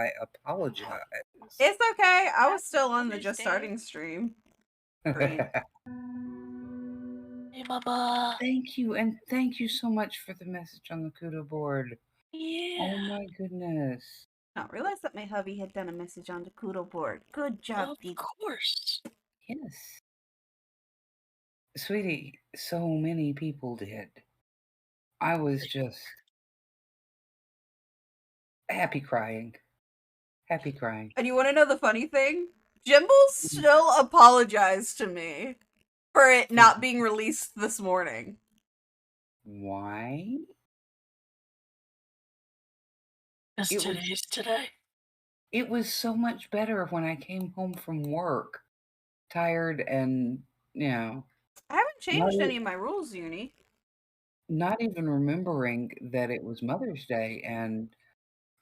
I apologize. It's okay. I was still on the Mother's just Day. starting stream. Hey, Mama. Thank you, and thank you so much for the message on the Kudo board. Yeah. Oh my goodness. Not realize that my hubby had done a message on the Kudo board. Good job, Of Dee. course. Yes. Sweetie, so many people did. I was just happy crying. Happy crying. And you want to know the funny thing? Jimble still apologized to me for it not being released this morning. Why? Because It was today's today. it was so much better when I came home from work, tired and, you know, I haven't not changed e any of my rules, Uni. not even remembering that it was Mother's Day, and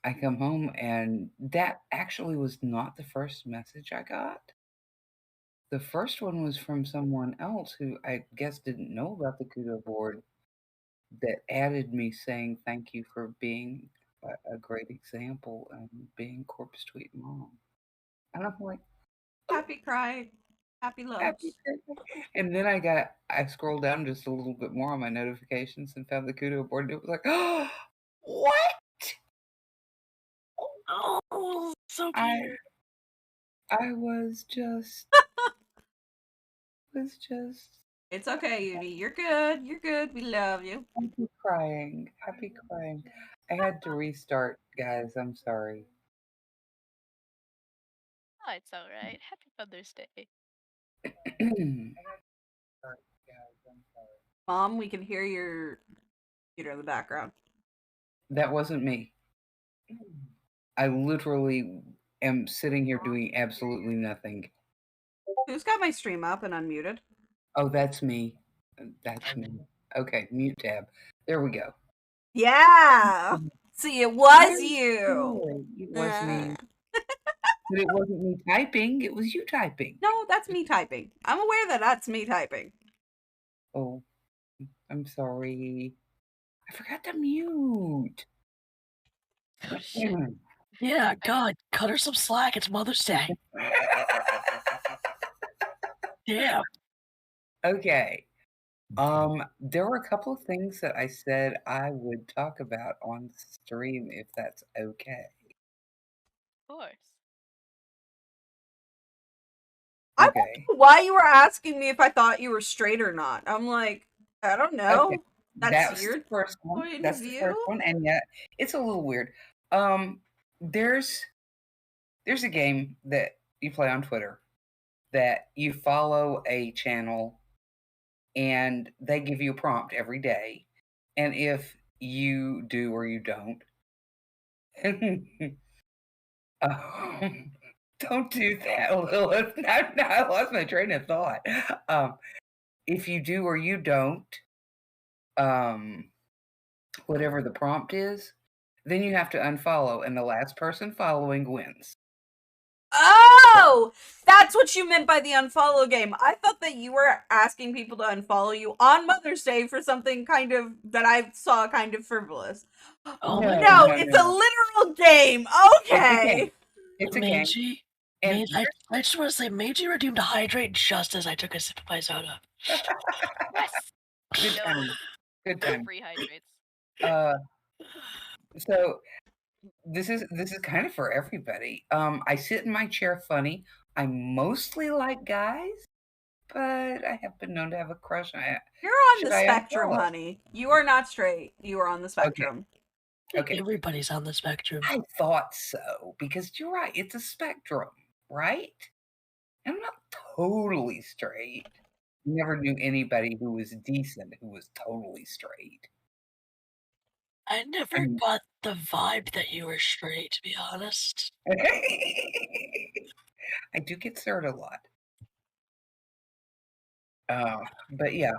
I come home, and that actually was not the first message I got. The first one was from someone else who I guess didn't know about the Kudo board that added me saying thank you for being a great example and being Corpse Tweet Mom. And I'm like, "Oh, Happy cry. Happy happy loves. birthday." And then I scrolled down just a little bit more on my notifications and found the Kudo board, and it was like, "Oh, what?" Oh, so I cute. I was just It's okay, Uni. You're good. You're good. We love you. happy crying, happy crying. I had to restart, guys, I'm sorry. Oh, it's all right. Happy Mother's Day. Sorry, guys, I'm sorry. Mom, we can hear your computer in the background. That wasn't me. I literally am sitting here doing absolutely nothing. Who's got my stream up and unmuted? Oh, that's me. That's me. Okay, mute tab. There we go. Yeah. See, it was you. It was me. But it wasn't me typing, it was you typing. No, that's me typing. I'm aware that that's me typing. Oh, I'm sorry. I forgot to mute. Oh, shit. Yeah, God, cut her some slack. It's Mother's Day. Yeah. Okay. There were a couple of things that I said I would talk about on stream if that's okay. Of course. I Okay. don't know why you were asking me if I thought you were straight or not. I'm like, I don't know. Okay. That's That's your the first one. point of That's the first view. one, and yet it's a little weird. There's a game that you play on Twitter that you follow a channel and they give you a prompt every day. And if you do or you don't, don't do that, Lilith. No, I lost my train of thought. If you do or you don't, whatever the prompt is, then you have to unfollow, and the last person following wins. Oh, that's what you meant by the unfollow game. I thought that you were asking people to unfollow you on Mother's Day for something kind of that I saw kind of frivolous. Oh No, my No, God. no, it's no, a no. literal game. It's a Okay. game. It's a game. Meiji, And I just want to say, Meiji redeemed a hydrate just as I took a sip of my soda. Yes. good No. time. Good time. Free hydrates. So this is kind of for everybody. I sit in my chair funny. I mostly like guys, but I have been known to have a crush on it. You're on Should the I spectrum, unfollow? honey. You are not straight. You are on the spectrum. Okay. Everybody's on the spectrum. I thought so because you're right. It's a spectrum, right? I'm not totally straight. Never knew anybody who was decent who was totally straight. I never got the vibe that you were straight, to be honest. I do get served a lot. But yeah.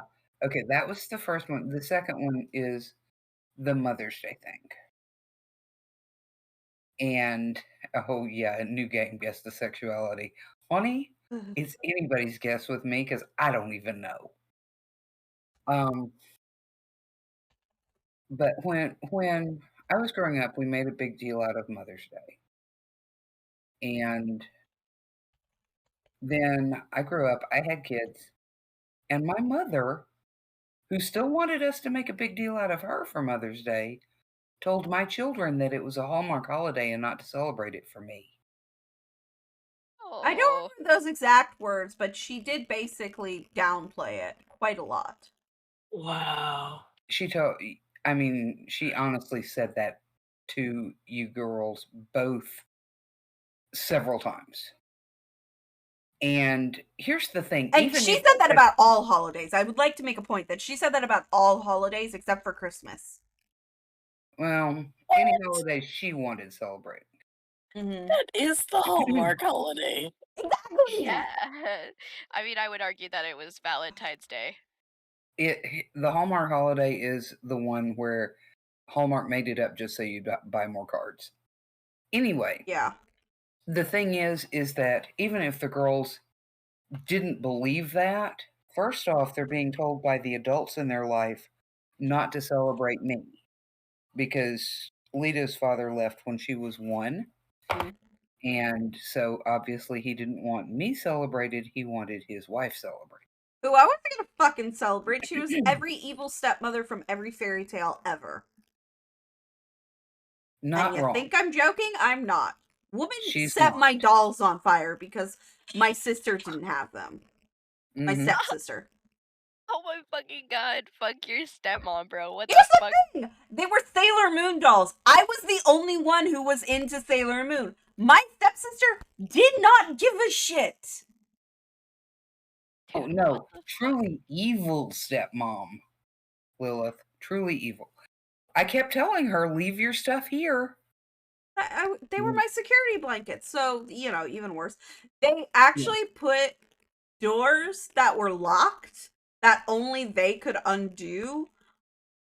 Okay, that was the first one. The second one is the Mother's Day thing. And oh yeah, a new game, guess the sexuality. Honey, it's anybody's guess with me because I don't even know. But when I was growing up, we made a big deal out of Mother's Day. And then I grew up, I had kids, and my mother, who still wanted us to make a big deal out of her for Mother's Day, told my children that it was a Hallmark holiday and not to celebrate it for me. I Oh. don't remember those exact words, but she did basically downplay it quite a lot. Wow. She told I mean, she honestly said that to you girls both several times. And here's the thing, And even she if said that about all holidays. I would like to make a point that she said that about all holidays except for Christmas. well, any holiday she wanted celebrated. Mm-hmm. That is the Hallmark holiday. Exactly. Yeah. I mean, I would argue that it was Valentine's Day. The Hallmark holiday is the one where Hallmark made it up just so you buy more cards. Anyway, Yeah. the thing is that even if the girls didn't believe that, first off, they're being told by the adults in their life not to celebrate me because Lita's father left when she was 1. Mm. And so obviously he didn't want me celebrated, he wanted his wife celebrated. Who I wasn't gonna fucking celebrate. She was every evil stepmother from every fairy tale ever. And Not you wrong. think I'm joking? I'm not. Woman She's set my not. dolls on fire because my sister didn't have them. My Mhm. stepsister. Oh my fucking god. Fuck your stepmom, bro. What Here's the the fuck? thing. They were Sailor Moon dolls. I was the only one who was into Sailor Moon. My stepsister did not give a shit. Oh, Dude, what no. the fuck? Truly evil stepmom, Lilith. Truly evil. I kept telling her, "Leave your stuff here." They were Mm, my security blankets. So, even worse. They yeah. actually put doors that were locked that only they could undo,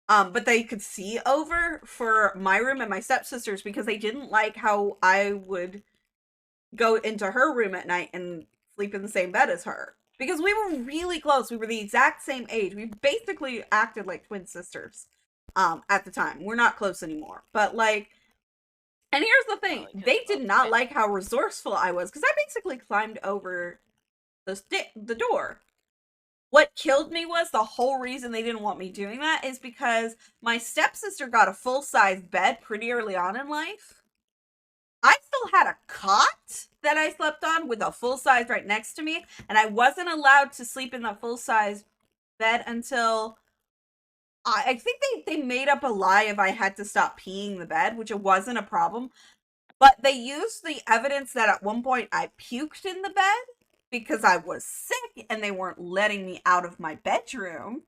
but they could see over for my room and my stepsister's because they didn't like how I would go into her room at night and sleep in the same bed as her. Because we were really close. We were the exact same age. We basically acted like twin sisters at the time. We're not close anymore. But like, and here's the thing. Probably 'cause They did mom's not bitch. like how resourceful I was because I basically climbed over the door. What killed me was the whole reason they didn't want me doing that is because my stepsister got a full-size bed pretty early on in life. I still had a cot that I slept on with a full size right next to me, and I wasn't allowed to sleep in the full size bed until I think they made up a lie if I had to stop peeing the bed, which it wasn't a problem. But they used the evidence that at one point I puked in the bed because I was sick and they weren't letting me out of my bedroom.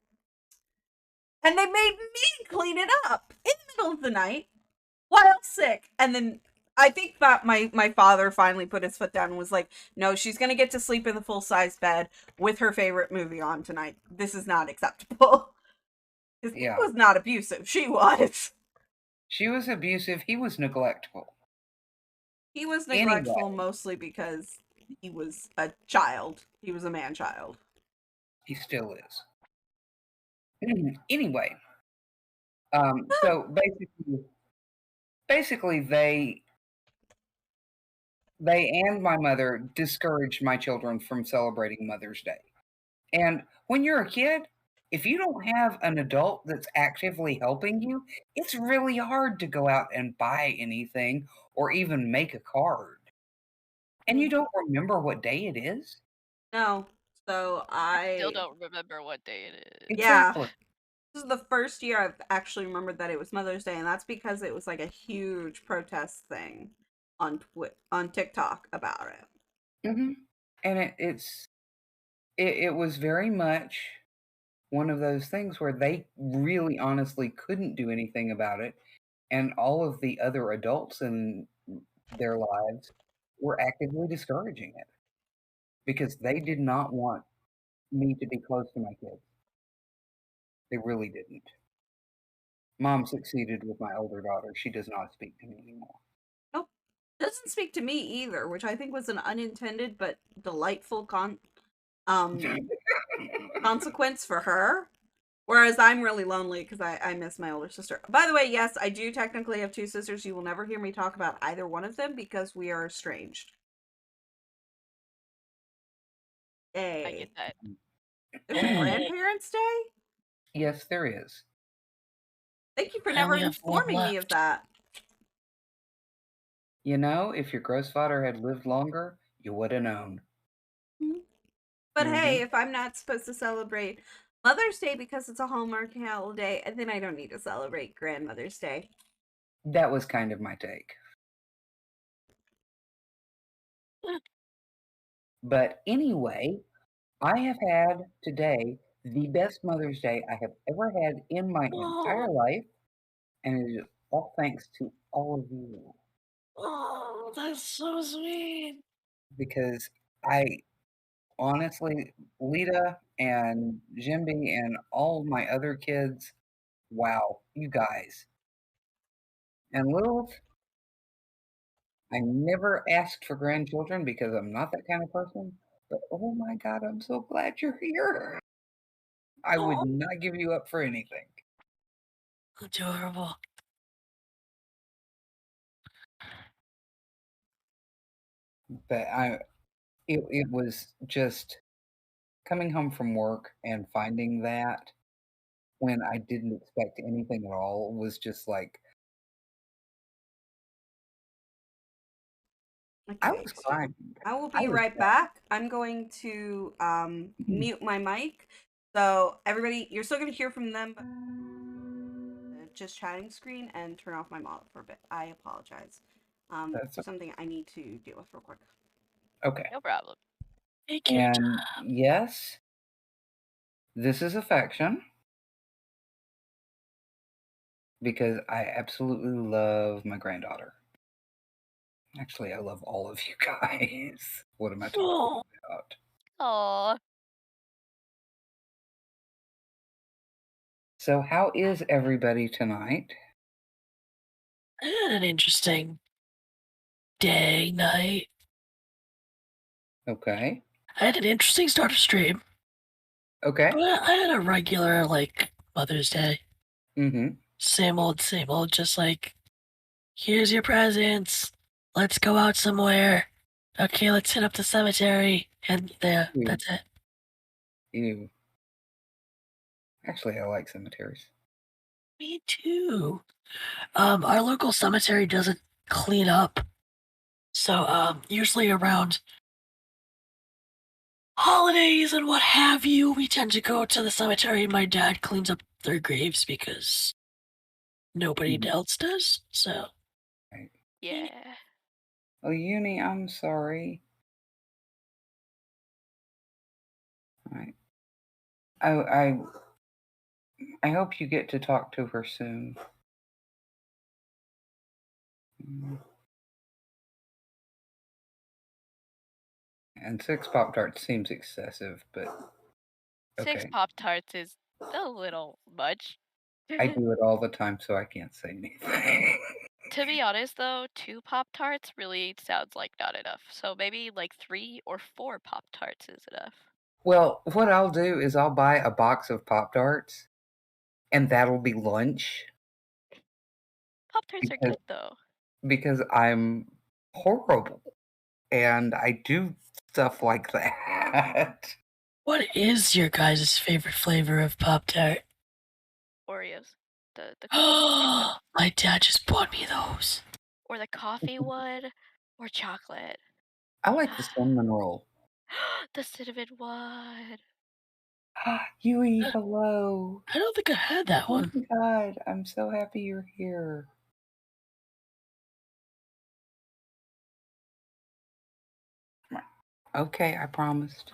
And they made me clean it up in the middle of the night while sick. And then I think that my father finally put his foot down and was like, no, she's gonna get to sleep in the full-size bed with her favorite movie on tonight. This is not acceptable. He Yeah. was not abusive. She was. She was abusive. He was neglectful. He was Anyway, neglectful mostly because he was a child. He was a man-child. he still is. Anyway, so basically they and my mother discouraged my children from celebrating Mother's Day. And when you're a kid, if you don't have an adult that's actively helping you, it's really hard to go out and buy anything or even make a card. And you don't remember what day it is? No. So Still don't remember what day it is. yeah. Exactly. This is the first year I've actually remembered that it was Mother's Day, and that's because it was like a huge protest thing on TikTok about it. And it was very much one of those things where they really honestly couldn't do anything about it, and all of the other adults in their lives were actively discouraging it because they did not want me to be close to my kids. They really didn't. Mom succeeded with my older daughter. She does not speak to me anymore. Nope. Doesn't speak to me either, which I think was an unintended but delightful um consequence for her. Whereas I'm really lonely because I miss my older sister. By the way, yes, I do technically have two sisters. You will never hear me talk about either one of them because we are estranged. I get Day. that. There's a Hey, grandparents' day? Yes, there is. Thank you for I never only have one informing me of left. that. You know, if your grandfather had lived longer, you would have known. Mhm. But Hmm. hey, if I'm not supposed to celebrate Mother's Day because it's a Hallmark holiday, then I don't need to celebrate Grandmother's Day. That was kind of my take. But anyway, I have had today the best Mother's Day I have ever had in my entire Oh, life, and it is all thanks to all of you oh, that's so sweet. because I honestly, Lita and Jimby and all my other kids, wow, you guys. And Lilith, I never asked for grandchildren because I'm not that kind of person, but oh my God, I'm so glad you're here. I would Oh, not give you up for anything. adorable. But it was just coming home from work and finding that when I didn't expect anything at all was just like I Okay, was so crying. I will I be was right back. I'm going to crying. mute my mic. So everybody, you're still gonna hear from them, but just chatting screen and turn off my mod for a bit. I apologize. That's There's something I need to deal with real quick. okay. No problem. Take your And time. yes, this is affection because I absolutely love my granddaughter. Actually, I love all of you guys. What am I talking Oh, about? Aw. So, how is everybody tonight? I had an interesting day, night. Okay. I had an interesting start of stream. Okay. But I had a regular, like, Mother's Day. Mm-hmm. Same old, just like, here's your presents. Let's go out somewhere. Okay, let's hit up the cemetery. And there, Ew. that's it. Ew. Actually, I like cemeteries. Me too. Our local cemetery doesn't clean up. So, usually around holidays and what have you, we tend to go to the cemetery. My dad cleans up their graves because nobody Mhm. else does. So, Right. Yeah. Oh, Uni, I'm sorry. Right. I hope you get to talk to her soon. Mm. And 6 Pop Tarts seems excessive, but 6 okay. Pop-Tarts is a little much. I do it all the time, so I can't say anything. To be honest, though, 2 Pop-Tarts really sounds like not enough. So maybe like 3 or 4 Pop-Tarts is enough. Well, what I'll do is I'll buy a box of Pop Tarts, and that'll be lunch Pop-Tarts are because good though. I'm horrible and I do stuff like that. what is your guys' favorite flavor of Pop Tart? Oreos. The cream one. My dad just bought me those. Or the coffee one. Or chocolate. I like the cinnamon roll. The cinnamon one. Yui, I hello. I don't think I had that Oh one. my god, I'm so happy you're here. Okay, I promised.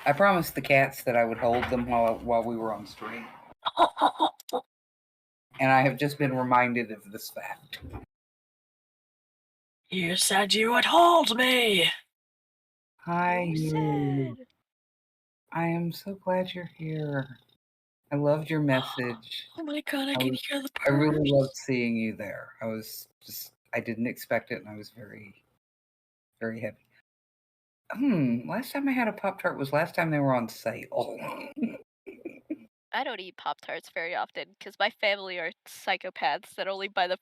I promised the cats that I would hold them while we were on stream, and I have just been reminded of this fact. You said you would hold me. Hi, Who you. said? I am so glad you're here. I loved your message. Oh my god, I I can was hear the I really loved purrs. seeing you there. I didn't expect it, and I was very, very happy. Last time I had a Pop Tart was last time they were on sale. I don't eat Pop-Tarts very often because my family are psychopaths that only buy the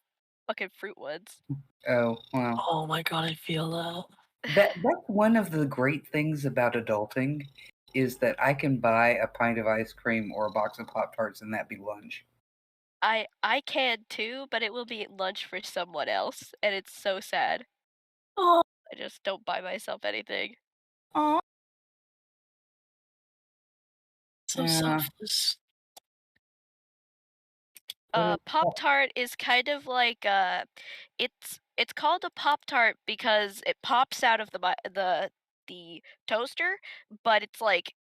fucking fruit ones. Oh, well. Oh my god, I feel that. That's one of the great things about adulting is that I can buy a pint of ice cream or a box of Pop-Tarts and that be lunch. I can too, but it will be lunch for someone else, and it's so sad. Oh, I just don't buy myself anything. Aw. so Yeah. selfless. What is that? Pop-Tart is kind of like, it's called a Pop-Tart because it pops out of the toaster, but it's like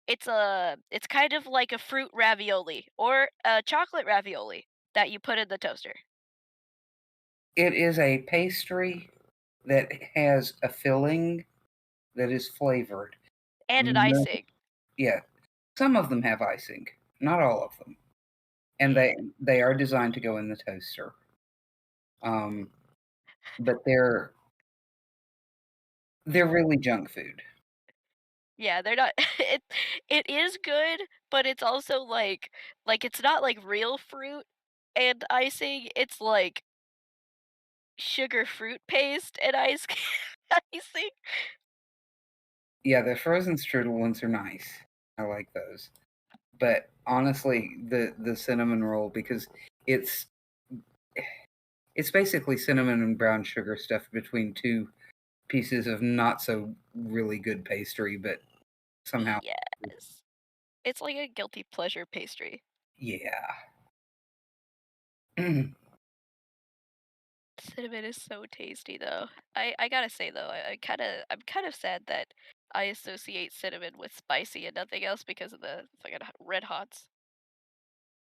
it's kind of like a fruit ravioli or a chocolate ravioli that you put in the toaster. It is a pastry that has a filling that is flavored. And an No, icing. yeah, some of them have icing, not all of them, and Yeah. they are designed to go in the toaster. Um, but they're really junk food. Yeah, they're not it is good, but it's also like it's not like real fruit and icing, it's like sugar fruit paste and ice icing. Yeah, the frozen strudel ones are nice. I like those. But honestly, the cinnamon roll because it's it's basically cinnamon and brown sugar stuffed between two pieces of not so really good pastry, but somehow, Yes. It's like a guilty pleasure pastry. yeah. Cinnamon is so tasty though. I gotta say though, I'm kind of sad that I associate cinnamon with spicy and nothing else because of the fucking red hots.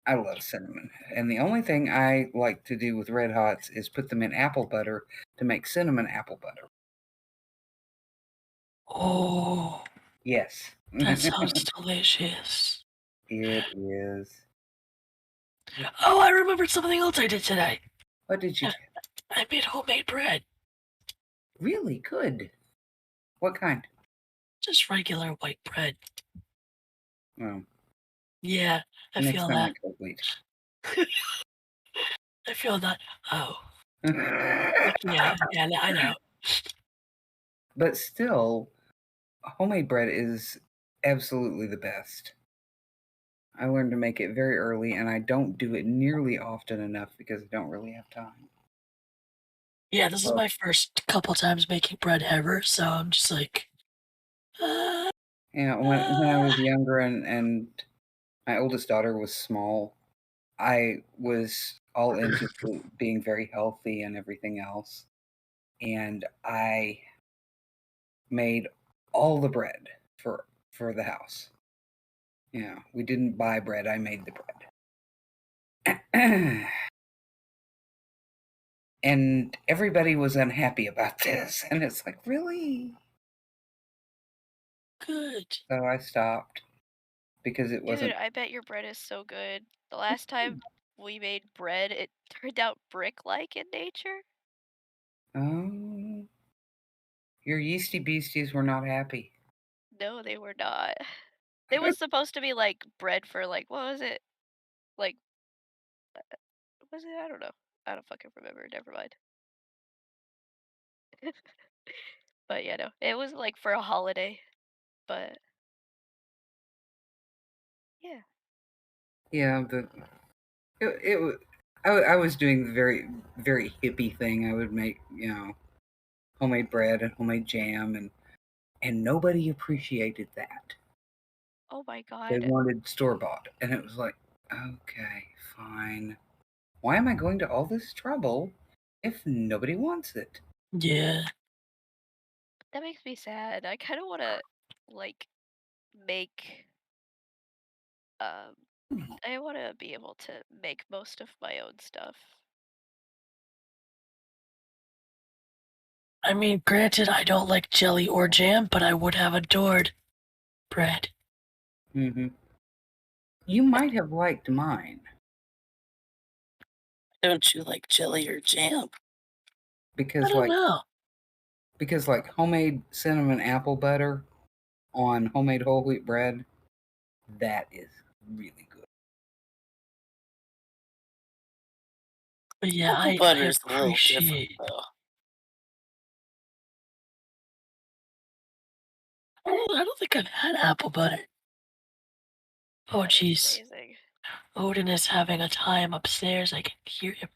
I love cinnamon, and the only thing I like to do with red hots is put them in apple butter to make cinnamon apple butter. Oh, Yes, that sounds delicious. it is. Oh, I remembered something else I did today. What did you Yeah, do? I made homemade bread. Really good. What kind? Just regular white bread. Well, Yeah, I next feel time that. make whole wheat. I feel that. Oh, like, yeah, I know. But still, homemade bread is absolutely the best. I learned to make it very early, and I don't do it nearly often enough because I don't really have time. Yeah, this is Well, my first couple times making bread ever, so I'm just like, uh, you know, when I was younger and my oldest daughter was small, I was all into being very healthy and everything else, and I made all the bread for the house. Yeah, we didn't buy bread; I made the bread. And everybody was unhappy about this, and it's like, really? good. So I stopped because it Dude, wasn't. I bet your bread is so good. The last time we made bread, it turned out brick-like in nature. Oh, your yeasty beasties were not happy. No, they were not. It was supposed to be like bread for like what was it? Like was it? I don't know. I don't fucking remember. Never mind. But yeah, no. It was like for a holiday. But yeah. Yeah, but it was. I was doing the very hippie thing. I would make homemade bread and homemade jam, and nobody appreciated that. Oh my They god. wanted store bought, and it was like, okay, fine. Why am I going to all this trouble if nobody wants it? Yeah. That makes me sad. I kind of want to like make um I want to be able to make most of my own stuff. I mean, granted, I don't like jelly or jam, but I would have adored bread. Hmm. You might have liked mine Don't you like jelly or jam? I because don't like know. homemade cinnamon apple butter on homemade whole wheat bread, that is really good. But yeah, Apple I butter is a little different, appreciate. though. Oh, I don't think I've had apple butter. Oh, That is jeez. amazing. Odin is having a time upstairs. I can hear him.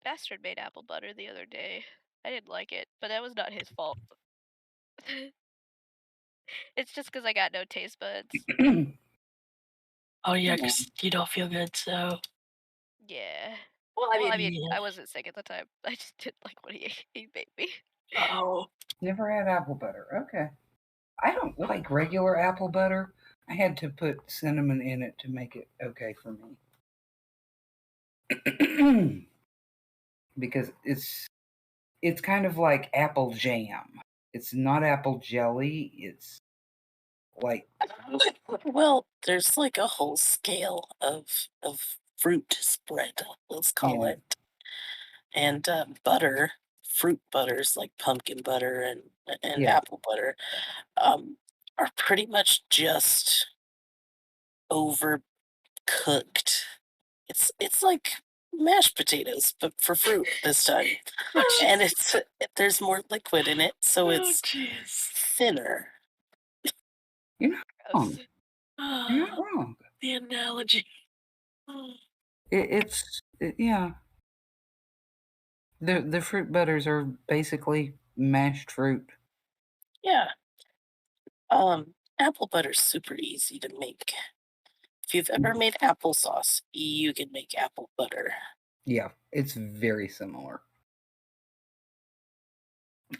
Bastard made apple butter the other day. I didn't like it, but that was not his fault. It's just because I got no taste buds. Oh, yeah, Yeah. 'cause you don't feel good, so. Yeah. Well, Well, I mean, yeah. I wasn't sick at the time. I just didn't like what he made me. Oh. Never had apple butter. Okay. I don't like regular apple butter. I had to put cinnamon in it to make it okay for me. Because it's kind of like apple jam. It's not apple jelly. It's like Well, there's like a whole scale of fruit spread, let's call yeah, it. And butter, fruit butters like pumpkin butter and yeah. apple butter, um, are pretty much just overcooked. It's like mashed potatoes, but for fruit this time. Oh, And jeez. there's more liquid in it, so Oh, it's jeez. thinner. You're not wrong. Gross. You're not Ah, wrong. the analogy. Oh, Yeah. The fruit butters are basically mashed fruit. yeah. Apple butter's super easy to make. If you've ever made applesauce, you can make apple butter. Yeah, it's very similar.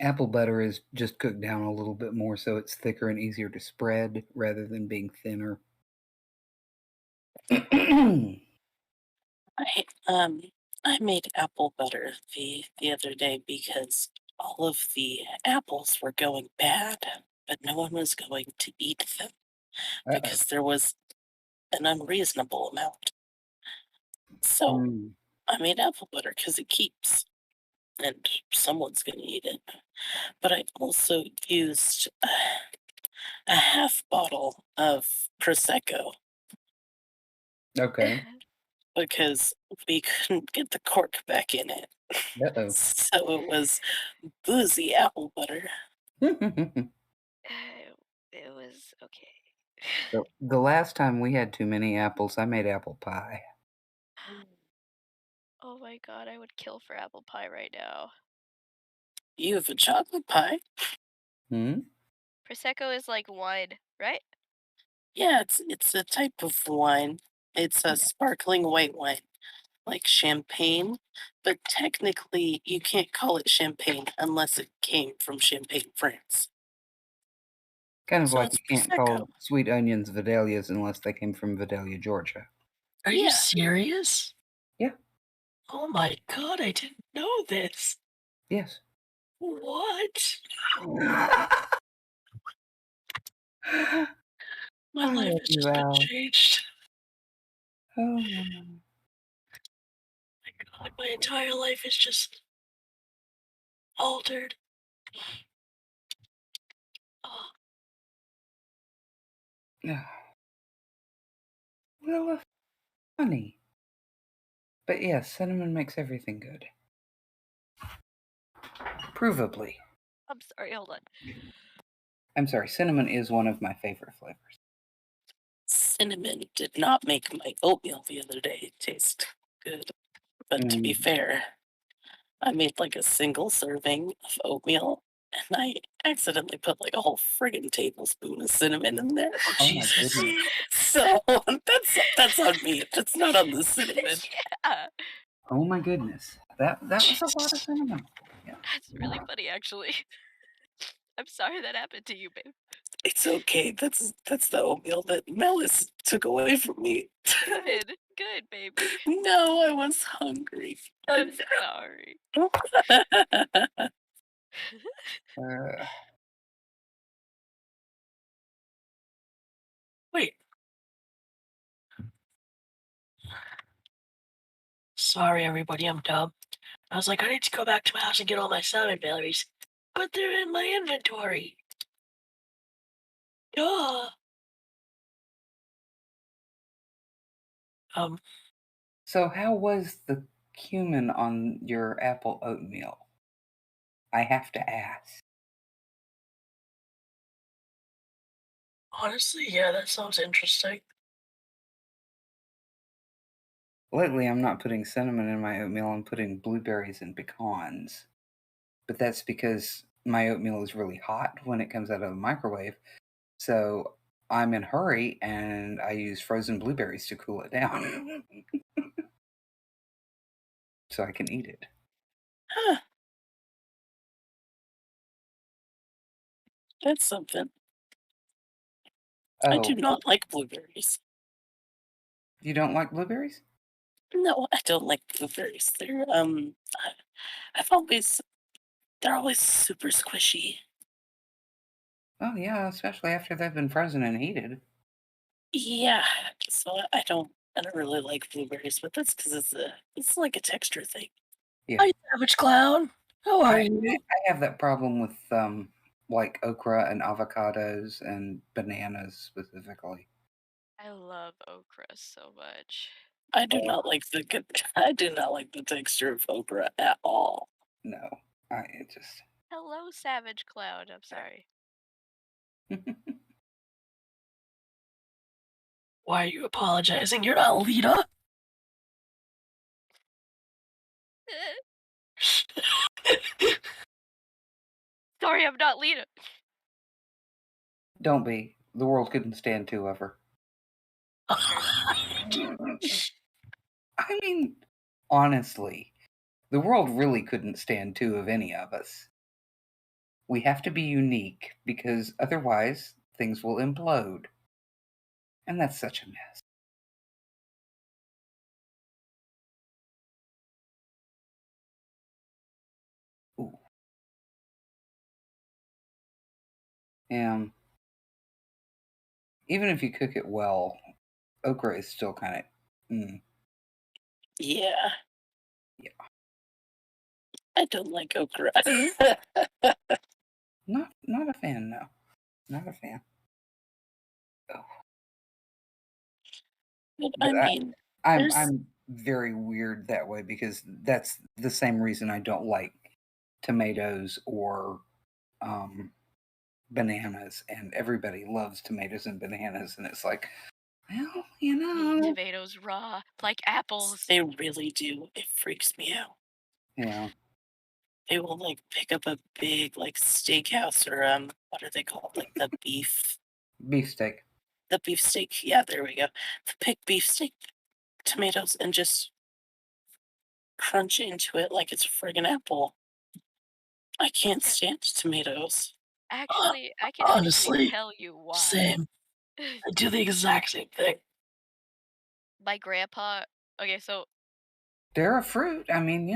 Apple butter is just cooked down a little bit more so it's thicker and easier to spread rather than being thinner. I um I made apple butter the other day because all of the apples were going bad, but no one was going to eat them Uh-oh. because there was an unreasonable amount. So Mm. I made apple butter because it keeps, and someone's gonna eat it. But I also used a half bottle of prosecco Okay. because we couldn't get the cork back in it. Uh-oh. So it was boozy apple butter. It was okay. The last time we had too many apples, I made apple pie. Oh my god, I would kill for apple pie right now. You have a chocolate pie? Hmm? Prosecco is like wine, right? Yeah, it's a type of wine. It's a Yeah. sparkling white wine, like champagne, but technically you can't call it champagne unless it came from Champagne, France. Kind of So like it's you can't prosecco. call sweet onions Vidalias unless they came from Vidalia, Georgia. Are you Yeah, serious? Yeah. Oh my god, I didn't know this. Yes. What? I My life love has you, just been Al. changed. Oh, My god, my entire life is just altered. Oh, yeah. Well, funny. But yes, cinnamon makes everything good. Provably. I'm sorry, hold on. I'm sorry, cinnamon is one of my favorite flavors. cinnamon did not make my oatmeal the other day taste good. But to be Mm. fair, I made like a single serving of oatmeal and I accidentally put like a whole friggin' tablespoon of cinnamon in there. Oh, Oh my Jesus. goodness. So that's on me. That's not on the cinnamon. Yeah, Oh my goodness. That was a lot of Jeez. cinnamon. Yeah. that's really funny, actually. I'm sorry that happened to you, babe. It's okay. That's the oatmeal that Melis took away from me. Good, good, baby. No, I was hungry. I'm sorry. Uh, Wait. Sorry, everybody. I'm dumb. I was like, I need to go back to my house and get all my salmon berries, but they're in my inventory. Duh. Um, so how was the cumin on your apple oatmeal? I have to ask. Honestly, yeah, that sounds interesting. Lately, I'm not putting cinnamon in my oatmeal, I'm putting blueberries and pecans, but that's because my oatmeal is really hot when it comes out of the microwave, so I'm in a hurry and I use frozen blueberries to cool it down so I can eat it. Huh, that's something. I do Oh, not like blueberries. you don't like blueberries? No, I don't like blueberries. I've always they're always super squishy. Oh, yeah, especially after they've been frozen and heated. Yeah, so I don't really like blueberries, but that's because it's like a texture thing. Yeah. Hi, Savage Clown. How I are I you? I have that problem with, like, okra and avocados and bananas specifically. I love okra so much. I do Oh, not like I do not like the texture of okra at all. no. It just Hello, Savage Cloud. I'm sorry. Why are you apologizing? You're not Lita. Sorry, I'm not Lita. Don't be. The world couldn't stand 2 of her. True. I mean, honestly, the world really couldn't stand 2 of any of us. We have to be unique because otherwise things will implode, and that's such a mess. Ooh, and even if you cook it well, okra is still kinda Yeah, yeah, I don't like okra. not a fan, no. Not a fan. Oh, But I but mean, there's I'm very weird that way because that's the same reason I don't like tomatoes or, um, bananas, and everybody loves tomatoes and bananas, and it's like, well, Eat tomatoes raw, like apples. they really do. It freaks me out. yeah, They will like pick up a big like steakhouse or what are they called? Like beefsteak. the beef steak. Yeah, there we go. The pick beef steak tomatoes and just crunch into it like it's a friggin' apple. I can't Yeah, stand tomatoes. I can actually Honestly, tell you why. same. I do the exact same thing. My grandpa. Okay, so They're a fruit. I mean,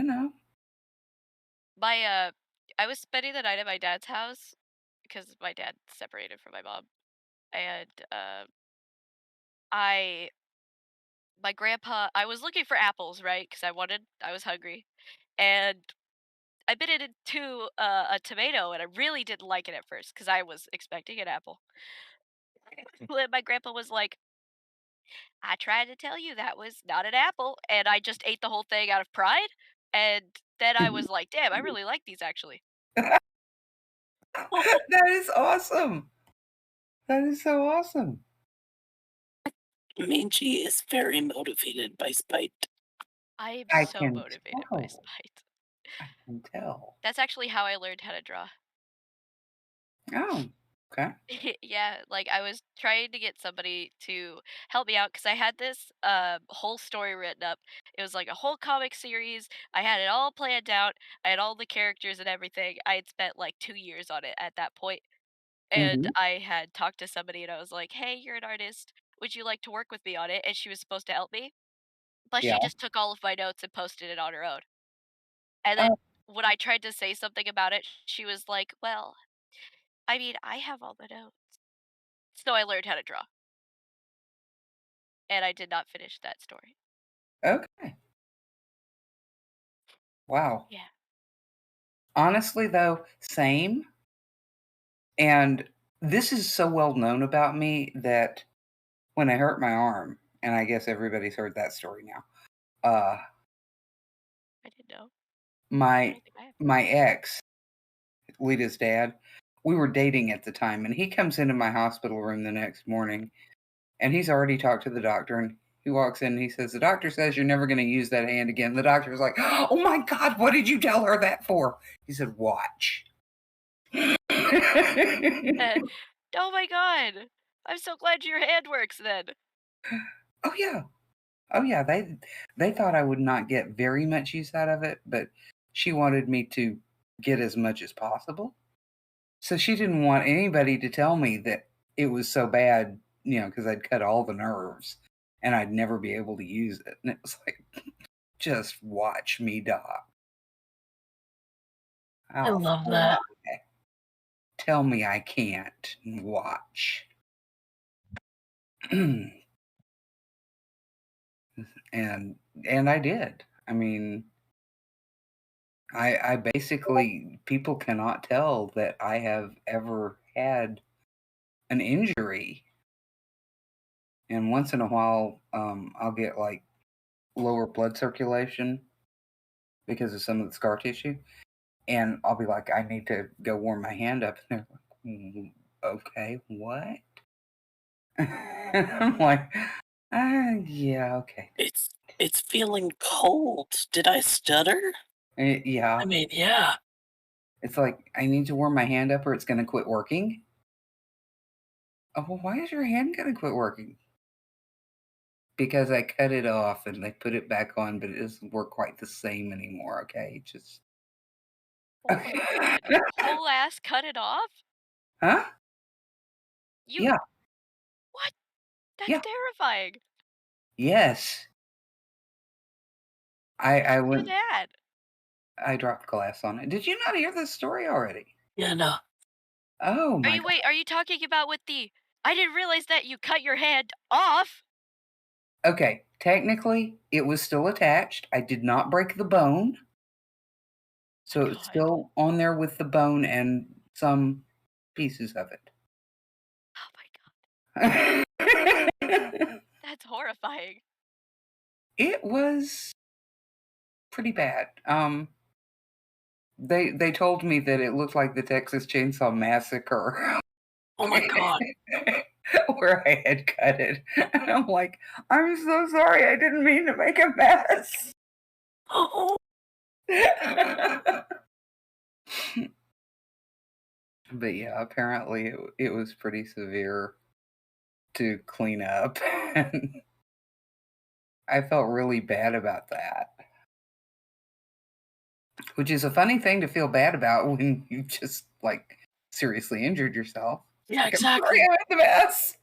my I was spending the night at my dad's house because my dad separated from my mom, and I my grandpa. I was looking for apples, right? Because I was hungry, and I bit it into a tomato, and I really didn't like it at first because I was expecting an apple. But my grandpa was like, "I tried to tell you that was not an apple," and I just ate the whole thing out of pride. And then I was like, "Damn, I really like these actually." that is awesome. That is so awesome. Minji is very motivated by spite. I am I so can motivated by tell. spite. I can tell. That's actually how I learned how to draw. Oh, okay. Yeah, like I was trying to get somebody to help me out because I had this whole story written up. It was like a whole comic series. I had it all planned out. I had all the characters and everything. I had spent like 2 years on it at that point, and Mhm. I had talked to somebody and I was like, "Hey, you're an artist. Would you like to work with me on it?" And she was supposed to help me, but Yeah. she just took all of my notes and posted it on her own. And then Oh, when I tried to say something about it, she was like, "Well, I mean, I have all the notes." So I learned how to draw, and I did not finish that story. okay. Wow. Yeah. Honestly, though, same. And this is so well known about me that when I hurt my arm, and I guess everybody's heard that story now. Uh, I didn't know. I my don't think I have. my ex, Lita's dad, we were dating at the time, and he comes into my hospital room the next morning, and he's already talked to the doctor, and he walks in and he says, "The doctor says you're never gonna use that hand again." The doctor was like, "Oh my god, what did you tell her that for?" He said, "Watch." Eh, oh my god! I'm so glad your hand works then. Oh, yeah. Oh, yeah, they thought I would not get very much use out of it, but she wanted me to get as much as possible. So she didn't want anybody to tell me that it was so bad, because 'cause I'd cut all the nerves and I'd never be able to use it, and it was like, "Just watch me, doc. I I'll love fly. that. Tell me I can't, and watch." And and I did. I mean, I basically people cannot tell that I have ever had an injury, and once in a while, I'll get, like, lower blood circulation because of some of the scar tissue, and I'll be like, "I need to go warm my hand up," and they're like, Okay, what?" I'm like, yeah, okay." It's feeling cold. Did I stutter? Yeah. I mean, yeah. It's like, "I need to warm my hand up or it's gonna quit working." "Oh, well, why is your hand gonna quit working?" "Because I cut it off and they put it back on, but it doesn't work quite the same anymore, okay? Just" Oh my god. Whole ass cut it off? Huh? You Yeah, what? That's yeah, terrifying. yes. I How'd I you do went that? I dropped glass on it. Did you not hear this story already? Yeah, no. Oh Are my you god. wait, are you talking about with the I didn't realize that you cut your hand off? Okay, technically, it was still attached. I did not break the bone, My so it's god. still on there with the bone and some pieces of Oh my god. it. That's horrifying. It was pretty bad. They told me that it looked like the Texas Chainsaw Massacre Oh my god. where I had cut it, and I'm like, "I'm so sorry, I didn't mean to make a mess." Oh, But yeah, apparently it was pretty severe to clean up, and I felt really bad about that, which is a funny thing to feel bad about when you just, like, seriously injured yourself. It's yeah, like, "I'm sorry exactly. I made the mess."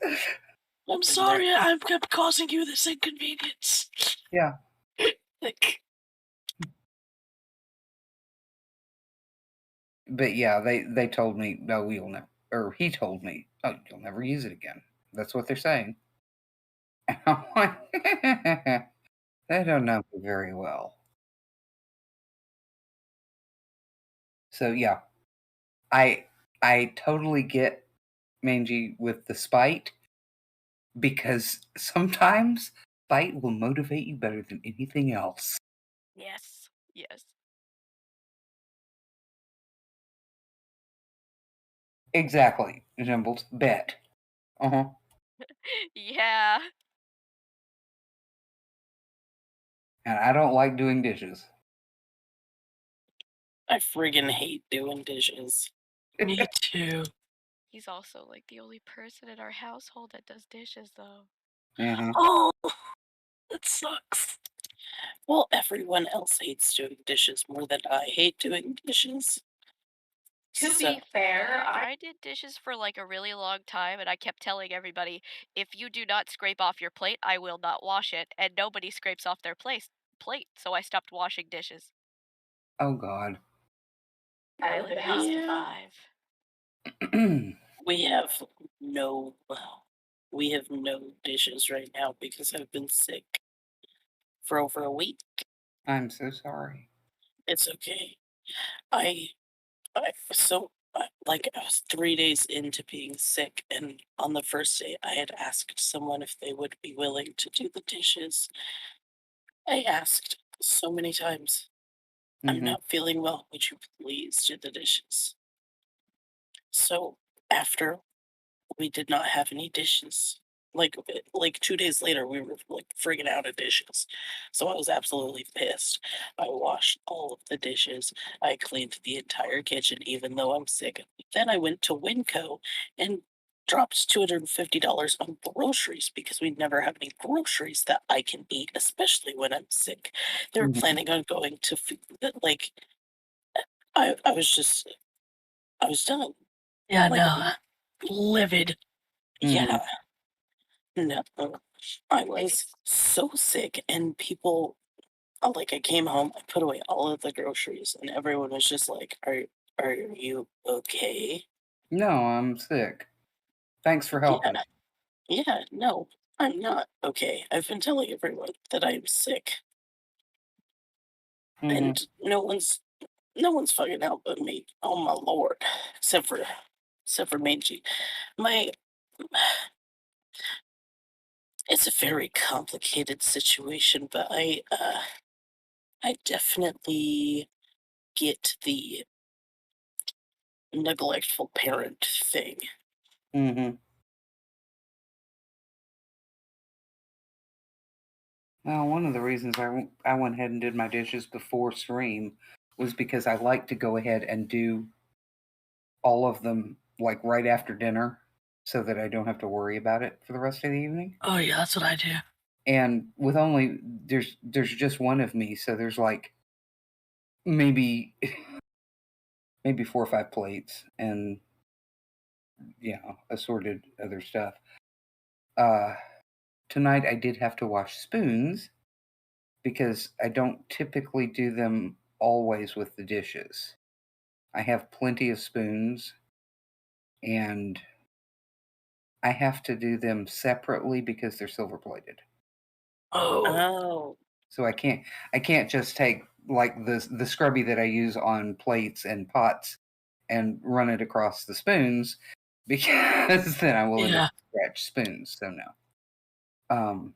I'm And then sorry I'm causing you this inconvenience. yeah, Like, but yeah, they told me, "No, you'll never," or he told me, "Oh, you'll never use it again." That's what they're saying. And I'm like, "They don't know me very well." So yeah, I I totally get Mangy with the spite because sometimes spite will motivate you better than anything else. Yes. Yes. Exactly, Jimbles. Bet. Uh-huh. Yeah. And I don't like doing dishes. I friggin' hate doing dishes. Me too. He's also like the only person in our household that does dishes though. Uh-huh. Oh, that sucks. Well, everyone else hates doing dishes more than I hate doing dishes. To So, be fair, I did dishes for like a really long time and I kept telling everybody, if you do not scrape off your plate, I will not wash it. And nobody scrapes off their plate, so I stopped washing dishes. Oh God. I I live live in in house house to to yeah, five. 5. we have no we have no dishes right now because I've been sick for over a week. I'm so sorry. It's okay. I like I was 3 days into being sick, and on the first day, I had asked someone if they would be willing to do the dishes. I asked so many times, "I'm Mhm. not feeling well. Would you please do the dishes?" So after we did not have any dishes. Like 2 days later, we were, like, friggin' out of dishes. So I was absolutely pissed. I washed all of the dishes. I cleaned the entire kitchen even though I'm sick. Then I went to Winco and dropped $250 on groceries because we never have any groceries that I can eat, especially when I'm sick. They were Mhm, planning on going to like, I was just I was done. Yeah, Like, no, livid. mhm. yeah. No, I Like, was so sick, and people like I came home, I put away all of the groceries, and everyone was just like, are you okay?" No, I'm sick. Thanks for helping. Yeah, yeah, no, I'm not okay. I've been telling everyone that I'm sick, Mhm. and no one's fucking helping me. Oh my lord, except for Mangy. My it's a very complicated situation, but I definitely get the neglectful parent thing. Mhm. Well, one of the reasons I went ahead and did my dishes before stream was because I like to go ahead and do all of them, like, right after dinner so that I don't have to worry about it for the rest of the evening. Oh yeah, that's what I do. And with only there's just one of me, so there's, like, maybe maybe 4 or 5 plates and, assorted other stuff. Uh, Tonight I did have to wash spoons because I don't typically do them always with the dishes. I have plenty of spoons and I have to do them separately because they're silver plated. Oh, Oh, So I can't just take like the scrubby that I use on plates and pots and run it across the spoons because then I will end up yeah. with scratched spoons. So no. Um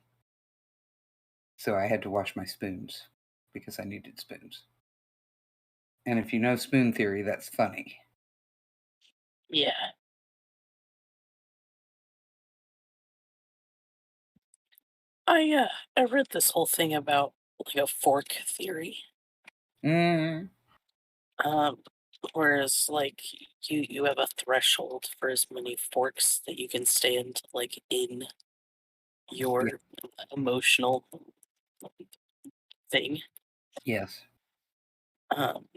so I had to wash my spoons because I needed spoons. And if you know spoon theory, that's funny. yeah. I read this whole thing about like a fork theory. Mm, Um, whereas like you have a threshold for as many forks that you can stand like in yeah, your emotional thing. yes. Um,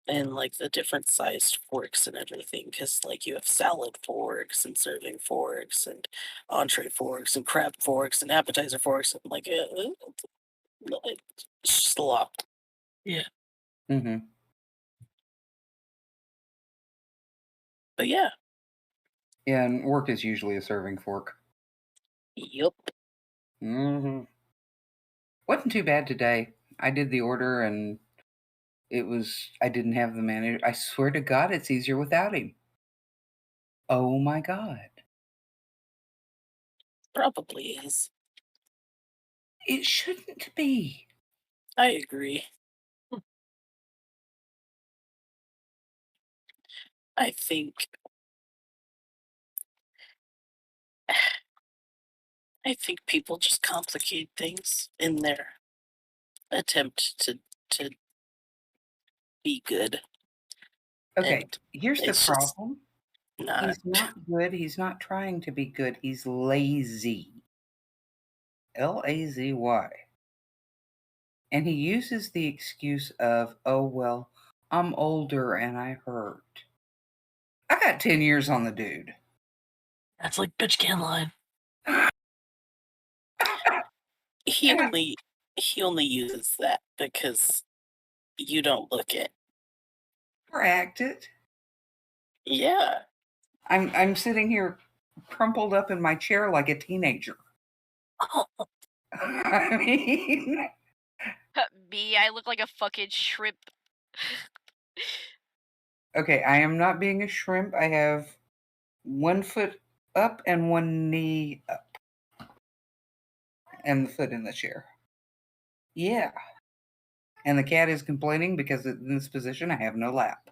and like the different sized forks and everything, because like you have salad forks and serving forks and entree forks and crab forks and appetizer forks and like it's just a lot. Yeah. Hmm. But yeah, Yeah, and work is usually a serving fork. yup. Hmm. Wasn't too bad today. I did the order and I didn't have the manager. I swear to God, it's easier without him. Oh my God. Probably is. It shouldn't be. I agree. I think I think people just complicate things in their attempt to be good, Okay, and here's the it's just problem. not. He's not good. He's not trying to be good. He's lazy. Lazy. And he uses the excuse of, oh, well, I'm older and I hurt. I got 10 years on the dude. That's like bitch can line. He only he only uses that because you don't look it. Cracked it. Yeah. I'm sitting here crumpled up in my chair like a teenager. Oh, I mean, Me, I look like a fucking shrimp. okay, I am not being a shrimp. I have one foot up and one knee up, and the foot in the chair. Yeah. And the cat is complaining because in this position I have no lap.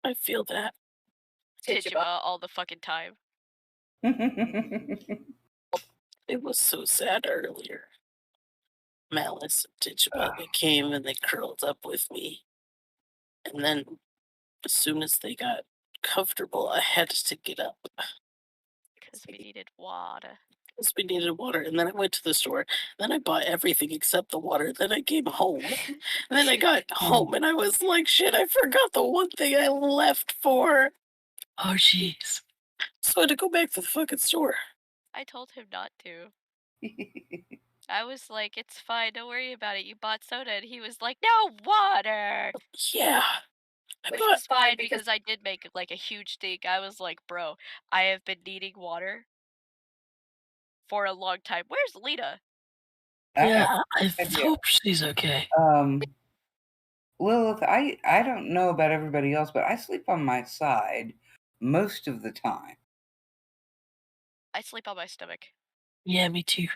I feel that. Tituba all the fucking time. It was so sad earlier. Malice and Tituba, they came and they curled up with me. And then as soon as they got comfortable, I had to get up Because we needed water. because we needed water. And then I went to the store. Then I bought everything except the water. Then I came home. And then I got home and I was like, shit, I forgot the one thing I left for. Oh, jeez. So I had to go back to the fucking store. I told him not to. I was like, it's fine, don't worry about it. You bought soda. And he was like, no water. Yeah. Which was fine because I did make like a huge thing. I was like, bro, I have been needing water for a long time. Where's Lita? Yeah, I idea. hope she's okay. Lilith, I don't know about everybody else, but I sleep on my side most of the time. I sleep on my stomach. Yeah, me too.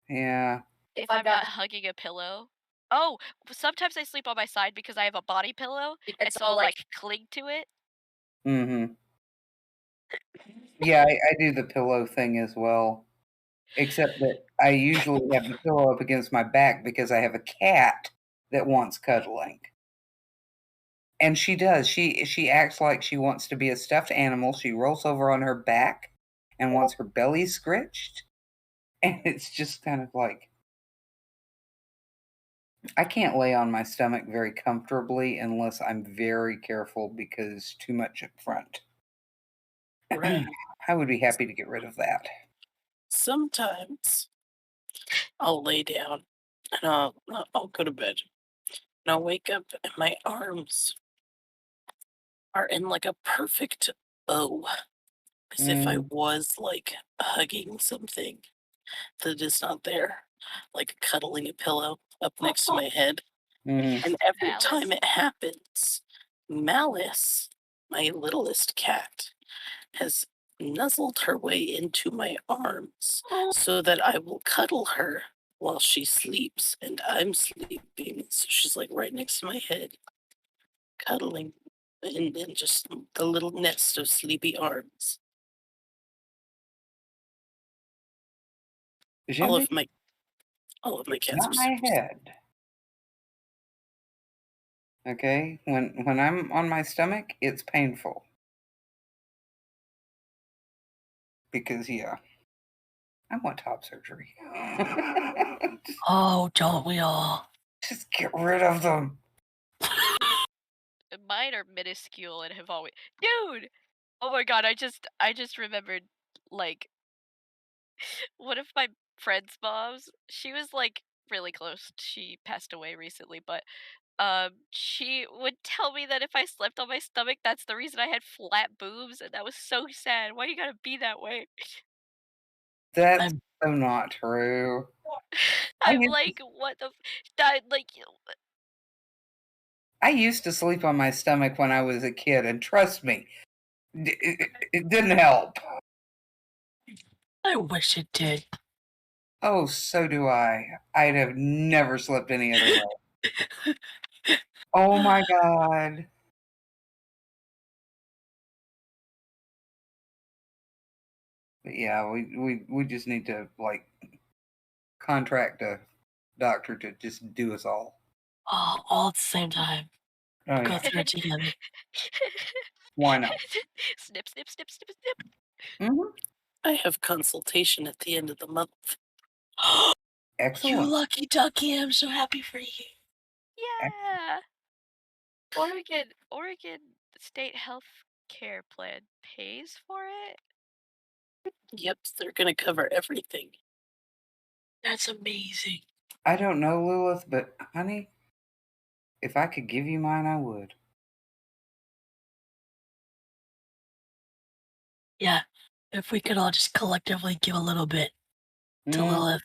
Yeah. If I'm not hugging a pillow. Oh, sometimes I sleep on my side because I have a body pillow, and so I'll like cling to it. Mm-hmm. Yeah, I do the pillow thing as well. Except that I usually have the pillow up against my back because I have a cat that wants cuddling. And she does. She acts like she wants to be a stuffed animal. She rolls over on her back and wants her belly scritched. And it's just kind of like I can't lay on my stomach very comfortably unless I'm very careful because too much up front. Right. I would be happy to get rid of that. Sometimes I'll lay down and I'll go to bed. And I'll wake up and my arms are in like a perfect O. As if I was like hugging something that is not there. Like cuddling a pillow up next to my head. Mm. And every Alice. time it happens, Malice, my littlest cat, has nuzzled her way into my arms so that I will cuddle her while she sleeps and I'm sleeping. So she's like right next to my head, cuddling in just the little nest of sleepy arms. All Jimmy, of my it's cats not are my super. head. Okay? When I'm on my stomach, it's painful. Because yeah, I want top surgery. Oh, don't we all? Just get rid of them. Mine are minuscule and have always. Dude! Oh my god! I just remembered like one of my friend's moms. She was like really close. She passed away recently, but she would tell me that if I slept on my stomach, that's the reason I had flat boobs, and that was so sad. Why you gotta be that way? That's I'm so not true. I I'm used, like, what the that like I used to sleep on my stomach when I was a kid, and trust me, it didn't help. I wish it did. Oh, so do I. I'd have never slept any other way. Oh my god. But yeah, we just need to like contract a doctor to just do us all. Oh, all at the same time. Oh Go yeah. through it together. Why not? snip, snip, snip, snip, snip. Hmm. I have consultation at the end of the month. You Excellent. lucky ducky, I'm so happy for you. Yeah. Oregon State Health Care Plan pays for it. Yep, they're gonna cover everything. That's amazing. I don't know, Lilith, but honey, if I could give you mine, I would. Yeah, if we could all just collectively give a little bit to Mm. Lilith.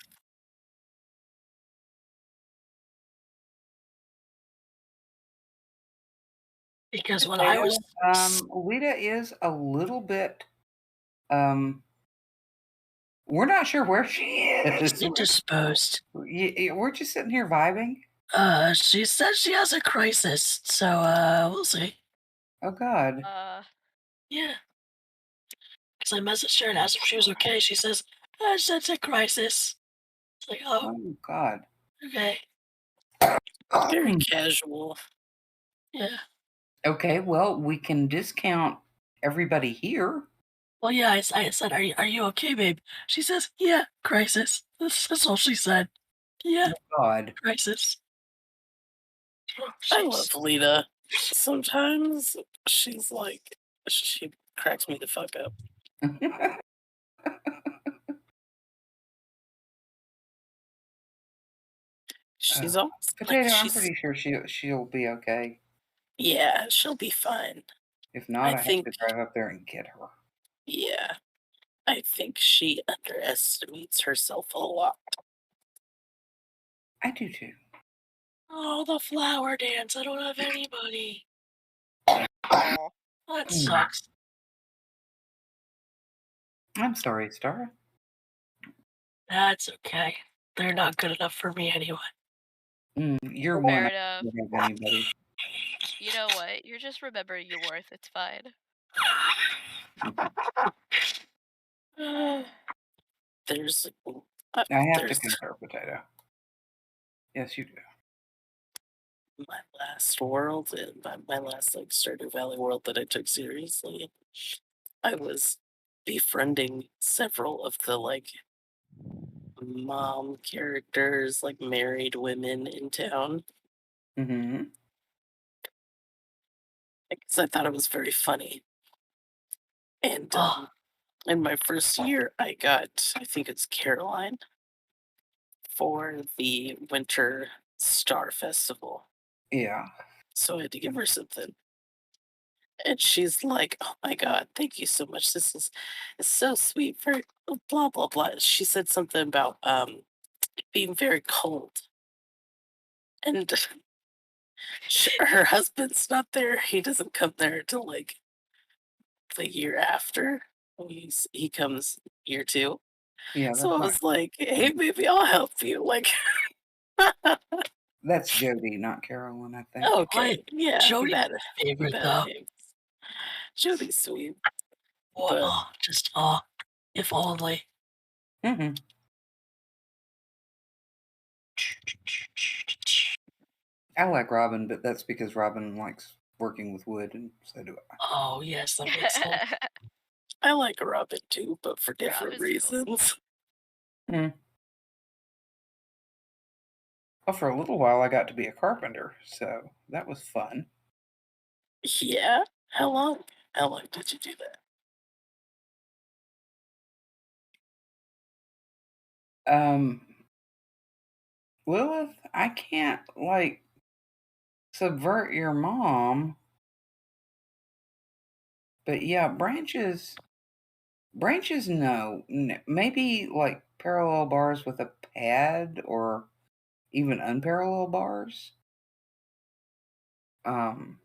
Because when I was Lita is a little bit. Um, we're not sure where she is. indisposed, We're just sitting here vibing. she says she has a crisis, so we'll see. Oh God. Yeah. Because I messaged her and asked if she was okay. She says, I sense a crisis. It's like, oh, Oh God. okay. Very casual. Yeah. Okay, well, we can discount everybody here. Well, yeah, I said, are you okay, babe? She says, yeah, crisis. That's all she said. Yeah, Oh God. crisis. Oh, I jeez. love Lita. Sometimes she's like, she cracks me the fuck up. Uh, She's almost like Potato, I'm pretty sure she'll be okay. yeah, she'll be fine. If not, I I have think, to drive up there and get her. yeah, I think she underestimates herself a lot. I do too. Oh, the flower dance. I don't have anybody. Oh. That Mm. sucks. I'm sorry, Star. That's okay. They're not good enough for me anyway. You're one. Fair I enough. don't have anybody. You know what? You're just remembering your worth. It's fine. There's, I have to there's concur, Potato. Yes, you do. my last world and my last like Stardew Valley world that I took seriously. I was befriending several of the like mom characters, like married women in town, Mm-hmm. because I thought it was very funny. And Oh, in my first year, I got, I think it's Caroline for the Winter Star Festival. Yeah. So I had to give her something. And she's like, "Oh my god, thank you so much. This is it's so sweet for blah blah blah." She said something about being very cold, and her husband's not there. He doesn't come there till like the year after. He comes year two. Yeah, So that's I not. was like, "Hey, maybe I'll help you." Like, That's Jody, not Carolyn, I think. okay, yeah, Jody's bad, my favorite bad though. names. Jody's sweet, What? but Oh, just if only. Mm-hmm. I like Robin, but that's because Robin likes working with wood, and so do I. Oh yes, that makes sense. I like Robin too, but for Rob different is cool. reasons. Mm. Well, for a little while, I got to be a carpenter, so that was fun. Yeah? How long? How long did you do that? Um, Lilith, I can't like subvert your mom, but yeah, branches, no. Maybe like parallel bars with a pad or even unparalleled bars. Um,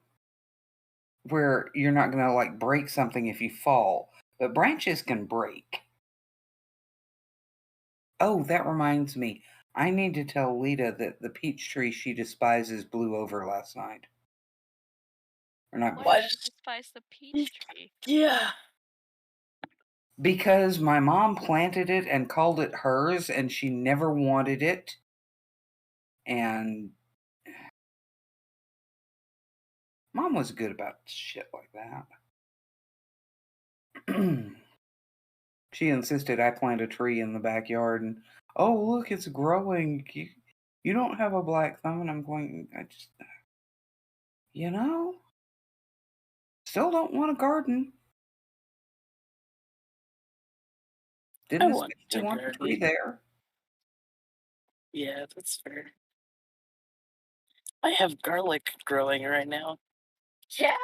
where you're not gonna like break something if you fall, but branches can break. Oh, that reminds me. I need to tell Lita that the peach tree she despises blew over last night. Or not Why blew. Why does she does? despise the peach tree? Yeah. Because my mom planted it and called it hers and she never wanted it. And mom was good about shit like that. She insisted I plant a tree in the backyard and, oh, look, it's growing. You don't have a black thumb. And I'm going, you know, still don't want a garden. I Didn't want especially to want the tree garden. there. Yeah, that's fair. I have garlic growing right now. Yeah.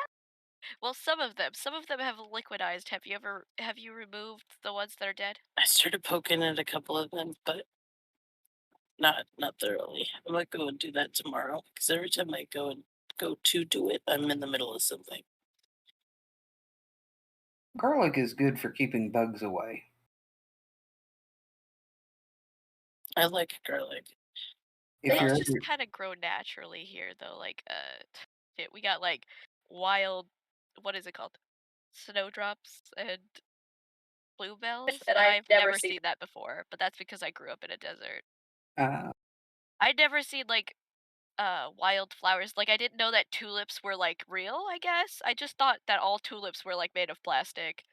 Well, some of them have liquidized. Have you removed the ones that are dead? I started poking at a couple of them, but not thoroughly. I might go and do that tomorrow because every time I go to do it, I'm in the middle of something. Garlic is good for keeping bugs away. I like garlic. If you're Those Uh, just ever, kind of grow naturally here, though. Like, shit, we got like wild. what is it called? Snowdrops and bluebells, That and I've I've never never seen. seen that before, but that's because I grew up in a desert. Uh, I'd never seen, like, wildflowers, like, I didn't know that tulips were, like, real, I guess? I just thought that all tulips were, like, made of plastic.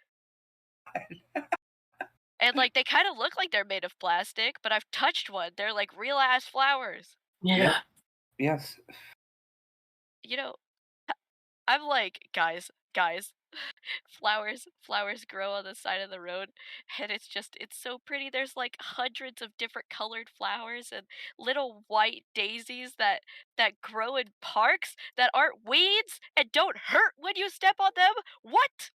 And, like, they kinda look like they're made of plastic, but I've touched one, they're, like, real ass flowers. yep. Yeah. Yes. You know, I'm like, "Guys, flowers grow on the side of the road, and it's so pretty, there's, like, hundreds of different colored flowers and little white daisies that grow in parks that aren't weeds and don't hurt when you step on them. What?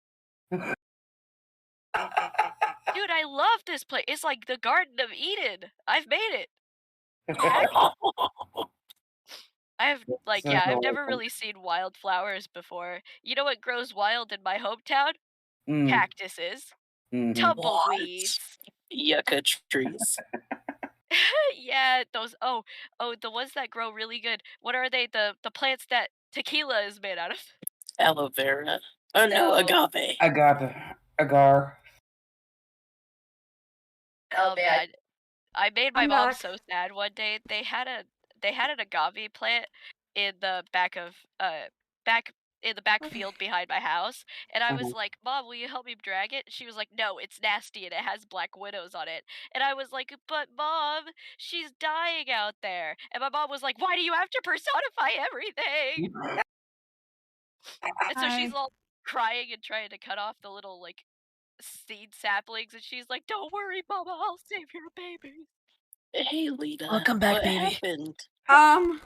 Dude, I love this place, it's like the Garden of Eden. I've made it. Heck, So yeah, I've never really seen wildflowers before. You know what grows wild in my hometown? mm, Cactuses, mhm. What? tumbleweeds. Yucca trees. Yeah, the ones that grow really good. What are they? The plants that tequila is made out of. Aloe vera. Oh no, No. agave. Agave. Agar. Oh Oh man. man, I made my I'm mom back. so sad one day. They had an agave plant in the back in the back field behind my house, and I was Mhm. like, "Mom, will you help me drag it?" She was like, "No, it's nasty and it has black widows on it." And I was like, "But mom, she's dying out there." And my mom was like, "Why do you have to personify everything?" And so she's Hi. all crying and trying to cut off the little like seed saplings, and she's like, "Don't worry, mama, I'll save your baby." Hey Lita, Welcome back, what baby. happened? Um,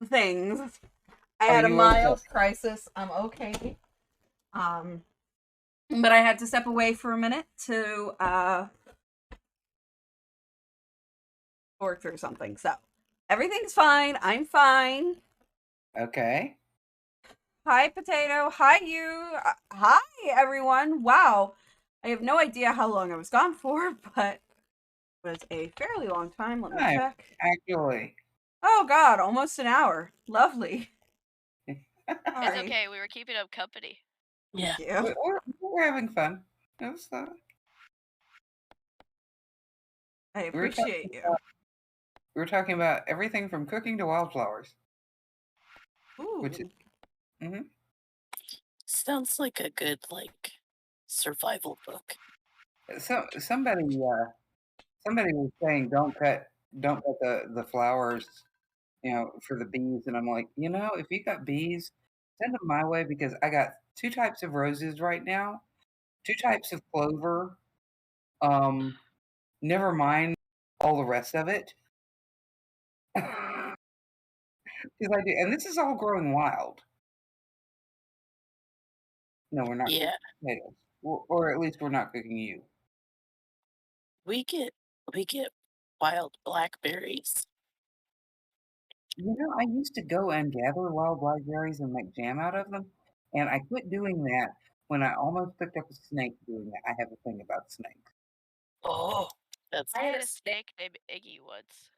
things. I Are had a you okay? mild crisis. I'm okay. Um, but I had to step away for a minute to work through something. So everything's fine. I'm fine. Okay. Hi, Potato. Hi, you. Hi, everyone. Wow. I have no idea how long I was gone for, but it was a fairly long time. Let me Hi, check. actually. Oh, God. Almost an hour. Lovely. It's Sorry. okay, we were keeping up company. Yeah. Thank you. We're having fun. It was fun. I We were talking appreciate you. about we were talking about everything from cooking to wildflowers, which is Ooh. mhm. Sounds like a good like survival book. Somebody was saying don't cut the flowers, for the bees, and I'm like, if you got bees, send them my way because I got two types of roses right now, two types of clover. Um, never mind all the rest of it. Because I do, and this is all growing wild. No, we're not Yeah, cooking potatoes, or at least we're not cooking you. we get we get wild blackberries. I used to go and gather wild blackberries and make jam out of them, and I quit doing that when I almost picked up a snake doing that. I have a thing about snakes. Oh, that's I I had had a a snake. snake named Iggy once.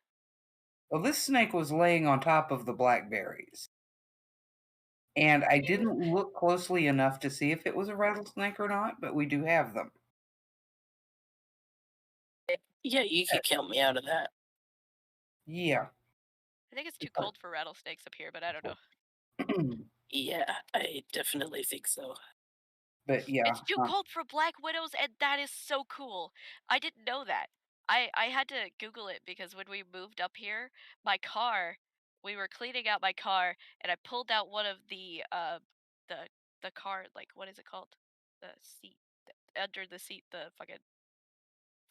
Well, this snake was laying on top of the blackberries, and I didn't look closely enough to see if it was a rattlesnake or not, but we do have them. yeah. You Uh, could count me out of that. Yeah. I think it's too cold for rattlesnakes up here, but I don't know. Yeah, I definitely think so. But yeah, It's too cold for black widows, and that is so cool. I didn't know that. I had to Google it because when we moved up here, my car, we were cleaning out my car, and I pulled out one of the the car, like, what is it called? The seat, under the seat, the fucking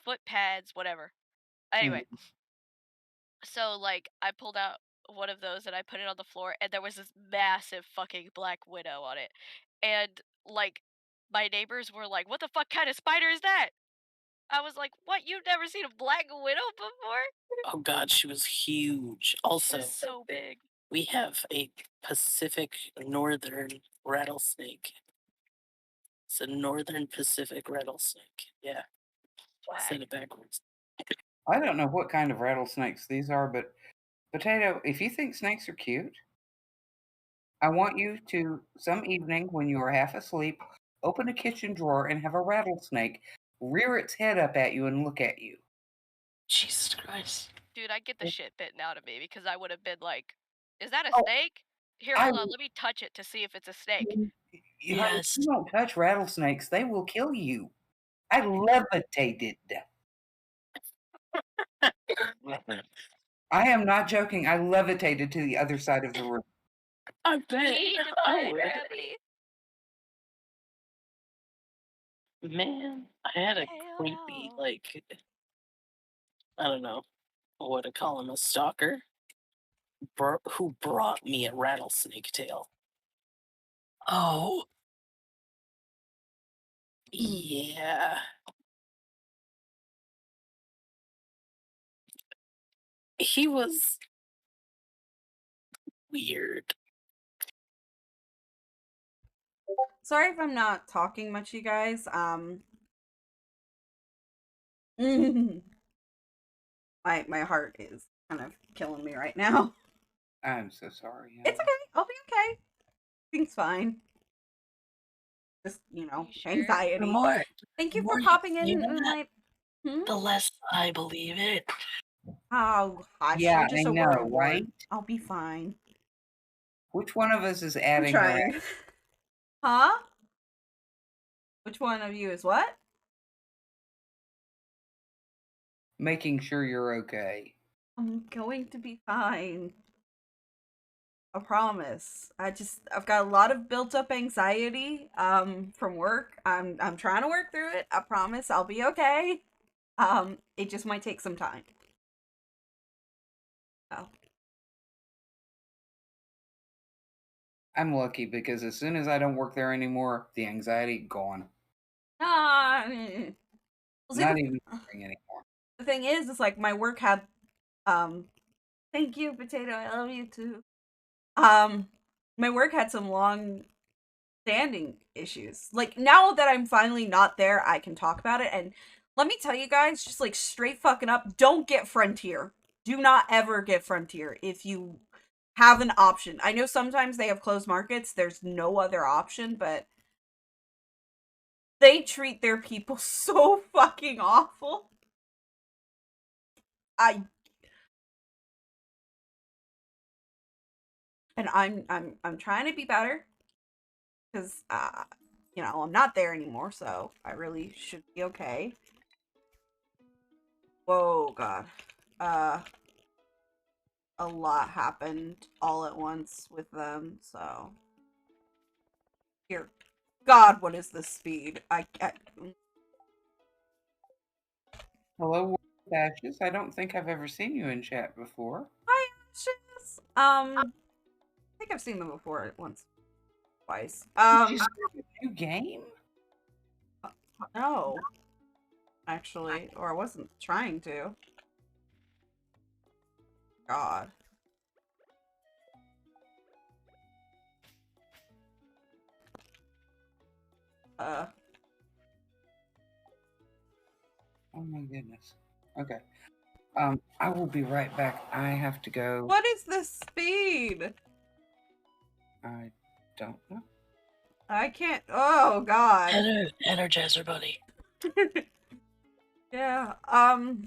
foot pads, whatever. Anyway, mm, so, like, I pulled out one of those and I put it on the floor, and there was this massive fucking black widow on it. And, like, my neighbors were like, "What the fuck kind of spider is that?" I was like, "What? You've never seen a black widow before?" Oh god, she was huge. She was Also, So so big. big. we have a Pacific Northern rattlesnake. It's a Northern Pacific rattlesnake. Yeah, said Swag. it backwards. I don't know what kind of rattlesnakes these are, but Potato, if you think snakes are cute, I want you to, some evening when you are half asleep, open a kitchen drawer and have a rattlesnake rear its head up at you and look at you. Jesus Christ. Dude, I'd get the shit bitten out of me because I would have been like, "Is that a Oh, snake? Here, I hold on, let me touch it to see if it's a snake." honey, Yes. you don't touch rattlesnakes, they will kill you. I levitated. I am not joking, I levitated to the other side of the room. I bet He I defied would. gravity. Man, I had a Hell creepy, no. like, I don't know what to call him, a stalker, who brought me a rattlesnake tail. Oh, Yeah. He was weird. Sorry if I'm not talking much, you guys. My heart is kind of killing me right now. I'm so sorry, It's honey. okay. I'll be okay. Everything's fine. Just, Are you sure? the anxiety. more Thank the you for more you popping say in that, my. Hmm? the less I believe it. Oh, hush. Yeah, You're I just a know, worrywart. right? I'll be fine. Which one of us is I'm adding her trying. Huh? Which one of you is what? making sure you're okay? I'm going to be fine. I promise. I've got a lot of built up anxiety from work. I'm trying to work through it. I promise I'll be okay. It just might take some time. Oh. I'm lucky because as soon as I don't work there anymore, the anxiety gone. Ah, well, see, Not even working anymore. the thing is like my work had um thank you, Potato, I love you too. Um my work had some long standing issues. Like now that I'm finally not there, I can talk about it. And let me tell you guys, just like straight fucking up, don't get Frontier. Do not ever get Frontier if you have an option. I know sometimes they have closed markets, there's no other option, but they treat their people so fucking awful. I and I'm trying to be better because I'm not there anymore, so I really should be okay. Whoa, God. Uh, a lot happened all at once with them, so here. God, what is this speed? Hello, World Ashes. I don't think I've ever seen you in chat before. Hi, Ashes. I think I've seen them before once, twice. Did you start a new game? No, actually, or I wasn't trying to. God. Uh, Oh my goodness. Okay. I will be right back. I have to go. what is this speed? I don't know. I can't. Oh God. Energizer Bunny. Yeah. Hmm.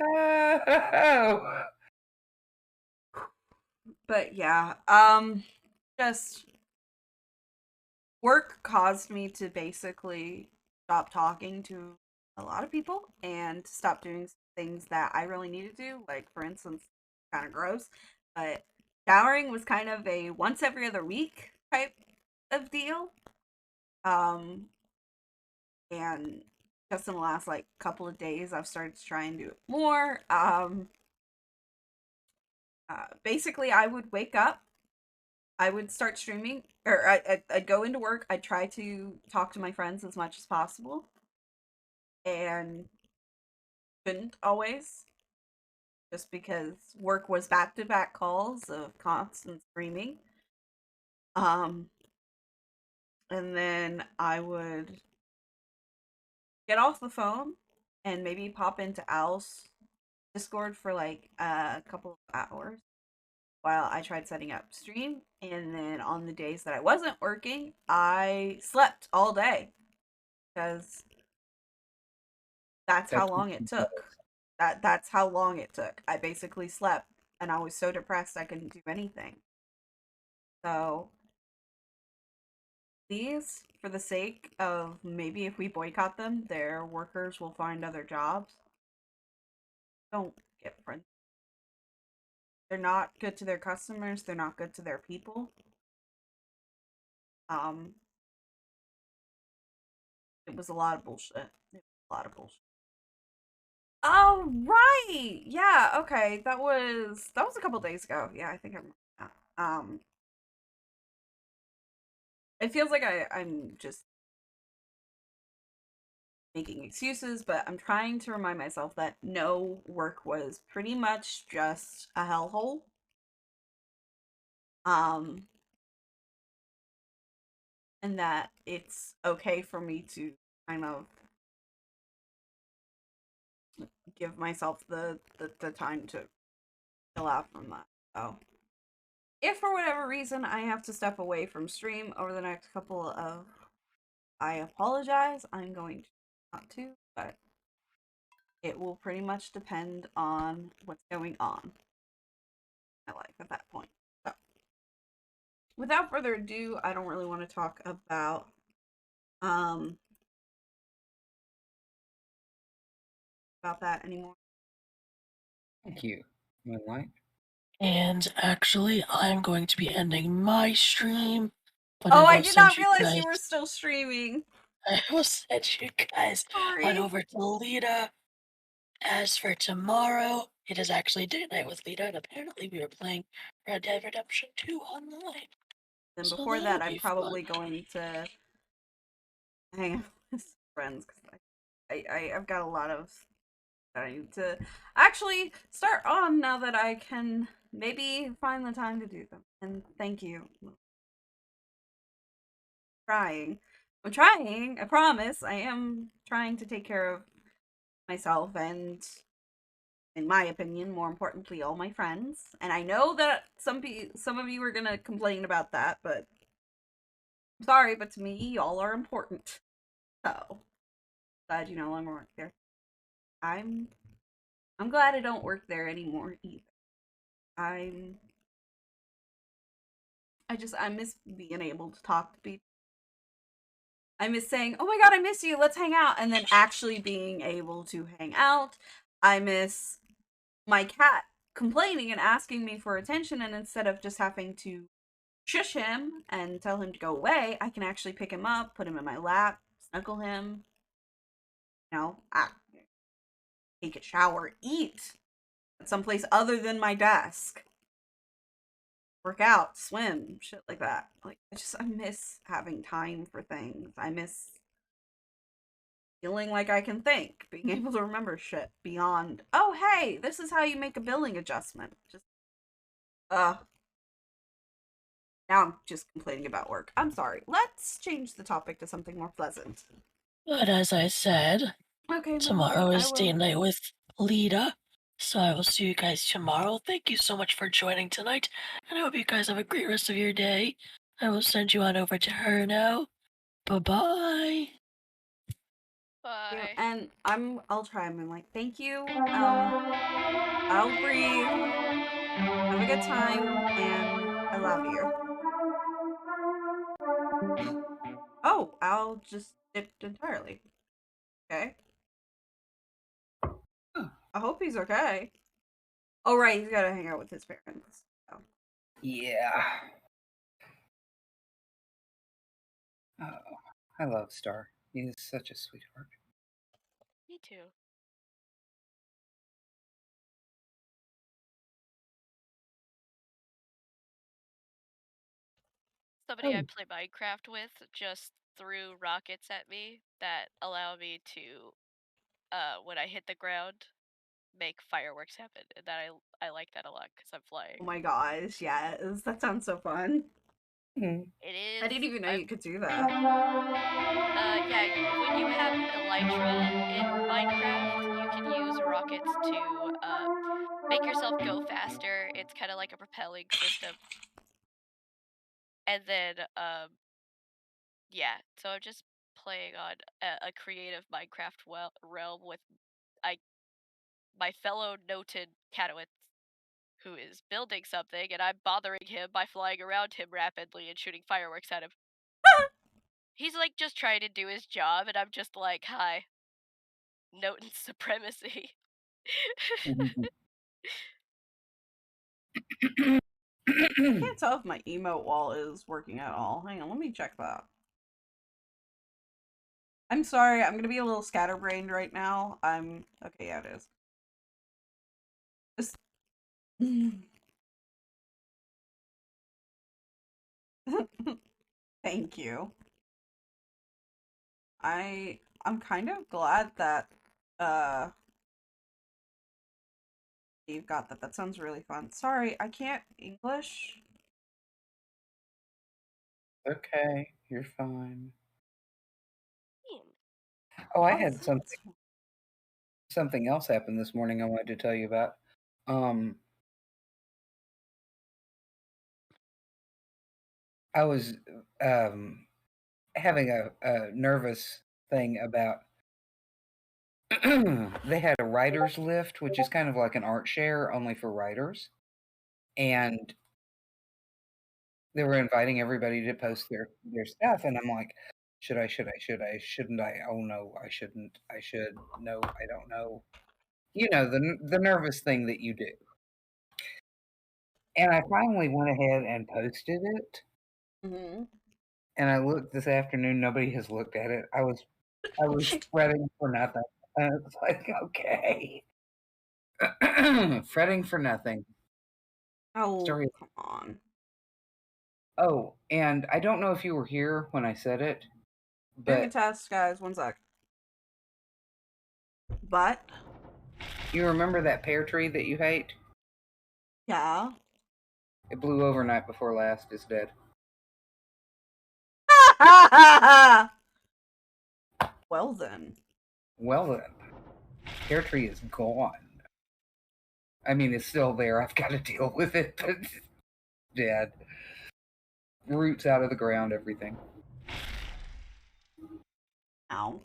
Oh. But yeah. Just work caused me to basically stop talking to a lot of people and stop doing things that I really need to do. Like for instance, kind of gross, but showering was kind of a once every other week type of deal. Um, and just in the last like couple of days, I've started to try and do it more. Basically, I would wake up, I would start streaming, or I'd go into work. I'd try to talk to my friends as much as possible, and couldn't always, just because work was back to back calls of constant screaming. Um, and then I would get off the phone, and maybe pop into Owl's Discord for like a couple of hours while I tried setting up stream. And then on the days that I wasn't working, I slept all day because that's how That's long it took. That's how long it took. I basically slept and I was so depressed I couldn't do anything. So these, for the sake of maybe if we boycott them, their workers will find other jobs. Don't get friends. They're not good to their customers. They're not good to their people. Um, it was a lot of bullshit. It was a lot of bullshit. Oh right, yeah, okay. That was a couple days ago. Yeah, I think I remember that. It feels like I'm just making excuses, but I'm trying to remind myself that no, work was pretty much just a hellhole. Um, and that it's okay for me to kind of give myself the time to chill out from that. So if for whatever reason I have to step away from stream over the next couple of, I apologize. I'm going to not to, but it will pretty much depend on what's going on in my life at that point. So without further ado, I don't really want to talk um about that anymore. Thank you, Moonlight. And actually, I'm going to be ending my stream, but I Oh, I will did send not you realize you guys. were still streaming. I will send you guys on Sorry. over to Lita. As for tomorrow, it is actually date night with Lita, and apparently we are playing Red Dead Redemption 2 online. Then So before that'll that, I'm be fun. probably going to hang out with friends because I've got a lot of that I need to actually start on now that I can maybe find the time to do them. And thank you. Trying. I'm trying. I promise. I am trying to take care of myself and, in my opinion, more importantly, all my friends. And I know that some of you are gonna complain about that, but I'm sorry, but to me, y'all are important. So glad you no longer work there. I'm I'm glad I don't work there anymore either. I'm I miss being able to talk to people. I miss saying, "Oh my god, I miss you. Let's hang out," and then actually being able to hang out. I miss my cat complaining and asking me for attention, and instead of just having to shush him and tell him to go away, I can actually pick him up, put him in my lap, snuggle him, take a shower, eat at someplace other than my desk, work out, swim, shit like that. Like I miss having time for things. I miss feeling like I can think, being able to remember shit beyond, oh hey, this is how you make a billing adjustment. Just uh now I'm just complaining about work. I'm sorry. Let's change the topic to something more pleasant. But as I said, Okay, Moonlight, tomorrow I is will. date night with Lita. So I will see you guys tomorrow. Thank you so much for joining tonight, and I hope you guys have a great rest of your day. I will send you on over to her now. Bye bye. Bye. And I'll try Moonlight. Thank you. I'll breathe. Have a good time, and I love you. Oh, I'll just dipped entirely. Okay. Oh, I hope he's okay. Oh right, he's gotta hang out with his parents. So. yeah. Oh, I love Star. He is such a sweetheart. Me too. Somebody I Oh, play Minecraft with just threw rockets at me that allow me to, when I hit the ground, make fireworks happen, and I like that a lot because I'm Oh flying. my gosh, yes, that sounds so fun. Mhm. It is. I didn't even know I you could do that. Yeah, when you have elytra in Minecraft, you can use rockets to make yourself go faster. It's kind of like a propelling system. And then yeah, so I'm just playing on a creative Minecraft realm with I my fellow noted Catowitz who is building something, and I'm bothering him by flying around him rapidly and shooting fireworks at him. He's like just trying to do his job, and I'm just like, hi, note and supremacy. Mhm. I can't tell if my emote wall is working at all. Hang on, let me check that. I'm sorry, I'm gonna be a little scatterbrained right now. Okay, yeah, it is. Just... Thank you. I'm kind of glad that you've got that. That sounds really fun. Sorry, I can't English. Okay, you're fine. Hmm. Oh, I Oh, had that's something else happen this morning I wanted to tell you about. Um, I was having a nervous thing about they had a writer's lift, which is kind of like an art share only for writers. And they were inviting everybody to post their stuff. And I'm like, shouldn't I? Oh no, I shouldn't. I should. No, I don't know. You know, the nervous thing that you do. And I finally went ahead and posted it. Mhm. And I looked this afternoon, nobody has looked at it. I was fretting for nothing. And it's like, okay. Fretting for nothing. Oh, Story. come on. Oh, and I don't know if you were here when I said it, Doing a but test, guys. One sec. But you remember that pear tree that you hate? yeah. It blew over night before last. It's dead. Well then. Well then, pear tree is gone. I mean, it's still there. I've got to deal with it, but it's dead. Roots out of the ground, everything. Ow.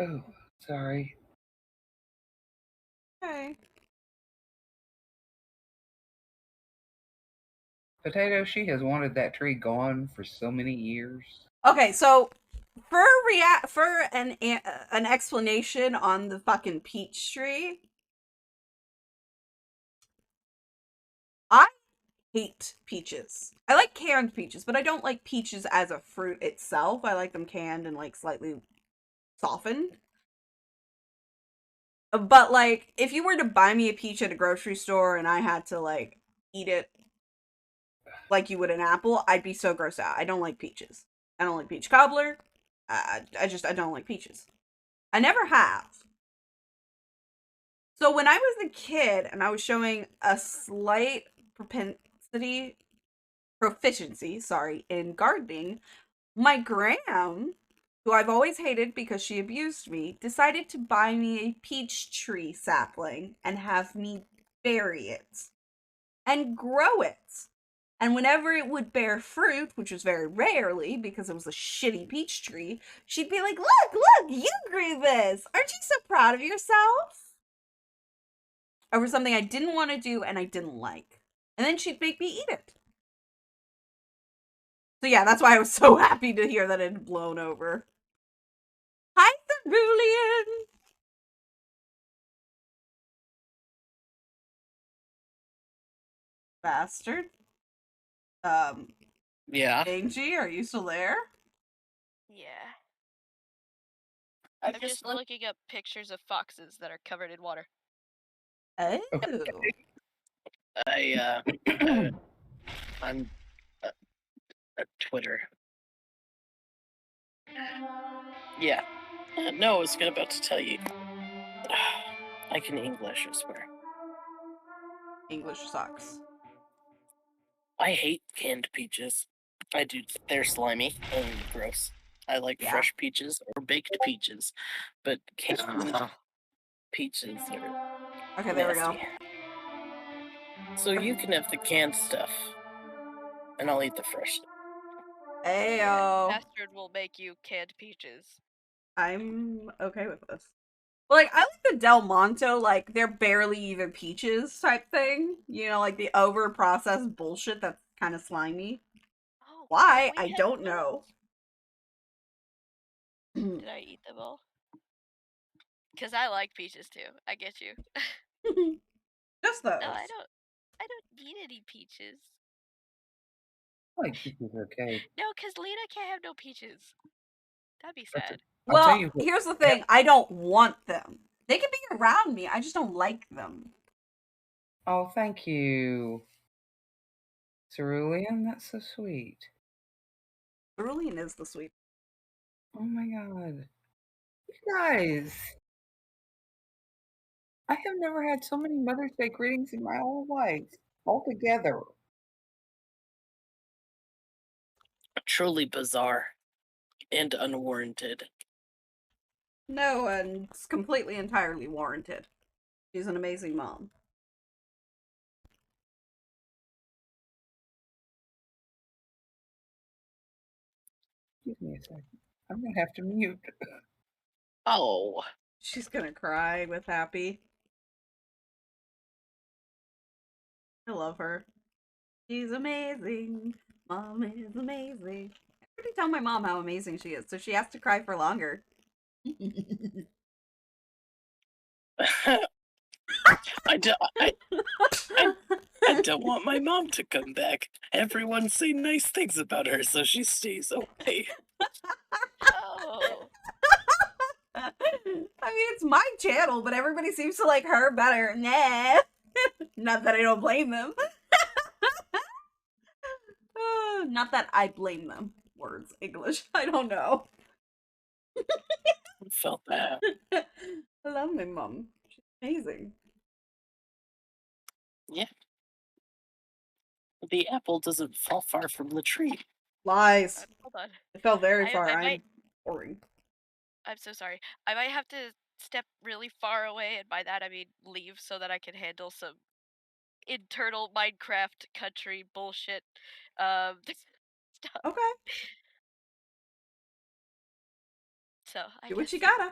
Oh, sorry. Okay. Potato, she has wanted that tree gone for so many years. Okay, so for an explanation on the fucking peach tree, I hate peaches. I like canned peaches, but I don't like peaches as a fruit itself. I like them canned and like slightly softened. But like if you were to buy me a peach at a grocery store and I had to like eat it like you would an apple, I'd be so grossed out. I don't like peaches. I don't like peach cobbler. I don't like peaches. I never have. So when I was a kid and I was showing a slight proficiency, sorry, in gardening, my gram, who I've always hated because she abused me, decided to buy me a peach tree sapling and have me bury it and grow it. And whenever it would bear fruit, which was very rarely because it was a shitty peach tree, she'd be like, look, you grew this. Aren't you so proud of yourself? Over something I didn't want to do and I didn't like. And then she'd make me eat it. So yeah, that's why I was so happy to hear that it had blown over. Hi, Cerulean! Bastard. Yeah. Angie, are you still there? Yeah. I I'm just just looking up pictures of foxes that are covered in water. Oh. I I'm Twitter. Yeah. No, I was about to tell you. I can English, I swear. English sucks. I hate canned peaches. I do. They're slimy and gross. I like Yeah. fresh peaches or baked peaches, but canned peaches are Okay, there we go. nasty. So you can have the canned stuff, and I'll eat the fresh stuff. Yeah, Ayo. Astrid will make you canned peaches. I'm okay with this. Like, I like the Del Monte, like, they're barely even peaches type thing. You know, like the over processed bullshit that's kind of slimy. Oh, can Why? we I have don't know. those? Did I eat them all? Because I like peaches too. I get you. Just No, I those. don't. I don't need any peaches. I like peaches okay. No, because Lena can't have no peaches. That'd be That's a sad. I'll tell Well, you what, here's the that thing. I don't want them. They can be around me. I just don't like them. oh, thank you, Cerulean, that's so sweet. Cerulean is the sweet. Oh my god. You guys, I have never had so many Mother's Day greetings in my whole life, all together. Truly bizarre and unwarranted. No, and it's completely entirely warranted. She's an amazing mom. Excuse me a second. I'm gonna have to mute. Oh, She's gonna cry with happy. I love her. She's amazing. Mom is amazing. I already tell my mom how amazing she is, so she has to cry for longer. I do. I, I don't want my mom to come back. Everyone's saying nice things about her, so she stays away. Oh. I mean, it's my channel, but everybody seems to like her better. Nah. Not that I don't blame them. Not that I blame them. Words, English. I don't know. Felt that. I love my mom. She's amazing. Yeah. The apple doesn't fall far from the tree. Lies. Hold on. It fell very I far. I I'm might. boring. I'm so sorry. I might have to step really far away, and by that I mean leave, so that I can handle some internal Minecraft country bullshit. Stuff. Okay. So I Do what guess you gotta.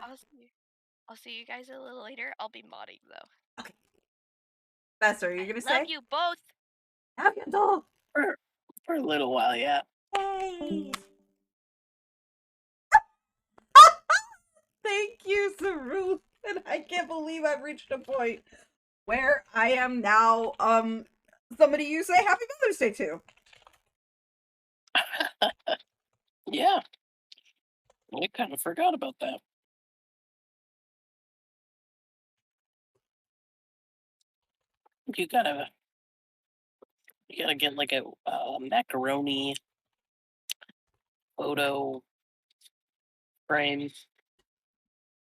I'll see you guys a little later. I'll be modding though. Okay. Bester, are you I gonna love say? you both. Have your dog. For, for a little while, yeah. Yay. Thank you, Saru. And I can't believe I've reached a point where I am now somebody you say Happy Mother's Day to. Yeah. I kind of forgot about that. You gotta get like a macaroni photo frame.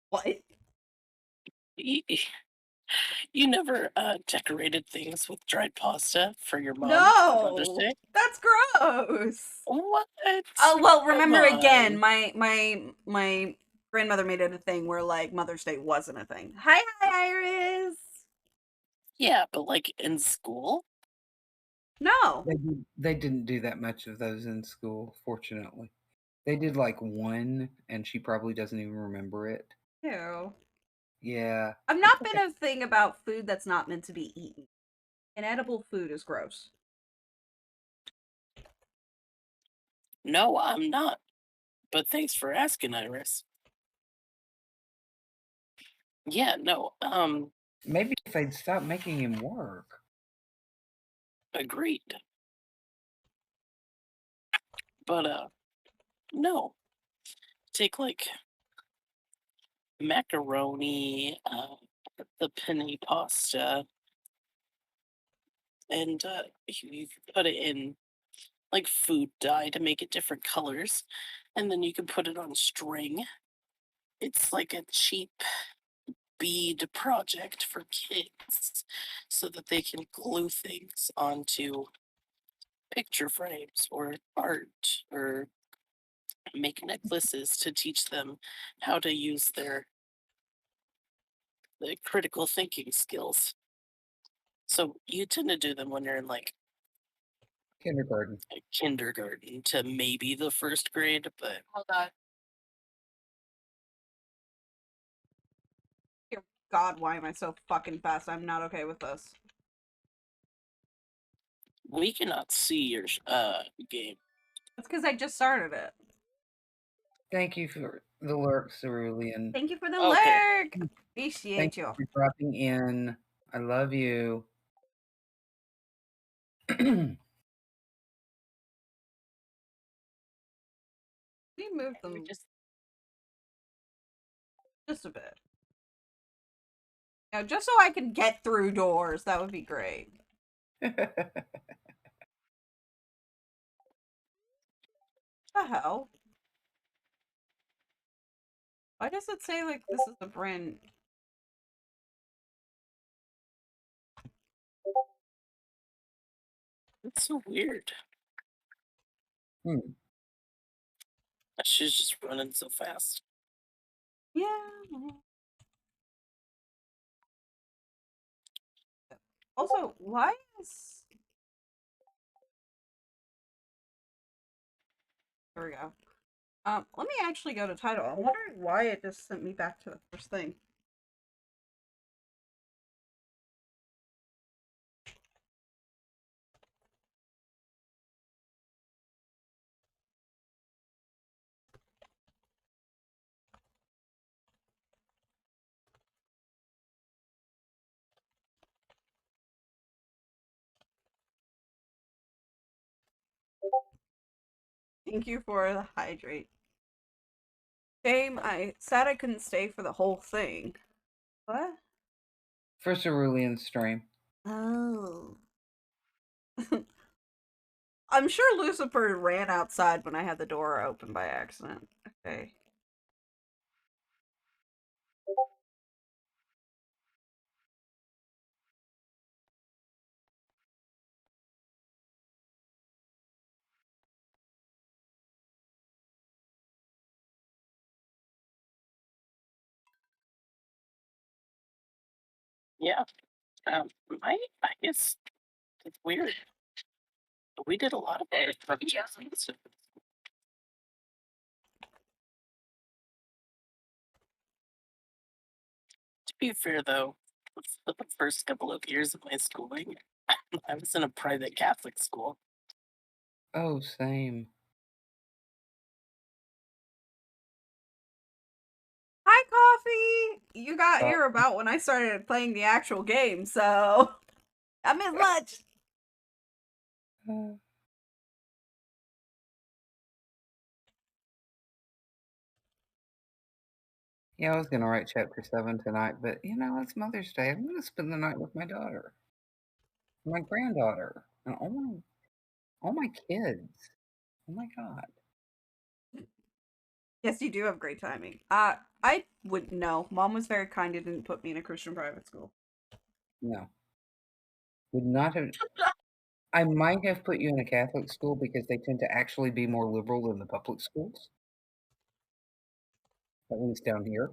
What? You, you never decorated things with dried pasta for your mom for Mother's No. Day? That's gross. What? Oh well, Come remember again, on. my grandmother made it a thing where like Mother's Day wasn't a thing. Hi, Iris. Yeah, but like in school? No. They didn't do that much of those in school, fortunately. They did like one, and she probably doesn't even remember it. Ew. Yeah, I've it's not been okay. a thing about food that's not meant to be eaten. Inedible food is gross. No, I'm not. But thanks for asking, Iris. Yeah, no, Maybe if they'd stop making him work. agreed. But no. Take like macaroni, the penny pasta, and you put it in like food dye to make it different colors, and then you can put it on string. It's like a cheap bead project for kids so that they can glue things onto picture frames or art or make necklaces to teach them how to use their critical thinking skills. So you tend to do them when you're in like Kindergarten. kindergarten to maybe the first grade, but Hold on. Dear God, why am I so fucking fast? I'm not okay with this. we cannot see your game. That's because I just started it. Thank you for the lurk, Cerulean. Thank you for the Okay. lurk. Thank Appreciate you you. for dropping in. I love you. We moved them just a bit. Now, just so I can get through doors, that would be great. What the hell? Why does it say like this is a brand? It's so weird. Hmm. She's just running so fast. Yeah. Also, why is... There we go. Let me actually go to title. I'm wondering why it just sent me back to the first thing. Thank you for the hydrate. Shame, I said I couldn't stay for the whole thing. What? For Cerulean stream. Oh. I'm sure Lucifer ran outside when I had the door open by accident. Okay. Yeah. I guess it's weird. We did a lot of it. To be fair, though, for the first couple of years of my schooling, I was in a private Catholic school. Oh, same. Hi, Coffee! You got Oh. here about when I started playing the actual game, so... I miss much! Yeah, I was gonna write chapter 7 tonight, but you know, it's Mother's Day. I'm gonna spend the night with my daughter, my granddaughter, and all my kids. Oh my god. Yes, you do have great timing. I wouldn't know. Mom was very kind and didn't put me in a Christian private school. No. Would not have I might have put you in a Catholic school because they tend to actually be more liberal than the public schools. At least down here.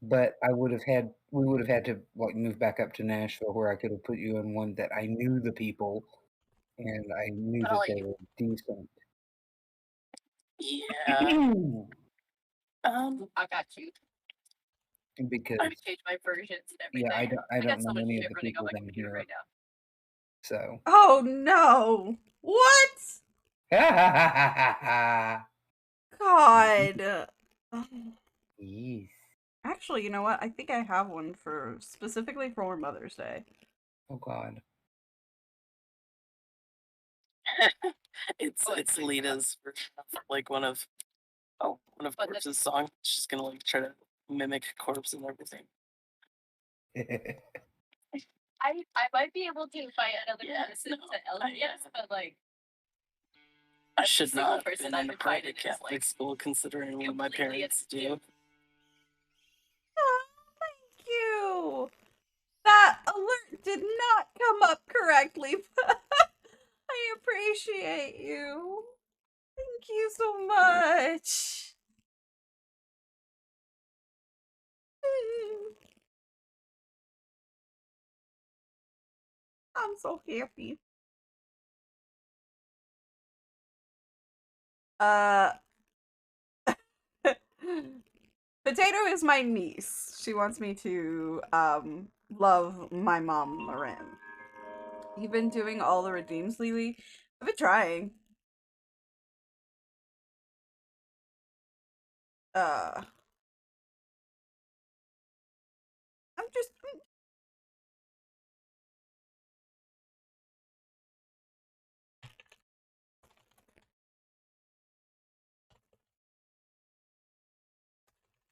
But we would have had to like move back up to Nashville where I could have put you in one that I knew the people and I knew that they were decent. Yeah. I got you. Because I changed my versions and everything. yeah, I got don't so know much any of shit the running on people my down computer here. right now. So Oh no! What? God. Yes. Actually, you know what? I think I have one for specifically for Mother's Day. Oh god. It's Lita's version of like one of Corpse's songs. She's gonna like try to mimic Corpse and everything. I might be able to find another person to Elliot, but like I should not have been in a private Catholic school considering what my parents do. Oh, thank you. That alert did not come up correctly, but I appreciate you. Thank you so much. I'm so happy. Uh, Potato is my niece. She wants me to love my mom, Marin. You've been doing all the redeems lately? I've been trying. Uh, I'm just.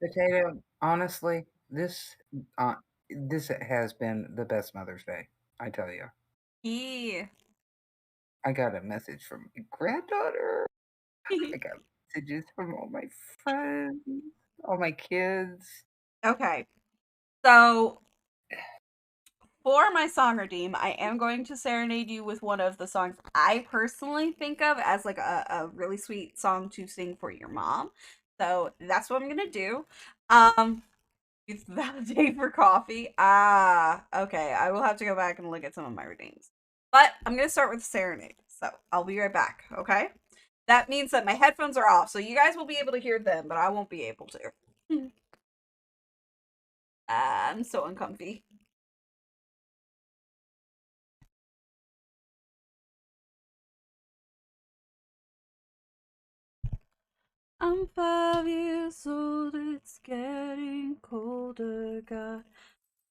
Potato, honestly, this has been the best Mother's Day, I tell you. Yeah. I got a message from my granddaughter. I got messages from all my friends, all my kids. Okay. So for my song redeem, I am going to serenade you with one of the songs I personally think of as like a really sweet song to sing for your mom. So that's what I'm gonna do. It's validate for coffee. Ah, okay. I will have to go back and look at some of my redeems. But I'm gonna start with serenade. So I'll be right back, okay? That means that my headphones are off, so you guys will be able to hear them, but I won't be able to. I'm so uncomfy. I'm 5 years old, it's getting colder, got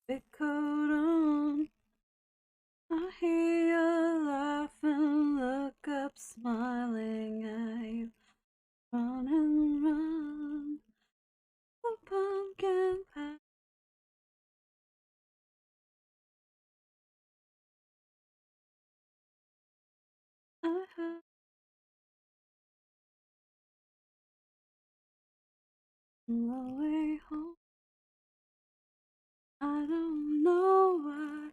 big coat on. I hear you laughing, look up, smiling at you. Run and run, the pumpkin patch. I have no way home. I don't know why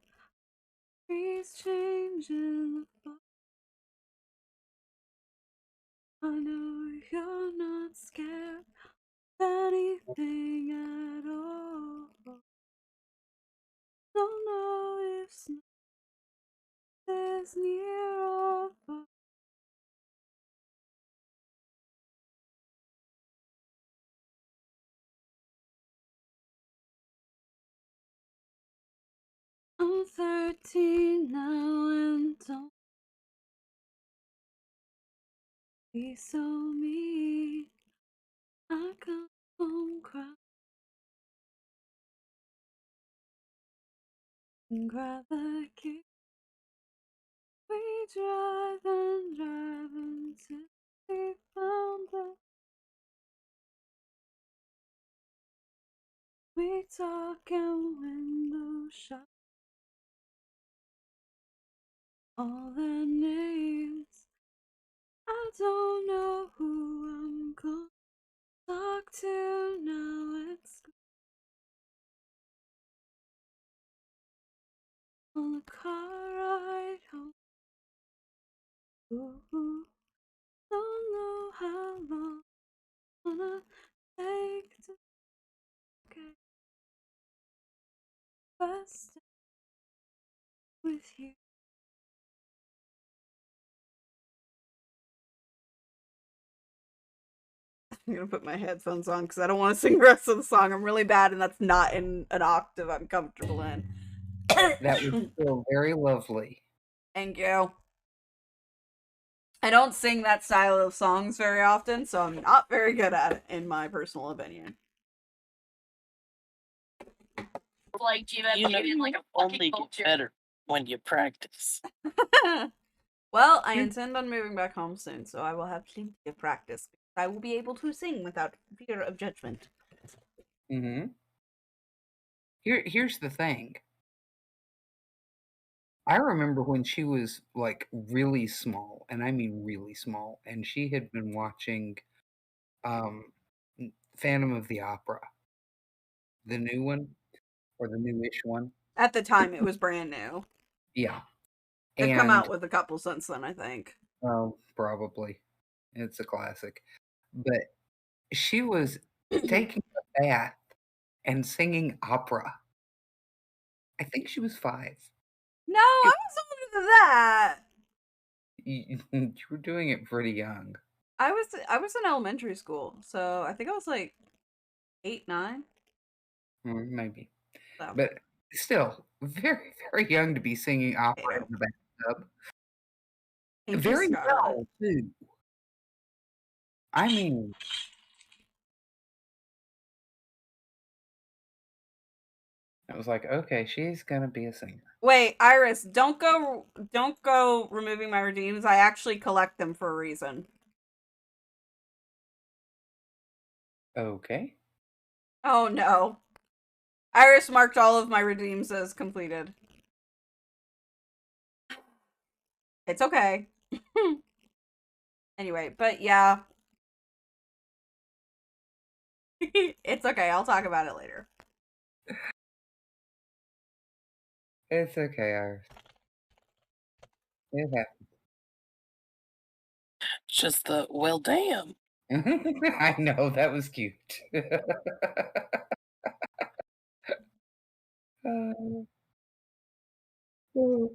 trees changing the fall. I know you're not scared of anything at all. Don't know if snow is near or far. I'm 13 now and don't be so mean. I come home crying and grab the key. We drive and drive until we found it. We talk and window shop. All their names. I don't know who I'm gonna talk to now. It's on the car ride home. Ooh, don't know how long I'm gonna take to get best with you. I'm gonna put my headphones on because I don't want to sing the rest of the song. I'm really bad, and that's not in an octave I'm comfortable in. That was still very lovely. Thank you. I don't sing that style of songs very often, so I'm not very good at it, in my personal opinion. Like, You know, you only get better when you practice. Well, I intend on moving back home soon, so I will have plenty of practice. I will be able to sing without fear of judgment. Mm-hmm. Here's the thing. I remember when she was, like, really small, and I mean really small, and she had been watching, Phantom of the Opera, the new one, or the newish one. At the time, it was brand new. Yeah, They've come out and with a couple since then, I think. oh, probably. It's a classic. But she was taking a bath and singing opera. I think she was 5. No, I It was older than that. you were doing it pretty young. I was in elementary school, so I think I was like 8, 9. Maybe. So But still, very, very young to be singing opera in potato. the bathtub. Thank you, Very Scarlet. well, too. I mean, I was like, "Okay, she's gonna be a singer." Wait, Iris, don't go removing my redeems. I actually collect them for a reason. Okay. Oh no. Iris marked all of my redeems as completed. It's okay. Anyway, but yeah. It's okay. I'll talk about it later. It's okay, Iris. It Just the well, damn. happened. I know, that was cute. Uh, oh,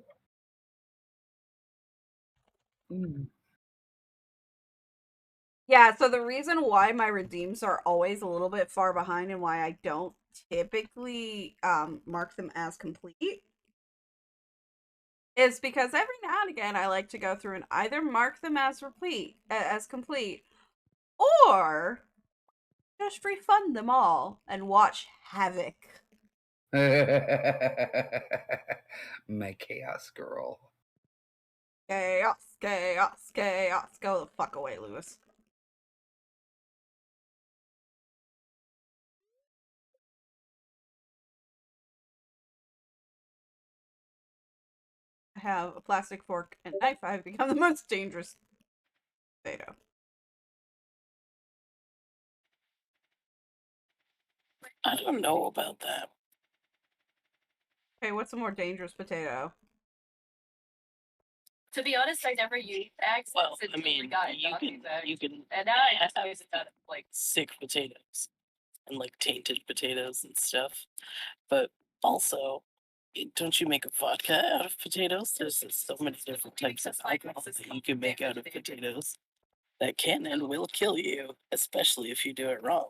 mm. Yeah, so the reason why my redeems are always a little bit far behind and why I don't typically mark them as complete is because every now and again I like to go through and either mark them as complete or just refund them all and watch havoc. My chaos girl. Chaos, chaos, chaos. Go the fuck away, Lewis. I have a plastic fork and knife. I have become the most dangerous potato. I don't know about that. Okay, what's a more dangerous potato? To be honest, I never used eggs. Well, I mean, you can And now I just have use it out of like sick potatoes and like tainted potatoes and stuff. But also, don't you make a vodka out of potatoes? There's so many different types of alcohol that you can make out of potatoes that can and will kill you, especially if you do it wrong.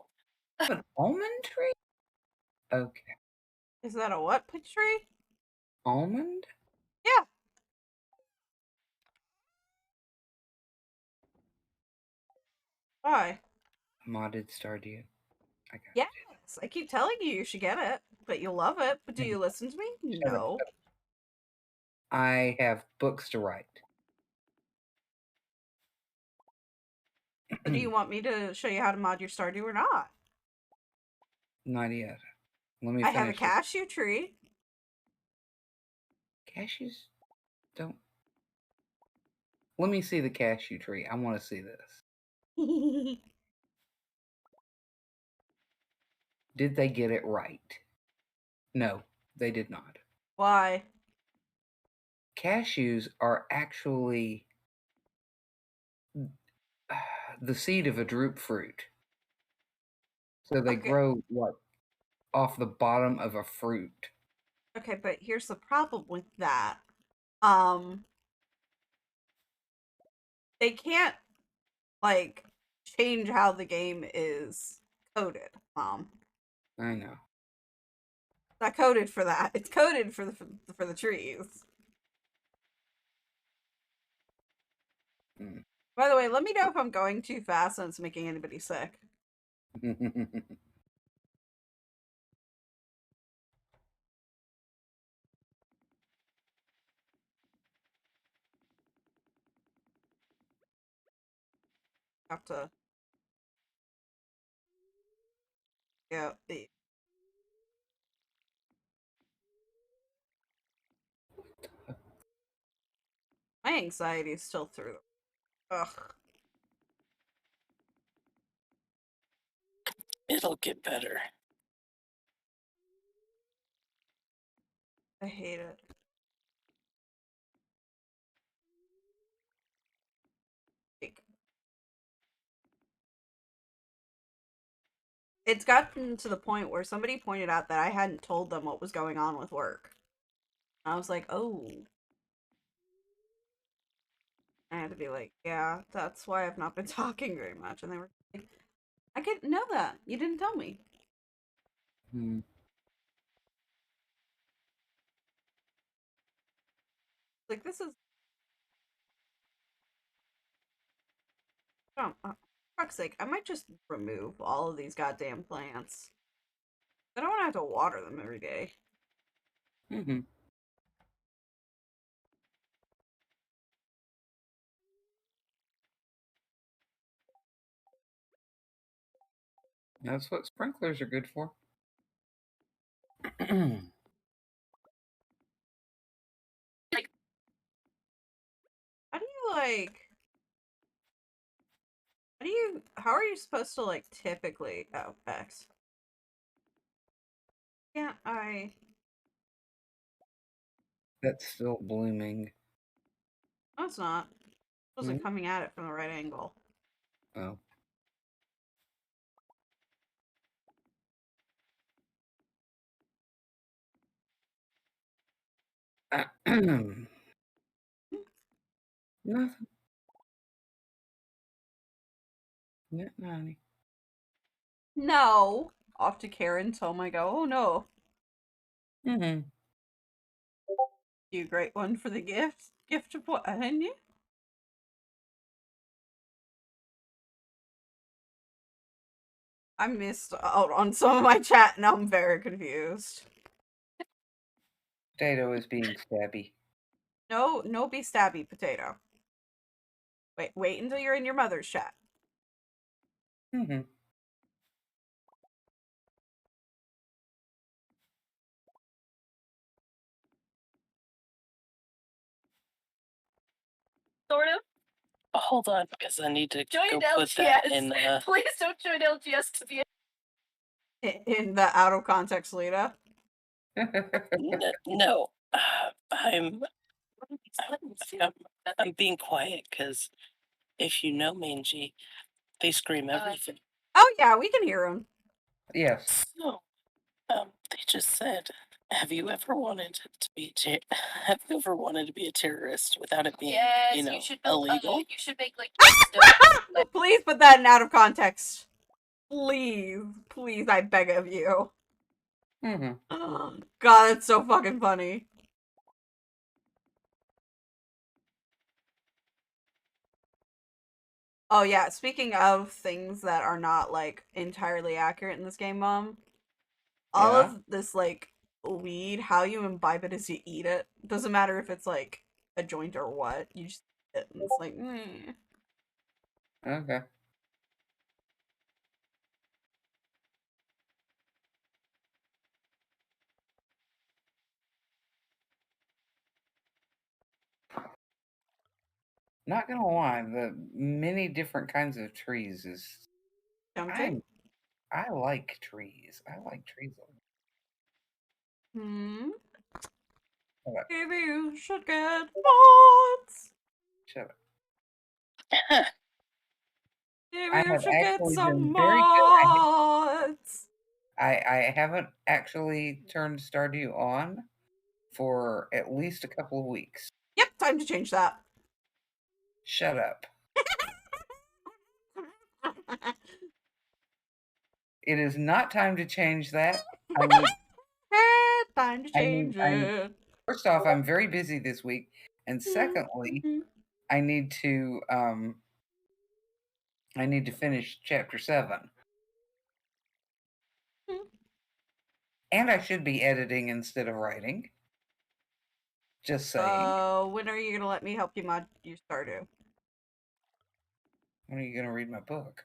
An almond tree? Okay. Is that a what tree? Almond? Yeah. Why? Modded Stardew. I got Yes. I keep telling you you should get it, but you'll love it. But do it. you listen to me? Shut up. No. I have books to write. So do you want me to show you how to mod your Stardew or not? Not yet. Let me I have a finish this. cashew tree. Cashews don't. Let me see the cashew tree. I want to see this. Did they get it right? No, they did not. Why? Cashews are actually the seed of a drupe fruit. So they Okay. grow what off the bottom of a fruit. Okay, but here's the problem with that. Um, they can't like change how the game is coded. I know. It's not coded for that. It's coded for the trees. Mm. By the way, let me know if I'm going too fast and it's making anybody sick. Have to go. My anxiety is still through. Ugh. It'll get better. I hate it. Like, it's gotten to the point where somebody pointed out that I hadn't told them what was going on with work. I was like, oh. I had to be like, yeah, that's why I've not been talking very much. And they were like, I didn't know that. You didn't tell me. Hmm. Like, this is. Oh, for fuck's sake, I might just remove all of these goddamn plants. I don't want to have to water them every day. Hmm. That's what sprinklers are good for. How do you, like. How are you supposed to, like, typically. Oh, X. Yeah, That's still blooming. No, it's not. It Hmm? wasn't coming at it from the right angle. Oh. Nothing. Nothing, honey. No! Off to Karen, tell my go, oh no. Hmm. You great one for the gift. Gift of what, hadn't you? I missed out on some of my chat, now I'm very confused. Potato is being stabby. No, no be stabby, potato. Wait until you're in your mother's chat. Hmm. Sort of. Hold on, because I need to Join go put that LGS. in. Please don't join LGS to be. In the out of context Lita. No, I'm I'm being quiet because if you know Mangy, they scream everything. Oh yeah, we can hear him. Yes. So, they just said, "Have you ever wanted to be have you ever wanted to be a terrorist without it being, Yes, you know, you should build. illegal?" You should make like stone. Please put that in out of context. Please, please, I beg of you. Hmm. God, that's so fucking funny. Oh yeah, speaking of things that are not like entirely accurate in this game, Mom, all Yeah. of this like weed, how you imbibe it is you eat it. Doesn't matter if it's like a joint or what. You just eat it, and it's like, Okay. Not gonna lie, the many different kinds of trees is tempting. I'm I like trees. I like trees a lot. Hmm. Shut up. Maybe you should get mods. Shut up. Maybe I you have should get actually some been very good. mods. I haven't actually turned Stardew on for at least a couple of weeks. Yep, time to change that. Shut up. It is not time to change that. I need Time to change I need it. first off, I'm very busy this week, and secondly, Mm-hmm. I need to I need to finish chapter 7. And I should be editing instead of writing. Just saying. When are you gonna let me help you mod your Stardew? When are you going to read my book?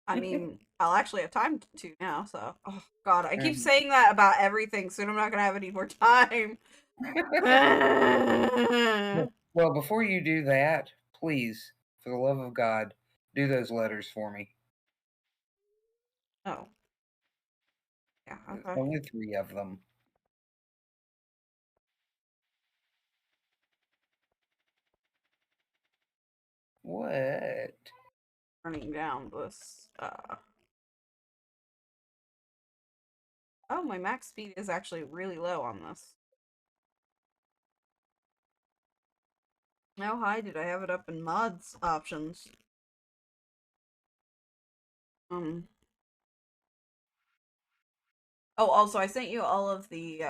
I mean, I'll actually have time to now, so. Oh, God. I keep Um, saying that about everything, soon I'm not gonna have any more time. Well, before you do that, please, for the love of God, do those letters for me. Oh. Yeah, There's okay. only 3 of them. What? Turning down this, Oh, my max speed is actually really low on this. How high did I have it up in mods options? Oh, also, I sent you all of the,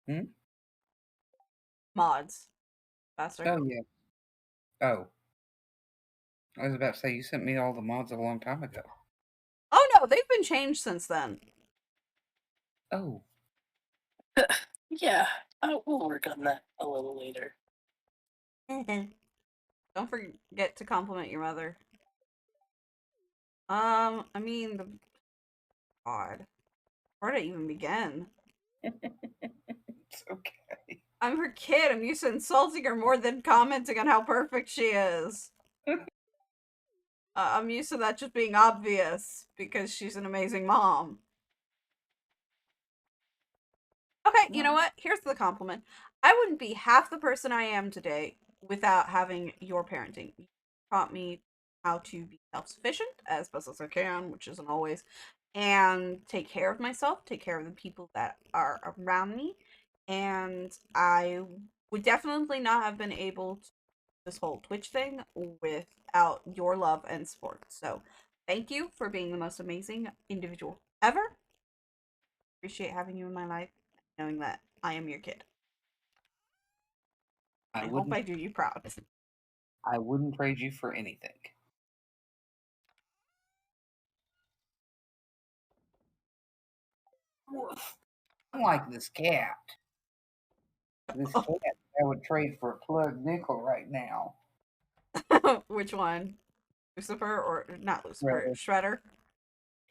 Hmm? mods. Faster. Oh, yeah. Oh. I was about to say, you sent me all the mods a long time ago. Oh no, they've been changed since then. Oh. Yeah, we'll work on that a little later. Don't forget to compliment your mother. I mean, God. Where did I even begin? It's okay. I'm her kid. I'm used to insulting her more than commenting on how perfect she is. I'm used to that just being obvious because she's an amazing mom. Okay, you know what? Here's the compliment. I wouldn't be half the person I am today without having your parenting. You taught me how to be self sufficient as best as I can, which isn't always, and take care of myself, take care of the people that are around me. And I would definitely not have been able to do this whole Twitch thing without your love and support. So, thank you for being the most amazing individual ever. Appreciate having you in my life, knowing that I am your kid. I I hope wouldn't I do you proud. I wouldn't trade you for anything. Unlike this cat. This cat I would trade for a plug nickel right now. Which one? Lucifer or not Lucifer? Shredder. Shredder?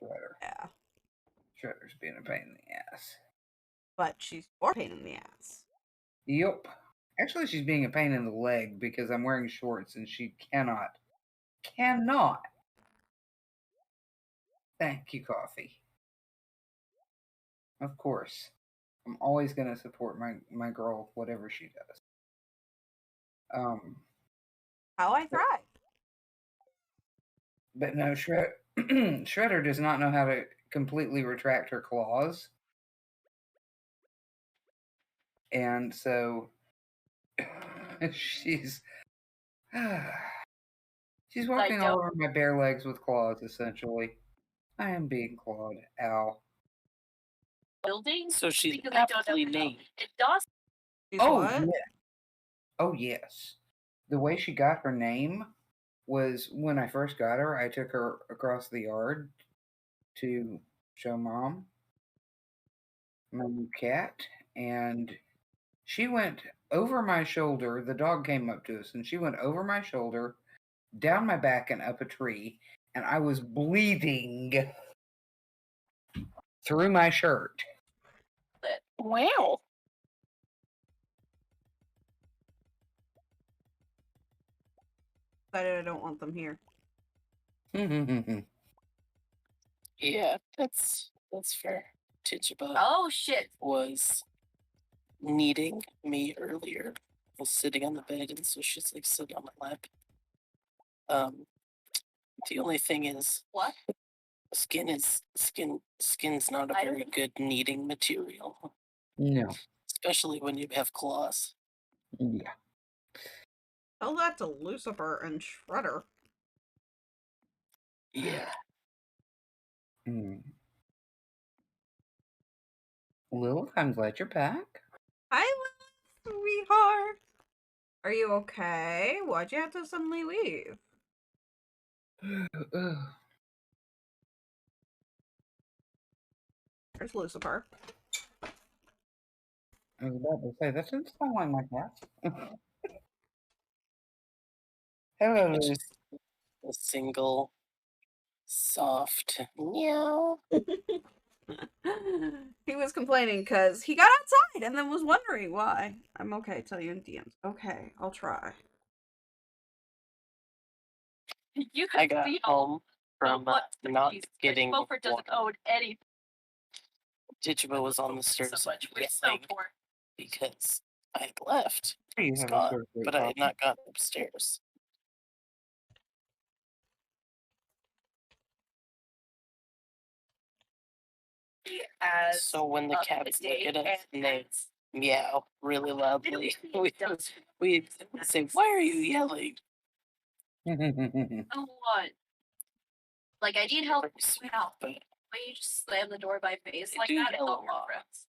Shredder. Yeah. Shredder's being a pain in the ass. But she's more pain in the ass. Yup. Actually, she's being a pain in the leg because I'm wearing shorts and she cannot. Thank you, coffee. Of course. I'm always going to support my girl, whatever she does. Um, How I but, thrive. but no, Shredder does not know how to completely retract her claws. And so she's she's walking all over my bare legs with claws, essentially. I am being clawed. Ow. So she's aptly named. She's Oh, what? yeah. Oh, yes. The way she got her name was when I first got her, I took her across the yard to show mom my new cat, and she went over my shoulder. The dog came up to us, and she went over my shoulder, down my back, and up a tree, and I was bleeding through my shirt. Wow. Decided I don't want them here. Yeah, that's fair. Tituba was kneading me earlier. I was sitting on the bed, and so she's like sitting on my lap. The only thing is, skin's not a very good kneading material, No. especially when you have claws. Yeah. Tell that to Lucifer and Shredder. Yeah. Mm. Lilith, I'm glad you're back. Hi, sweetheart. Are you okay? Why'd you have to suddenly leave? There's Lucifer. I was about to say, that doesn't sound like my cat. Hello, It's Lilith. just a single Soft. Meow. He was complaining because he got outside and then was wondering why. I'm okay, tell you in DMs. Okay, I'll try. You I could got see home from not getting Wilford doesn't water. own anything Digibo was on the so stairs much. We're so yelling poor. because I had left. You He's have a gone, birthday but I had party. not gotten upstairs. As So when the cats look at us and they as meow really loudly, we say, "Why are you yelling?" oh what? Like I need help. Very sweet, Help. but Why you just slam the door by face they like do that? yell a Help your lot. friends.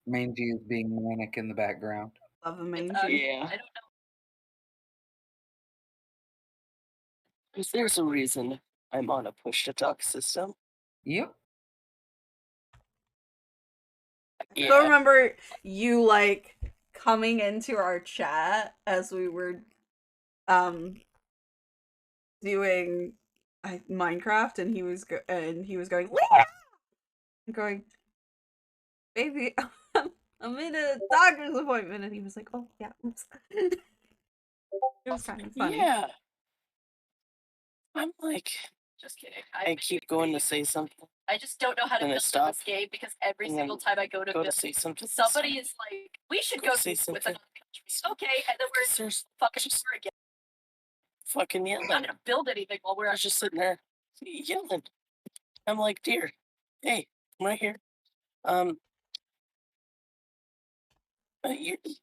Mangy is being manic in the background. Love a mangy. Yeah. I don't know. Is there's a reason I'm on a push-to-talk system? Yep. I Yeah. remember you like coming into our chat as we were doing Minecraft and he was going Leah! Going, baby, I'm in a doctor's appointment, and he was like, oh yeah, oops. It was kind of funny. Yeah. I'm like, Just kidding. I keep going to say something, I just don't know how to and I build stop, this game because every and single then time I go to go to build, say something. somebody is like, "We should Go go say with something. another country." Okay, and then we're There's fucking just war again. fucking We're not yelling. gonna build anything while we're I was just sitting there yelling. I'm like, dear, hey, I'm right here.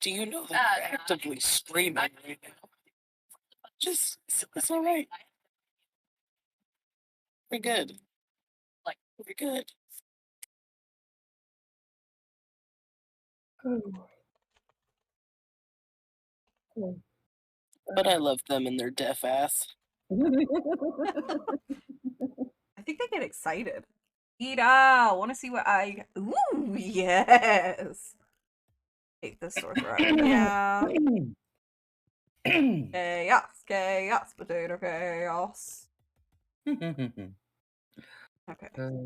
Do you know that you're actively screaming right now? Just, it's all right. We're good. Like, We're good. But I love them and their deaf ass. I think they get excited. Ida, want to see what I? Ooh, yes. Hate this sore throat. Yeah. Chaos, chaos, potato chaos. Okay, so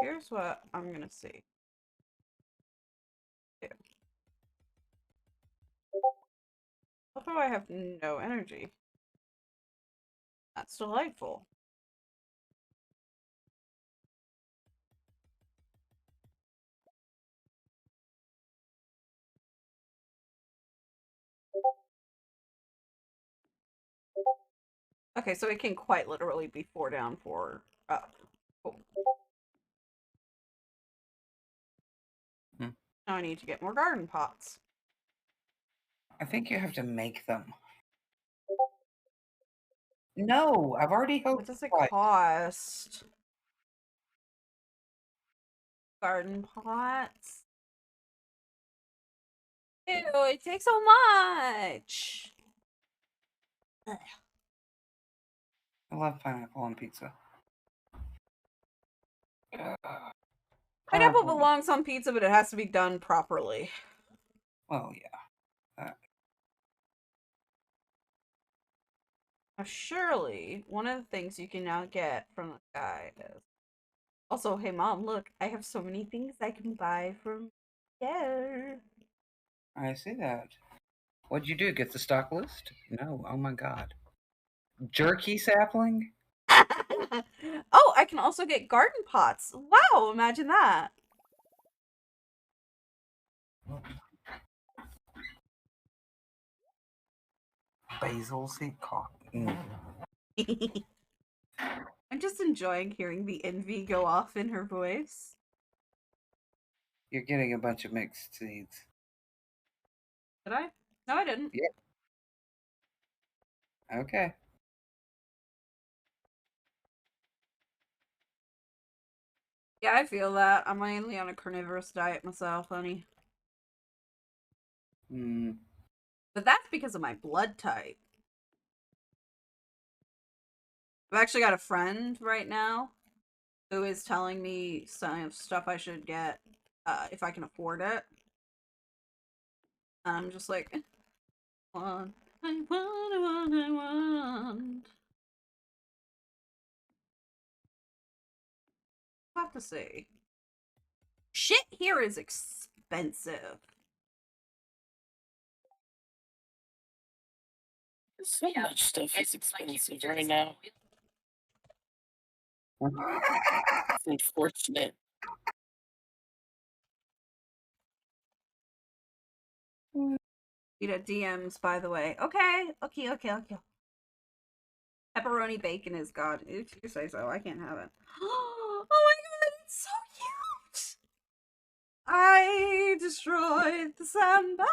here's what I'm gonna see. Although I have no energy. That's delightful. Okay, so it can quite literally be 4 down, 4 up. Cool. Hmm. Now I need to get more garden pots. I think you have to make them. No, I've already What hoped does it twice. cost? Garden pots? Ew, it takes so much. I love pineapple on pizza. Pineapple Horrible. belongs on pizza, but it has to be done properly. Well, yeah. Now, surely, one of the things you can now get from the guy is... Also, hey mom, look, I have so many things I can buy from there. I see that. What'd you do? Get the stock list? No. Oh my god. Jerky sapling? Oh, I can also get garden pots. Wow, imagine that. Basil seed cotton. I'm just enjoying hearing the envy go off in her voice. You're getting a bunch of mixed seeds. Did I? No, I didn't. Yep. Okay. Yeah, I feel that. I'm mainly on a carnivorous diet myself, honey. Hmm. But that's because of my blood type. I've actually got a friend right now who is telling me some stuff I should get if I can afford it. And I'm just like, hold on. I want. I have to say, shit here is expensive. So much stuff is expensive right now. It's unfortunate. DMs, by the way. Okay. Pepperoni bacon is God. If you say so, I can't have it. Oh my god, it's so cute! I destroyed the sandbag.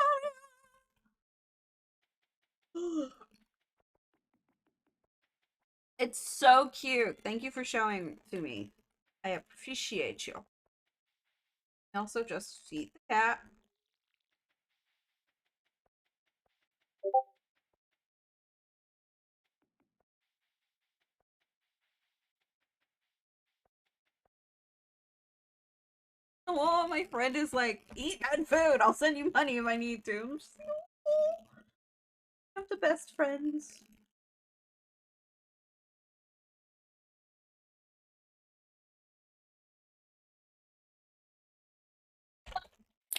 It's so cute. Thank you for showing to me. I appreciate you. I also just feed the cat. Oh, my friend is like, eat and food. I'll send you money if I need to. I'm just like, oh, I'm the best friends.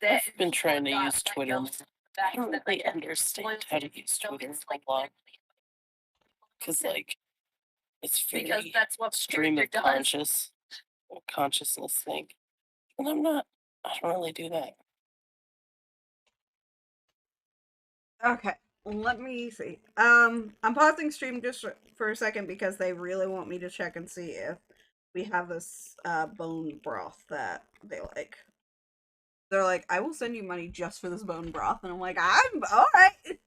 I've been trying to use Twitter. I don't really understand how to use Twitter a lot. Because, like, it's very stream of consciousness thing. And I don't really do that. Okay, let me see. I'm pausing stream just for a second because they really want me to check and see if we have this bone broth that they like. They're like, I will send you money just for this bone broth, and I'm like, I'm all right.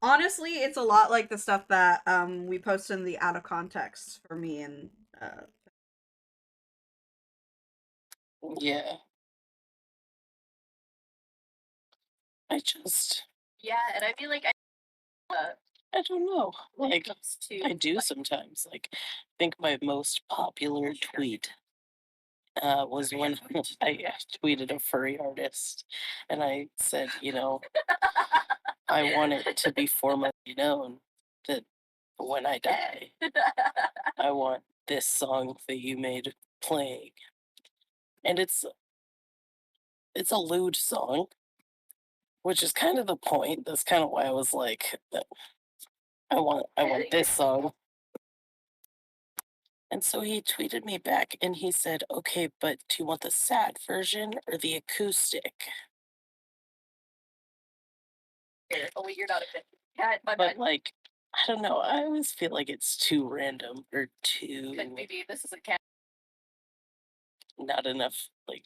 Honestly, it's a lot like the stuff that we post in the out of context for me and Yeah. I just. Yeah, and I feel like I don't know. Like, I do sometimes. Like, I think my most popular tweet was when I tweeted a furry artist, and I said, I want it to be formally known that when I die, I want this song that you made playing, and it's a lewd song, which is kind of the point. That's kind of why I was like, I want this song. And so he tweeted me back and he said, okay, but do you want the sad version or the acoustic? oh wait, you're not a fit cat. But like, I don't know. I always feel like it's too random or too Maybe this is a cat. not enough like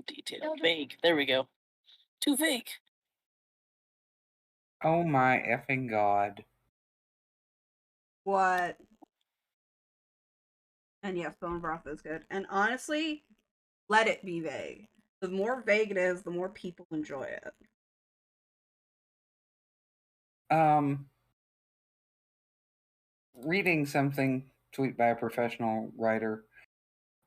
detail. Vague. There we go. Too vague. Oh my effing god. what. And yes, bone broth is good. And honestly, let it be vague. The more vague it is, the more people enjoy it. Reading something tweet by a professional writer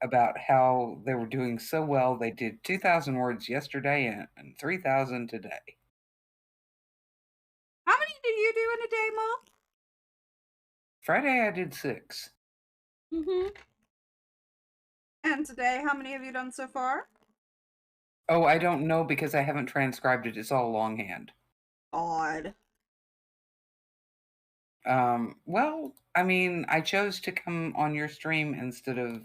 about how they were doing so well they did 2,000 words yesterday and 3,000 today. How many did you do in a day, Mom? Friday I did 6. Mm-hmm. And today, how many have you done so far? Oh, I don't know because I haven't transcribed it. It's all longhand. Odd. Well, I mean, I chose to come on your stream instead of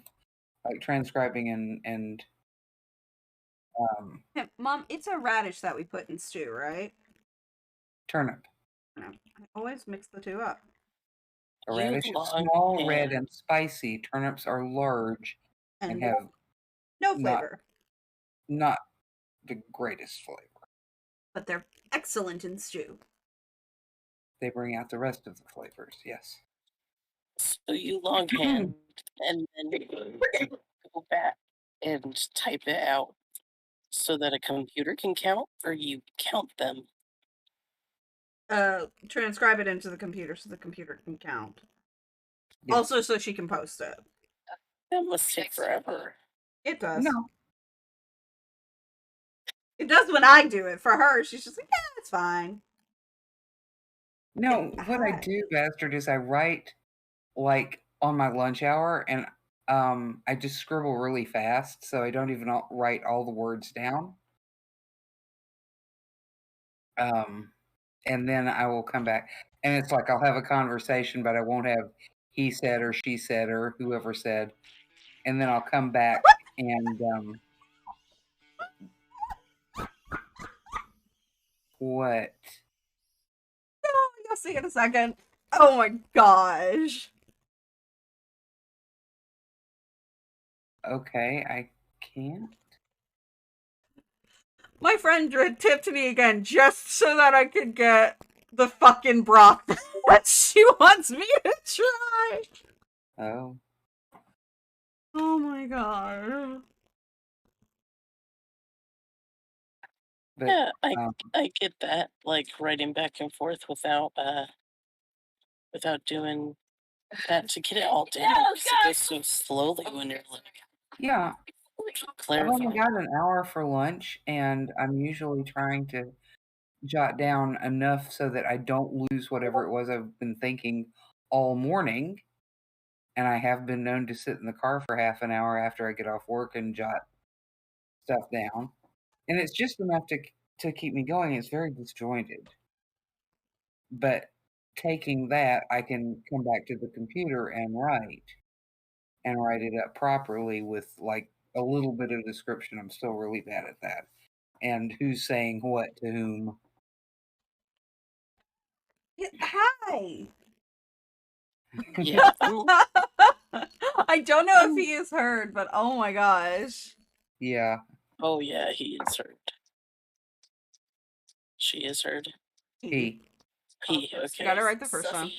like transcribing and Hey, Mom, it's a radish that we put in stew, right? turnip. No, I always mix the two up. A You radish is long small, red, hand. and spicy. Turnips are large and have no not flavor, not the greatest flavor. but they're excellent in stew. They bring out the rest of the flavors, yes. So you longhand and then go back and type it out so that a computer can count, or you count them. Transcribe it into the computer so the computer can count. Yes. Also, so she can post it. That must take forever. It does. No. It does when I do it. For her, she's just like, yeah, it's fine. No, what I Hi. do, Bastard, is I write, like, on my lunch hour, and, I just scribble really fast, so I don't even write all the words down. And then I will come back, and it's like I'll have a conversation, but I won't have he said or she said or whoever said, and then I'll come back and, what? You'll see in a second. Oh my gosh. Okay, I can't. My friend tipped me again just so that I could get the fucking broth that she wants me to try. Oh, Oh my god. but, Yeah, um, I get that. Like writing back and forth without doing that to get it all down. 'Cause it goes so slowly when you're yeah, like I've only clarifying. got an hour for lunch, and I'm usually trying to jot down enough so that I don't lose whatever it was I've been thinking all morning, and I have been known to sit in the car for half an hour after I get off work and jot stuff down, and it's just enough to keep me going. It's very disjointed, but taking that, I can come back to the computer and write it up properly with, like, a little bit of description. I'm still really bad at that, and who's saying what to whom. Hi. Yeah, I don't know if he is heard, but oh my gosh. Yeah, oh yeah, he is heard. She is heard. he. He, okay. Got it right the first time.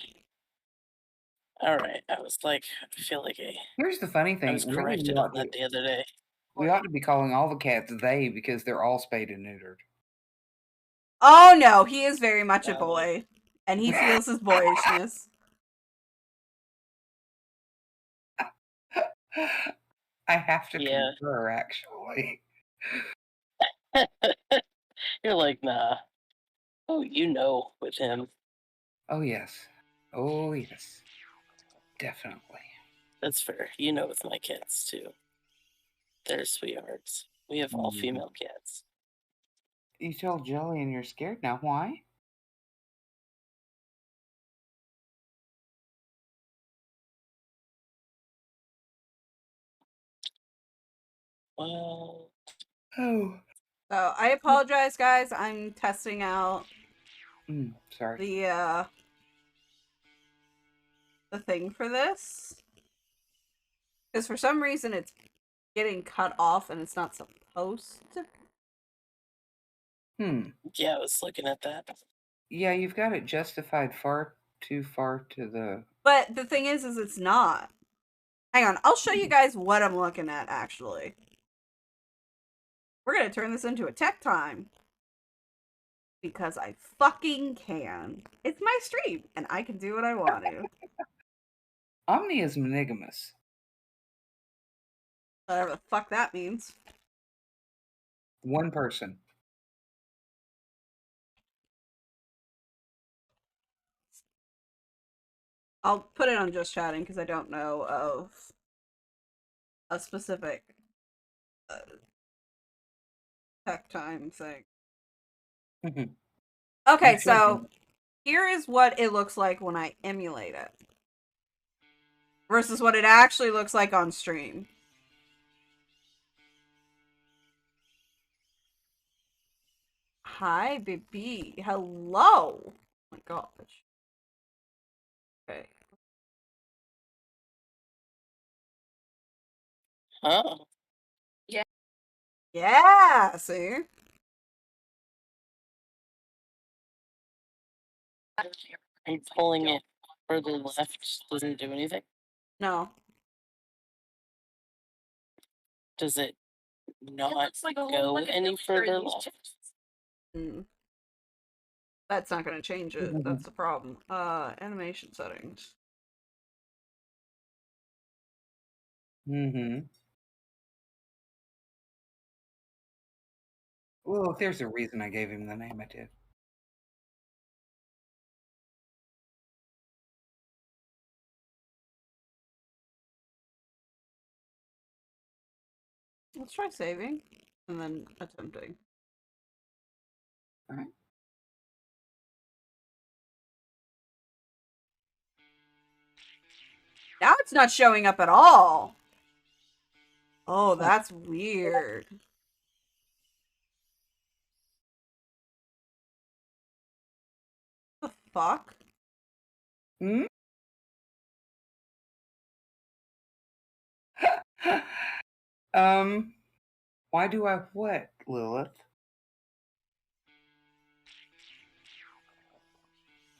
All right. I was like, I feel like Here's the funny I thing, was really, corrected on that the other day. we ought to be calling all the cats "they" because they're all spayed and neutered. Oh no, he is very much a Wow. boy. And he feels his boyishness. I have to Yeah. concur, actually. You're like, nah. Oh, you know, with him. Oh, yes. Oh, yes. Definitely. That's fair. You know, with my cats too. They're sweethearts. We have all Mhm. female cats. You told Jillian you're scared now. Why? Well, Oh. So I apologize, guys. I'm testing out Sorry. the thing for this. Because for some reason it's getting cut off and it's not supposed to. yeah, I was looking at that. Yeah, you've got it justified far too far to the. But the thing is it's not. Hang on, I'll show you guys what I'm looking at, actually. We're gonna turn this into a tech time. Because I fucking can. It's my stream, and I can do what I want to. Omni is monogamous. Whatever the fuck that means. One person. I'll put it on just chatting because I don't know of a specific tech time thing. Okay, so here is what it looks like when I emulate it versus what it actually looks like on stream. Hi, baby. Hello. Oh my gosh. Okay. Huh. Yeah, see? I'm pulling it further left. Doesn't do anything. No. Does it not go any further left? Mm. That's not gonna change it. That's the problem. Animation settings. Mm-hmm. Well, if there's a reason I gave him the name I did. Let's try saving and then attempting. All right. Now it's not showing up at all. Oh, that's weird. What the fuck? Hmm? Why do I what, Lilith?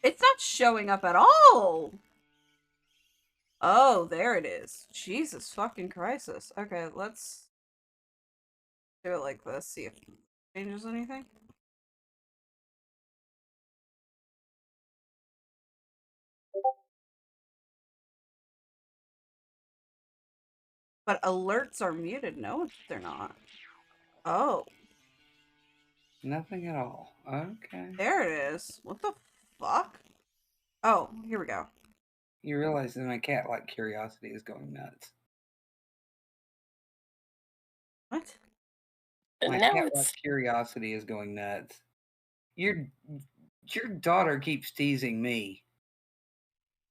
It's not showing up at all. Oh, there it is. Jesus fucking crisis. Okay, let's do it like this. See if it changes anything. But alerts are muted. No, they're not. Oh, Nothing at all. Okay. there it is. What the fuck? Oh, here we go. You realize that my cat like curiosity is going nuts. What? And My now cat like it's curiosity is going nuts. Your your daughter keeps teasing me.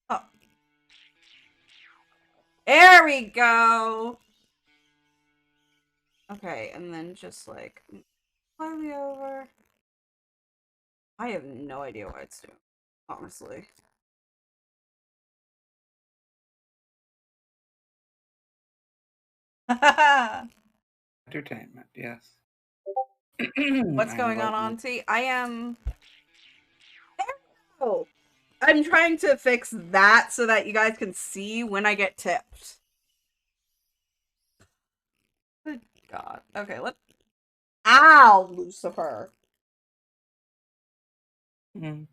Oh. There we go. Okay, and then just like slightly over. I have no idea why it's doing, honestly. Entertainment, yes. What's I going love on, you. Auntie? I am. Oh, I'm trying to fix that so that you guys can see when I get tipped. Good God. Okay, let. Ow, Lucifer. Mhm.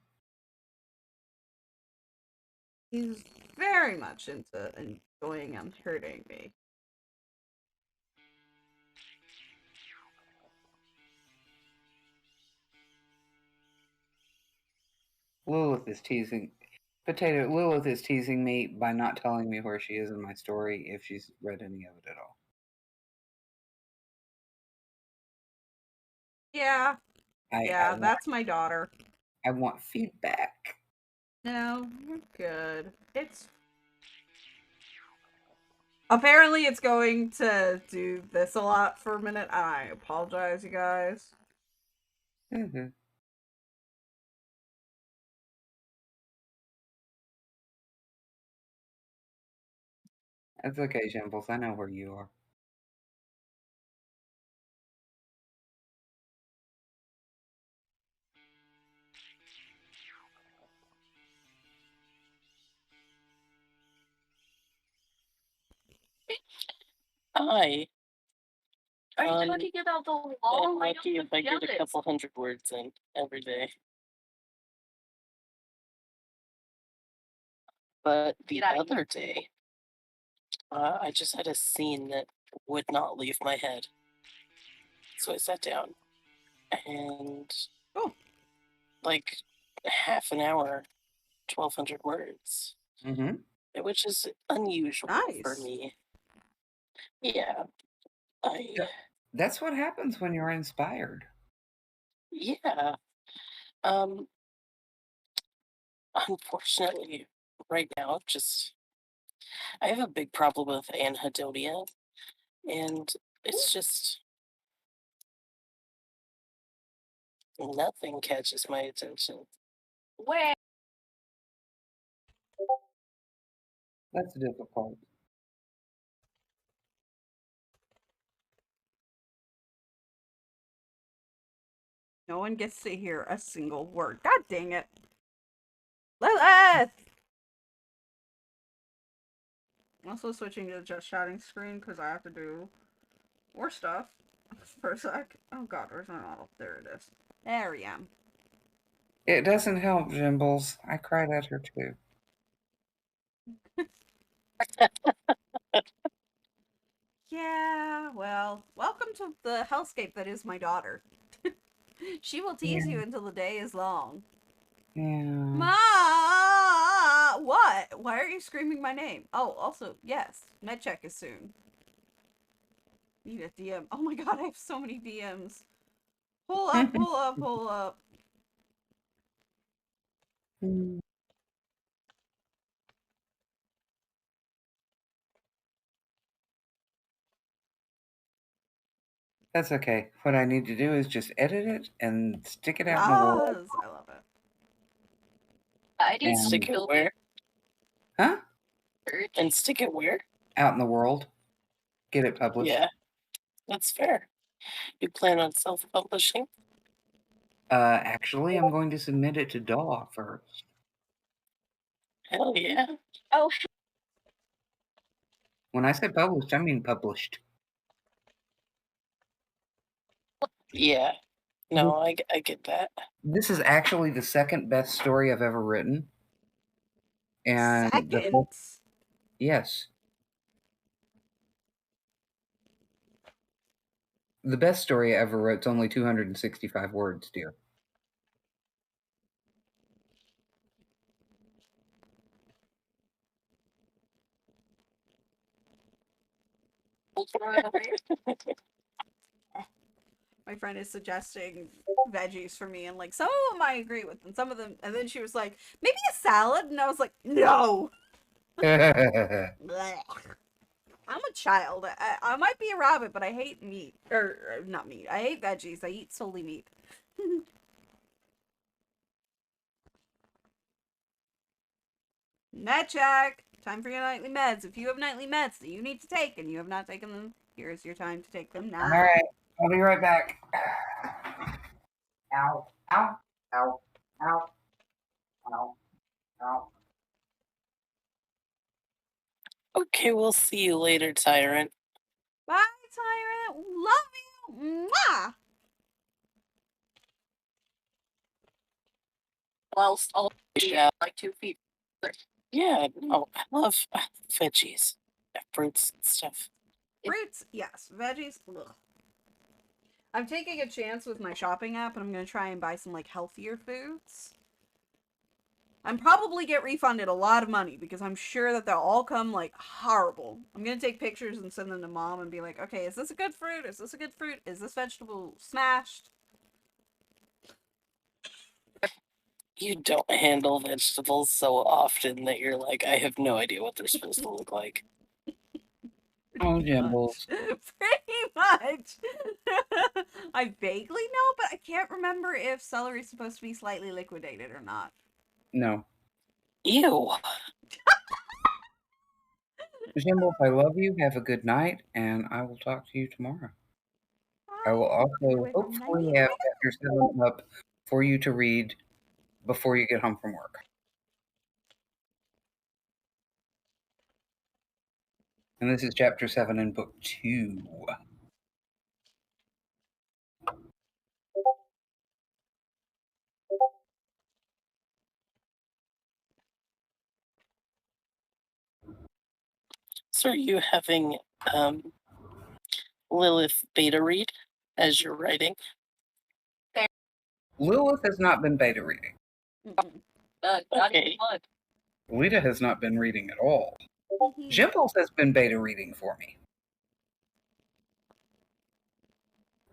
He's very much into enjoying and hurting me. Lilith is teasing. Potato. Lilith is teasing me by not telling me where she is in my story if she's read any of it at all. Yeah, I yeah, want that's my daughter. I want feedback. No, you're good. It's apparently it's going to do this a lot for a minute. I apologize, you guys. Mhm. That's okay, Jimbles. I know where you are. I Are you um talking about the am long lucky items if I of get a jealous? couple hundred words in every day. But the Get out of other here. day, I just had a scene that would not leave my head. So I sat down and Oh, like half an hour, 1,200 words, Mm-hmm. which is unusual for nice. me. Yeah, I Yeah. That's what happens when you're inspired. yeah. Um, Unfortunately, right now, just I have a big problem with anhedonia, and it's just nothing catches my attention. Where? That's difficult. No one gets to hear a single word. God dang it. Lilith! I'm also switching to just shouting screen because I have to do more stuff for a sec. Oh god, where's my model? There it is. There we am. It doesn't help, Jimbles. I cried at her too. Yeah, well, welcome to the hellscape that is my daughter. She will tease Yeah. you until the day is long. Yeah. Ma, what? Why are you screaming my name? Oh, also, yes, med check is soon. Need a DM. Oh my god, I have so many DMs. Pull up, pull up, pull up. Mm. That's okay. What I need to do is just edit it and stick it out in the world. Yes, I love it. I need And Stick it where? huh? And stick it where? Out in the world. Get it published. Yeah, that's fair. You plan on self-publishing? Actually, I'm going to submit it to DAW first. Hell yeah. Oh, When I say published, I mean published. Yeah. No, I get that. This is actually the second best story I've ever written. And Second. yes. The best story I ever wrote is only 265 words, dear. My friend is suggesting veggies for me, and like some of them I agree with, and some of them, and then she was like, maybe a salad, and I was like, no. Blech. I'm a child. I might be a rabbit, but I hate meat. Or not meat. I hate veggies. I eat solely meat. Med check. Time for your nightly meds. If you have nightly meds that you need to take and you have not taken them, here's your time to take them now. All right. I'll be right back. Ow. Ow. Ow. Ow. Ow. Ow. Okay, we'll see you later, Tyrant. Bye, Tyrant. Love you. Mwah. I'll Yeah. like 2 feet. Yeah, no, I love veggies, fruits and stuff. Fruits, yes. Veggies, ugh. I'm taking a chance with my shopping app, and I'm gonna try and buy some like healthier foods. I'm probably get refunded a lot of money because I'm sure that they'll all come like horrible. I'm gonna take pictures and send them to mom and be like, okay, is this a good fruit? Is this a good fruit? Is this vegetable smashed? You don't handle vegetables so often that you're like, I have no idea what they're supposed to look like. Oh, Pretty Jimbles. Pretty much. I vaguely know, but I can't remember if celery is supposed to be slightly liquidated or not. No. Ew. Jimbles, I love you. Have a good night, and I will talk to you tomorrow. I will also hopefully have Chapter 7 up for you to read before you get home from work. And this is Chapter 7 in Book 2. So are you having Lilith beta read as you're writing? Lilith has not been beta reading. Okay. Lita has not been reading at all. Jimbles has been beta reading for me.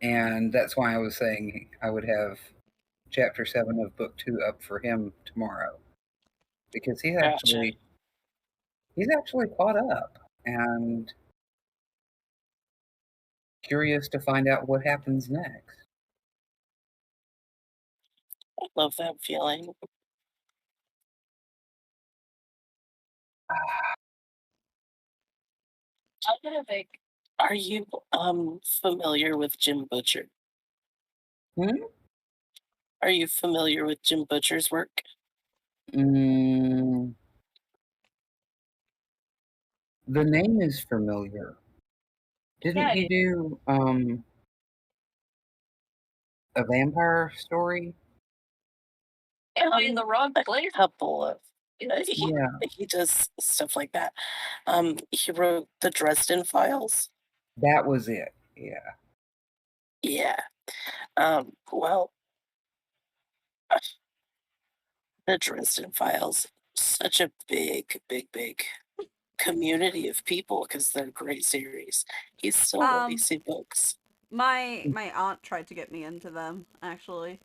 And that's why I was saying I would have Chapter 7 of Book 2 up for him tomorrow. Because he's actually caught up and curious to find out what happens next. I love that feeling. I'm gonna make. Are you familiar with Jim Butcher? Hmm? Are you familiar with Jim Butcher's work? Mm, the name is familiar. Didn't he do a vampire story? Am I in the wrong place? Couple of Yeah. he does stuff like that. He wrote the Dresden Files. That was it. Yeah. Yeah, Well, the Dresden Files, such a big community of people because they're a great series. He's still Um, releasing books. my aunt tried to get me into them, actually.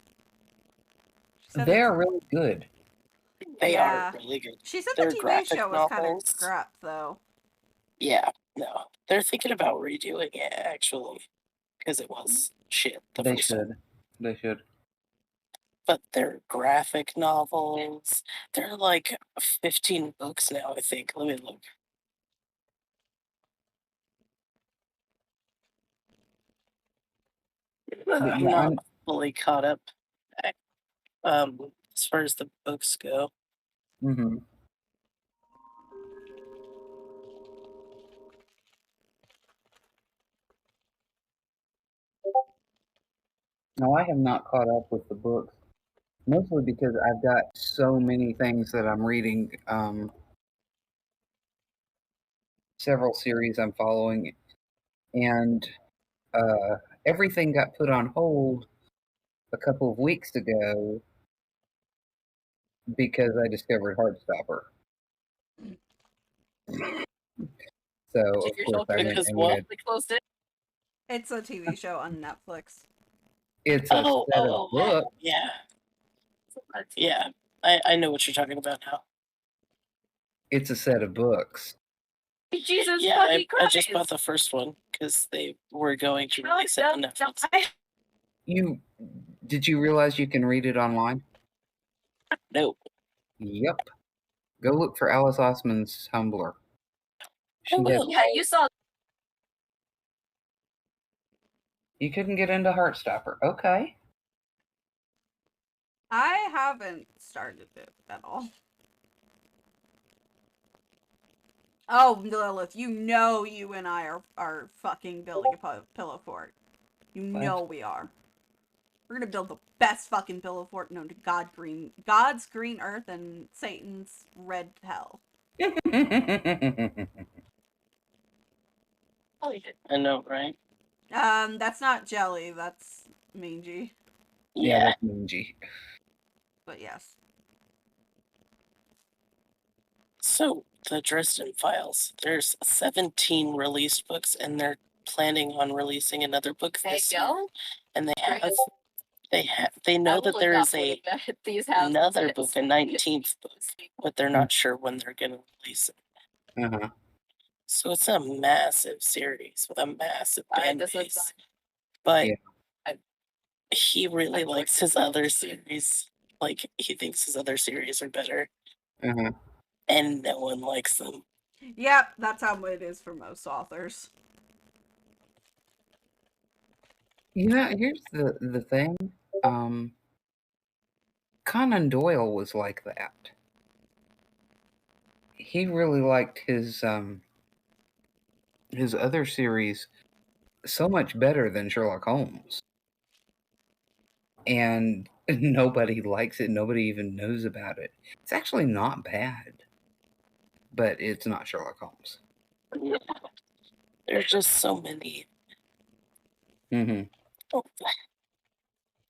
She said it's They're really good. They are yeah. really good. She said the They're TV graphic show was kind of novels. crap, though. Yeah, no. They're thinking about redoing it actually because it was shit the They first time. should. They should. But they're graphic novels. They're like 15 books now, I think. Let me look. But I'm yeah, not fully caught up as far as the books go. hmm No, I have not caught up with the books, mostly because I've got so many things that I'm reading. Several series I'm following, and uh, everything got put on hold a couple of weeks ago because I discovered Heartstopper. So of course I went Because and what? read. It's a TV show on Netflix. It's a Oh, set of books. yeah. Yeah. I know what you're talking about now. It's a set of books. Jesus yeah, I just bought the first one because they were going to release it on Netflix. Did you realize you can read it online? Nope. Yep. Go look for Alice Osman's Tumblr. She has. will. Yeah, you saw. You couldn't get into Heartstopper. Okay. I haven't started it at all. Oh, Lilith, you know you and I are fucking building a pillow fort. You know we are. We're gonna build the best fucking pillow fort known to God's green earth and Satan's red hell. I know, right? That's not jelly, that's mangy. Yeah, Yeah. that's Minji. But yes. So, the Dresden Files. There's 17 released books, and they're planning on releasing another book this year. And they know that there is another book, a 19th book, but they're not sure when they're going to release it. Uh-huh. So it's a massive series with a massive fan base. But Yeah. he really likes his other series. Like, he thinks his other series are better, Uh-huh. and no one likes them. Yep, that's how it is for most authors. Yeah, here's the thing. Conan Doyle was like that. He really liked his other series so much better than Sherlock Holmes. And nobody likes it, nobody even knows about it. It's actually not bad. But it's not Sherlock Holmes. There's just so many Mhm.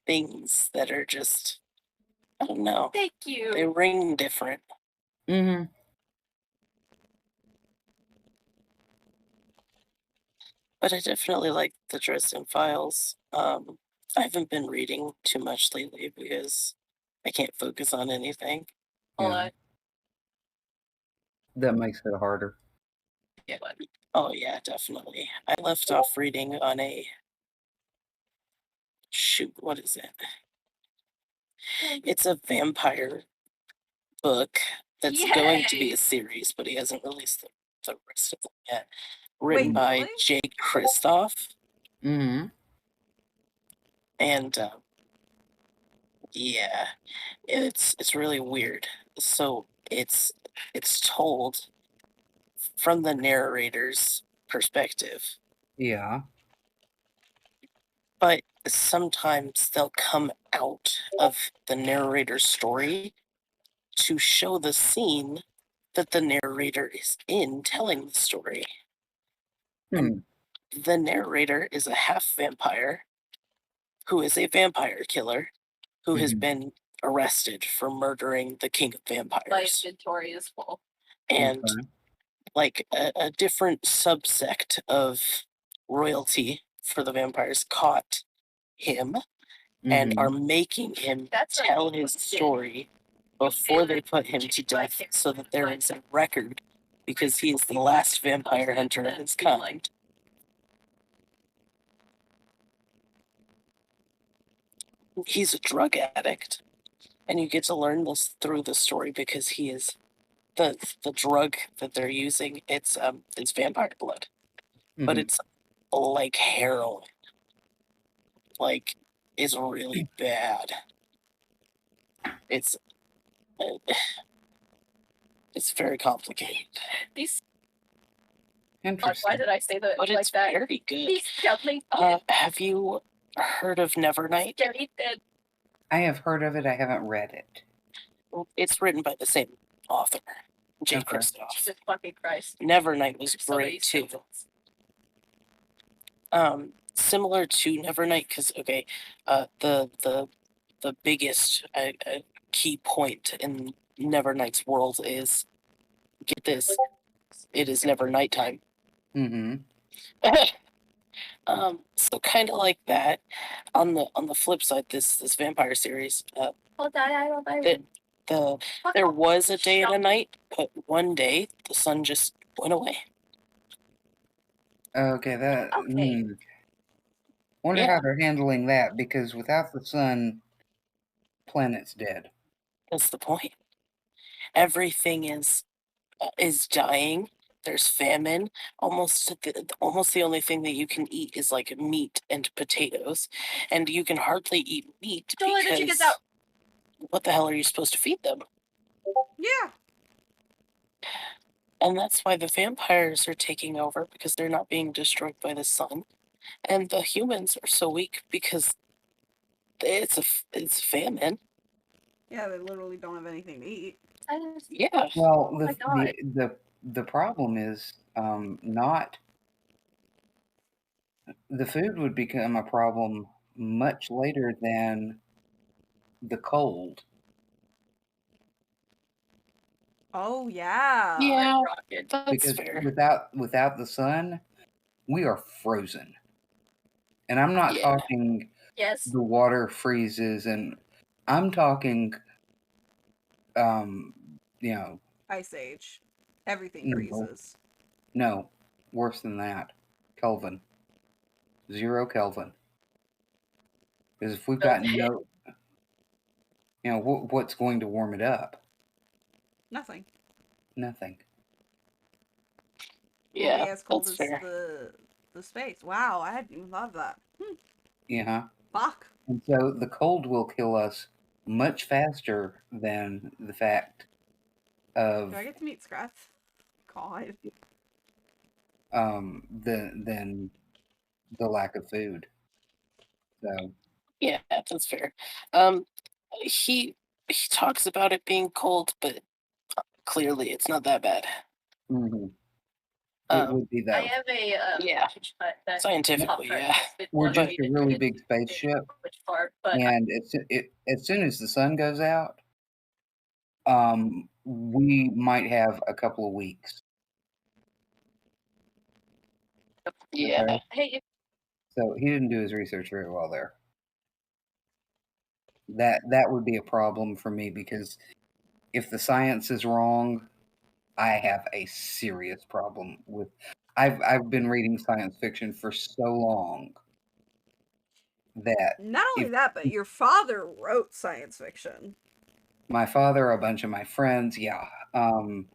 things that are just, I don't know. Thank you. They ring different. Mhm. But I definitely like the Dresden Files. I haven't been reading too much lately because I can't focus on anything. Yeah. That makes it harder. Yeah. Oh yeah, definitely. I left off reading on a shoot, what is it? It's a vampire book that's going to be a series, but he hasn't released the rest of them yet. Written Wait, by really? Jake Kristoff. Mhm. And yeah, it's really weird. So it's told from the narrator's perspective, Yeah. but sometimes they'll come out of the narrator's story to show the scene that the narrator is in telling the story. Hmm. And the narrator is a half vampire who is a vampire killer who has Mhm. been arrested for murdering the king of My vampires. inventory is full. And Okay. like a different subsect of royalty for the vampires caught him and are Mhm. making him That's a tell mean his kid. story before they put him to death so that there is a record because he is the last vampire hunter of his kind. He's a drug addict, and you get to learn this through the story because he is the drug that they're using. It's vampire blood, but Mhm. it's like heroin. Like, is really bad. It's it's very complicated. These why Interesting. did I say that? But like it's that? Very good. These definitely. Have you heard of Nevernight? I have heard of it, I haven't read it. It's written by the same author, Jay Okay. Kristoff. Jesus fucking Christ. Nevernight was great too. Similar to Nevernight, because okay, the biggest key point in Nevernight's world is, get this, it is never nighttime. Mhm. So kind of like that. On the flip side, this vampire series, there was a day and a night, but one day the sun just went away. Okay, that Okay. wonder Yeah. how they're handling that, because without the sun, planet's dead. That's the point. Everything is dying. There's famine. Almost the only thing that you can eat is like meat and potatoes, and you can hardly eat meat Don't let the chickens because out. what the hell are you supposed to feed them? Yeah. And that's why the vampires are taking over, because they're not being destroyed by the sun, and the humans are so weak because it's famine. Yeah, they literally don't have anything to eat. Yeah. Well, my God. the problem is not the food would become a problem much later than the cold, Oh yeah. Yeah, that's because fair. without the sun, we are frozen. And I'm not Yeah. talking Yes. the water freezes, and I'm talking um you know Ice Age. Everything no, freezes. no, worse than that. Kelvin. 0 Kelvin. Because if we've got no, what's going to warm it up? Nothing. Nothing. It'll Yeah, be as cold that's as fair. the space. Wow, I hadn't even thought of that. Yeah. Fuck. And so the cold will kill us much faster than the fact of Do I get to meet Scratch? God. than the lack of food. So Yeah, that's fair. Um, he talks about it being cold, but clearly it's not that bad. mhm. It would be I though. have a yeah, scientifically, yeah. We're But just a really big spaceship, which part? But and as soon as the sun goes out, we might have a couple of weeks. yeah. Okay? Hey, So he didn't do his research very well there. That would be a problem for me, because if the science is wrong, I have a serious problem with. I've been reading science fiction for so long that Not only if that, but your father wrote science fiction. my father, a bunch of my friends, yeah, and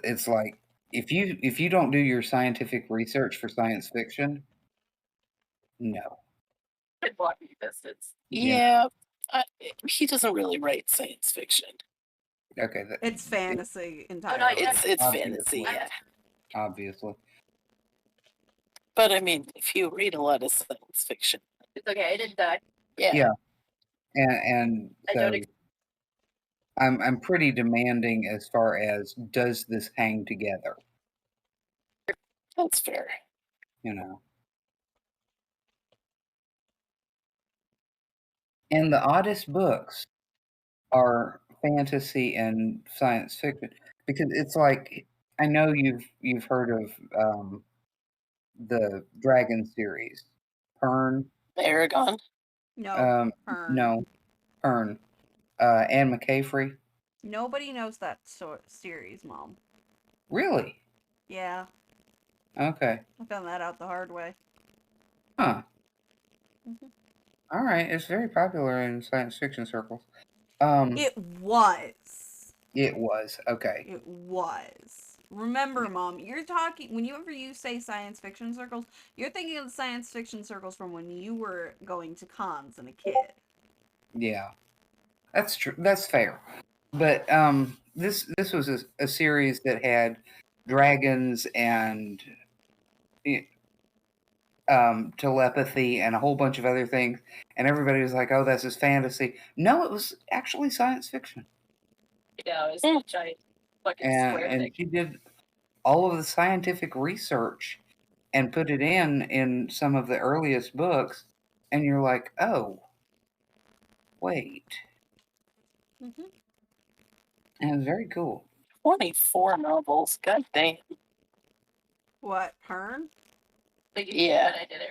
it's like, if you don't do your scientific research for science fiction, no, walking distance. yeah, Yeah, he doesn't really write science fiction. okay, It's fantasy Oh no, entirely. it's obviously, fantasy, yeah. obviously, But I mean, if you read a lot of science fiction, it's okay. I didn't die. Yeah, yeah, and I don't. so I'm pretty demanding as far as, does this hang together? That's fair. You know. And the oddest books are fantasy and science fiction because it's like I know you've heard of the Dragon series, Pern. Aragon. No, Fern. No, Pern. Anne McCaffrey. Nobody knows that series, Mom. Really? Yeah, Okay. I found that out the hard way. Huh. Mhm. All right. It's very popular in science fiction circles. It was. It was okay. It was. Remember, Mom, you're talking, whenever you say science fiction circles, you're thinking of the science fiction circles from when you were going to cons and a kid. Yeah, that's true. That's fair. But this was a series that had dragons and telepathy and a whole bunch of other things, and everybody was like, "Oh, that's just fantasy." No, it was actually science fiction. Yeah, it was a giant fucking square And thing. she did all of the scientific research and put it in some of the earliest books, and you're like, "Oh, wait," Mm-hmm. and it was very cool. 24 novels. God damn. What, Pern? Yeah. I did it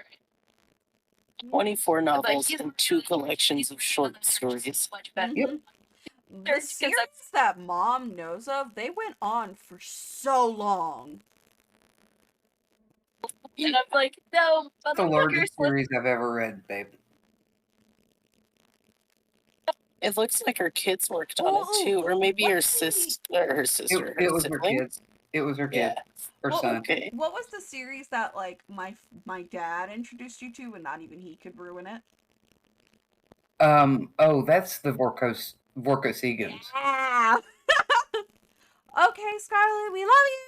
right. 24 novels he's- and 2 collections of short stories. Much better. Yep. The Because series that Mom knows of, they went on for so long. And I'm like, no, It's the motherfuckers, largest series I've ever read, babe. It looks like her kids worked on Oh, it too, or maybe her what's the- sister, her sister, It her was her sibling. kids. It was her kids. Yeah. Her Well, son. Okay. What was the series that like my dad introduced you to, and not even he could ruin it? Oh, that's the Vorkosigans. Yeah. Okay, Scarlett, we love you.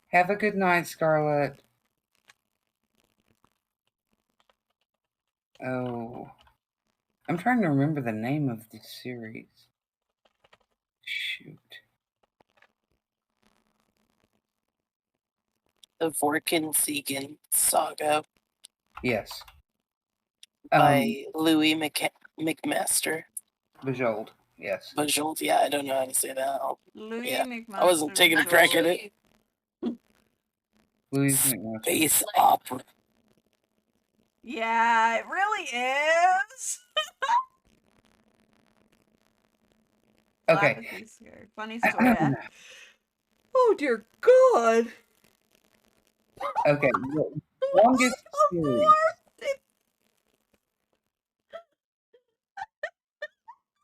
Have a good night, Scarlett. Oh, I'm trying to remember the name of the series. Shoot. The Vorkensiegen Saga Yes. by Louis McMaster. Bujold. Yes. Bujold. Yeah, I don't know how to say that. Louis Yeah. McMaster. I wasn't taking a crack at it. Louis McMaster. Space opera. Yeah, it really is. Okay. Laugh at these scared. Funny story. Oh dear God. Okay. The longest series.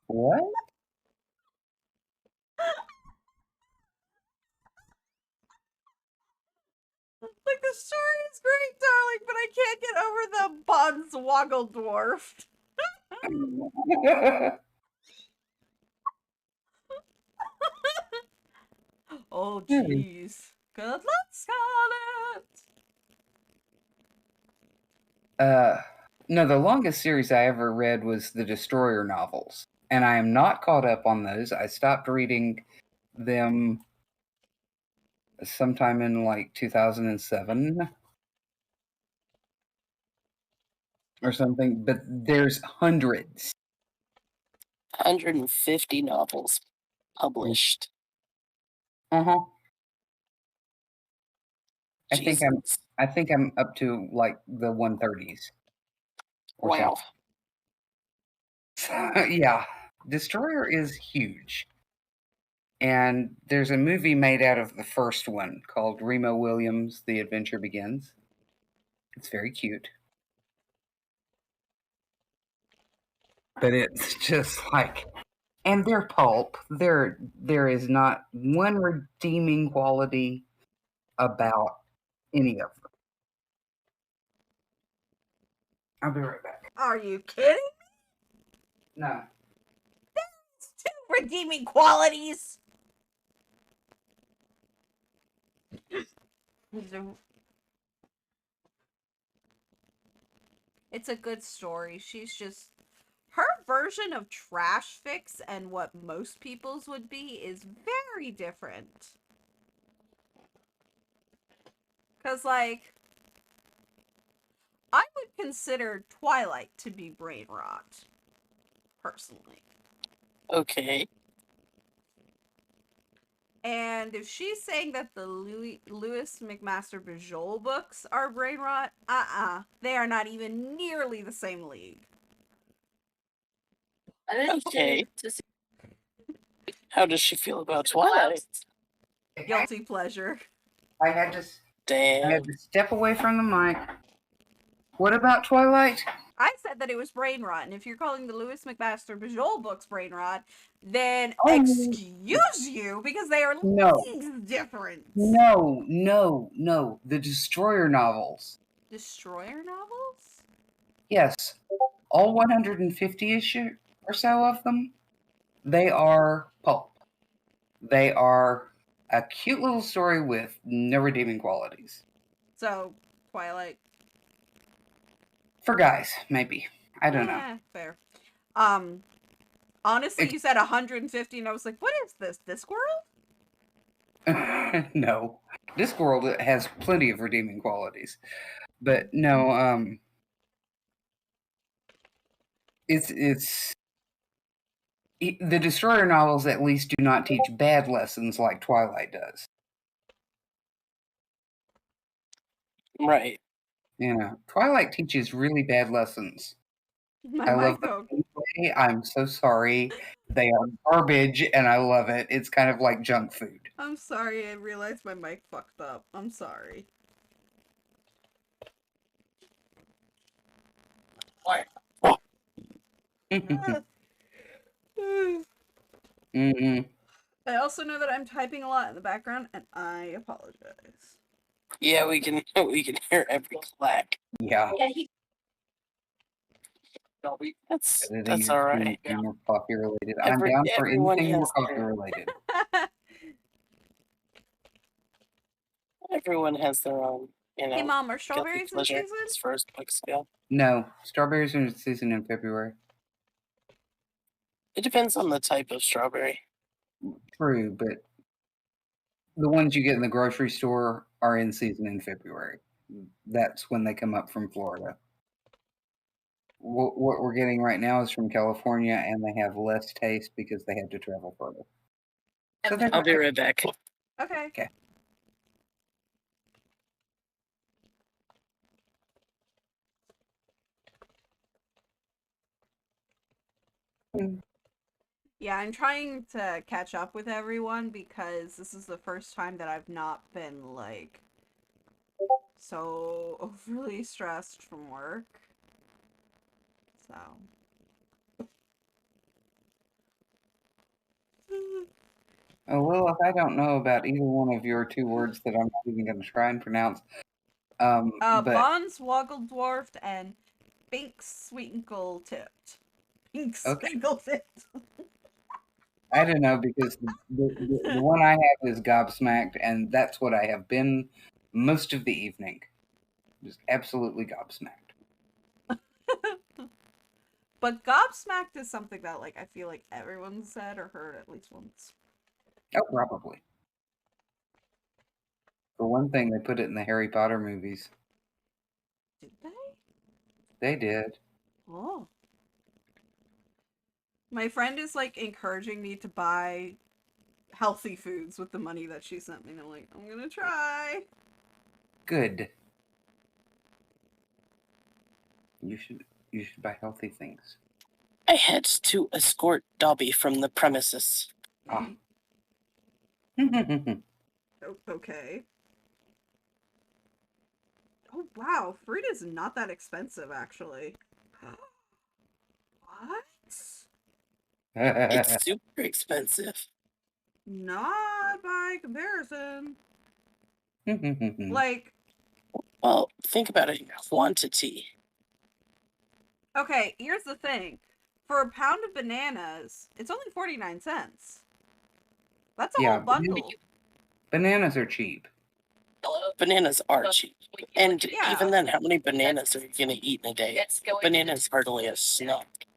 What? Like, the story is great, darling, but I can't get over the Bonswoggle dwarf. Oh jeez. Good luck, Scarlett. No, the longest series I ever read was the Destroyer novels, and I am not caught up on those. I stopped reading them sometime in like 2007 or something, but there's hundreds. 150 novels published. Uh-huh. I think Jesus. I'm up to like the 130s or Wow. something. Yeah. Destroyer is huge. And there's a movie made out of the first one called Remo Williams' The Adventure Begins. It's very cute. But it's just like, and they're pulp. There is not one redeeming quality about any of them. I'll be right back. Are you kidding? No. It's two redeeming qualities. It's a good story. She's just, her version of trash fix and what most people's would be is very different. Because, like, I would consider Twilight to be brain rot, personally. Okay. And if she's saying that the Lewis McMaster Bajol books are brain rot, they are not even nearly the same league. Okay. How does she feel about Twilight? Guilty pleasure. I had to Damn. step away from the mic. What about Twilight? I said that it was brain rot, and if you're calling the Lewis McMaster Bajol books brain rot, then Oh, excuse you, because they are no. leagues different. No. The Destroyer novels. Destroyer novels? Yes. All 150-ish or so of them, they are pulp. They are a cute little story with no redeeming qualities. So, Twilight. For guys, maybe. I don't know. Fair. Honestly, you said 150, and I was like, what is this? Discworld? No. Discworld has plenty of redeeming qualities. But no, it's the Destroyer novels at least do not teach bad lessons like Twilight does. Right. You know, Twilight teaches really bad lessons. I love them anyway. I'm so sorry. They are garbage, and I love it. It's kind of like junk food. I'm sorry, I realized my mic fucked up. I'm sorry. Mm-mm. I also know that I'm typing a lot in the background, and I apologize. Yeah, we can hear every clack. Yeah. That's all right. More coffee related. I'm down for anything more coffee related. Everyone has their own, Hey, Mom, are guilty strawberries in pleasure season? as far as books go. No, strawberries are in season in February. It depends on the type of strawberry. True, but the ones you get in the grocery store are in season in February. That's when they come up from Florida. What we're getting right now is from California, and they have less taste because they had to travel further. So I'll be right back. Okay. Okay. Yeah, I'm trying to catch up with everyone because this is the first time that I've not been, like, so overly stressed from work. So. Oh, well, if I don't know about either one of your two words that I'm not even going to try and pronounce, but Bonds Woggle Dwarfed and Pink Sweetnkle Tipped. Pink Sweetnkle Tipped. I don't know because the one I have is gobsmacked, and that's what I have been most of the evening. Just absolutely gobsmacked. But gobsmacked is something that, like, I feel like everyone said or heard at least once. Oh, probably. For one thing, they put it in the Harry Potter movies. Did they? They did. Oh. My friend is, like, encouraging me to buy healthy foods with the money that she sent me, and I'm like, I'm gonna try. Good. You should buy healthy things. I had to escort Dobby from the premises. Ah. Okay. Oh, wow. Fruit is not that expensive, actually. What? It's super expensive. Not by comparison. Like, well, think about it in quantity. Okay, here's the thing. For a pound of bananas, it's only 49 cents. That's a whole bundle. Bananas are cheap. Bananas are cheap. And even then, how many bananas are you going to eat in a day? Bananas hardly a snack.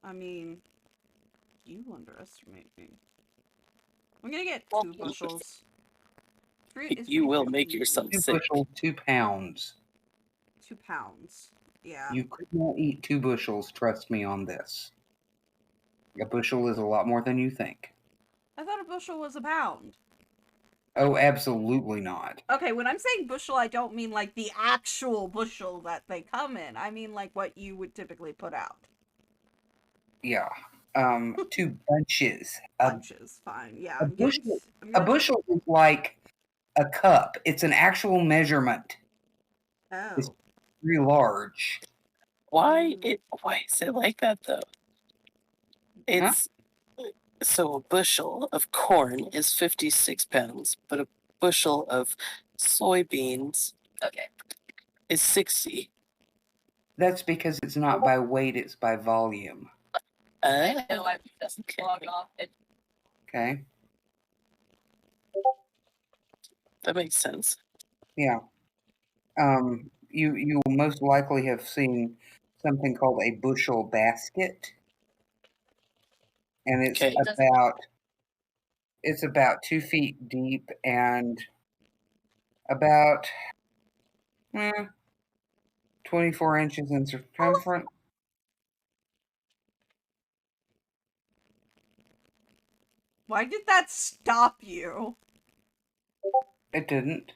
I mean, you underestimate me. I'm going to get 2 bushels. You will make yourself 2 sick. bushels, 2 pounds. 2 pounds. Yeah. You could not eat 2 bushels, trust me on this. A bushel is a lot more than you think. I thought a bushel was a pound. Oh, absolutely not. Okay, when I'm saying bushel, I don't mean like the actual bushel that they come in. I mean like what you would typically put out. Yeah. 2 bunches. Bunches, fine. Yeah, A I'm getting. bushel I'm a getting. bushel is like a cup. It's an actual measurement. It's Oh. very large. Why is it like that though? Huh? It's so a bushel of corn is 56 pounds, but a bushel of soybeans is 60. That's because it's not by weight, it's by volume. Okay. Okay? That makes sense. Yeah. You will most likely have seen something called a bushel basket, and Okay. it's about 2 feet deep and about 24 inches in circumference. Why did that stop you? It didn't.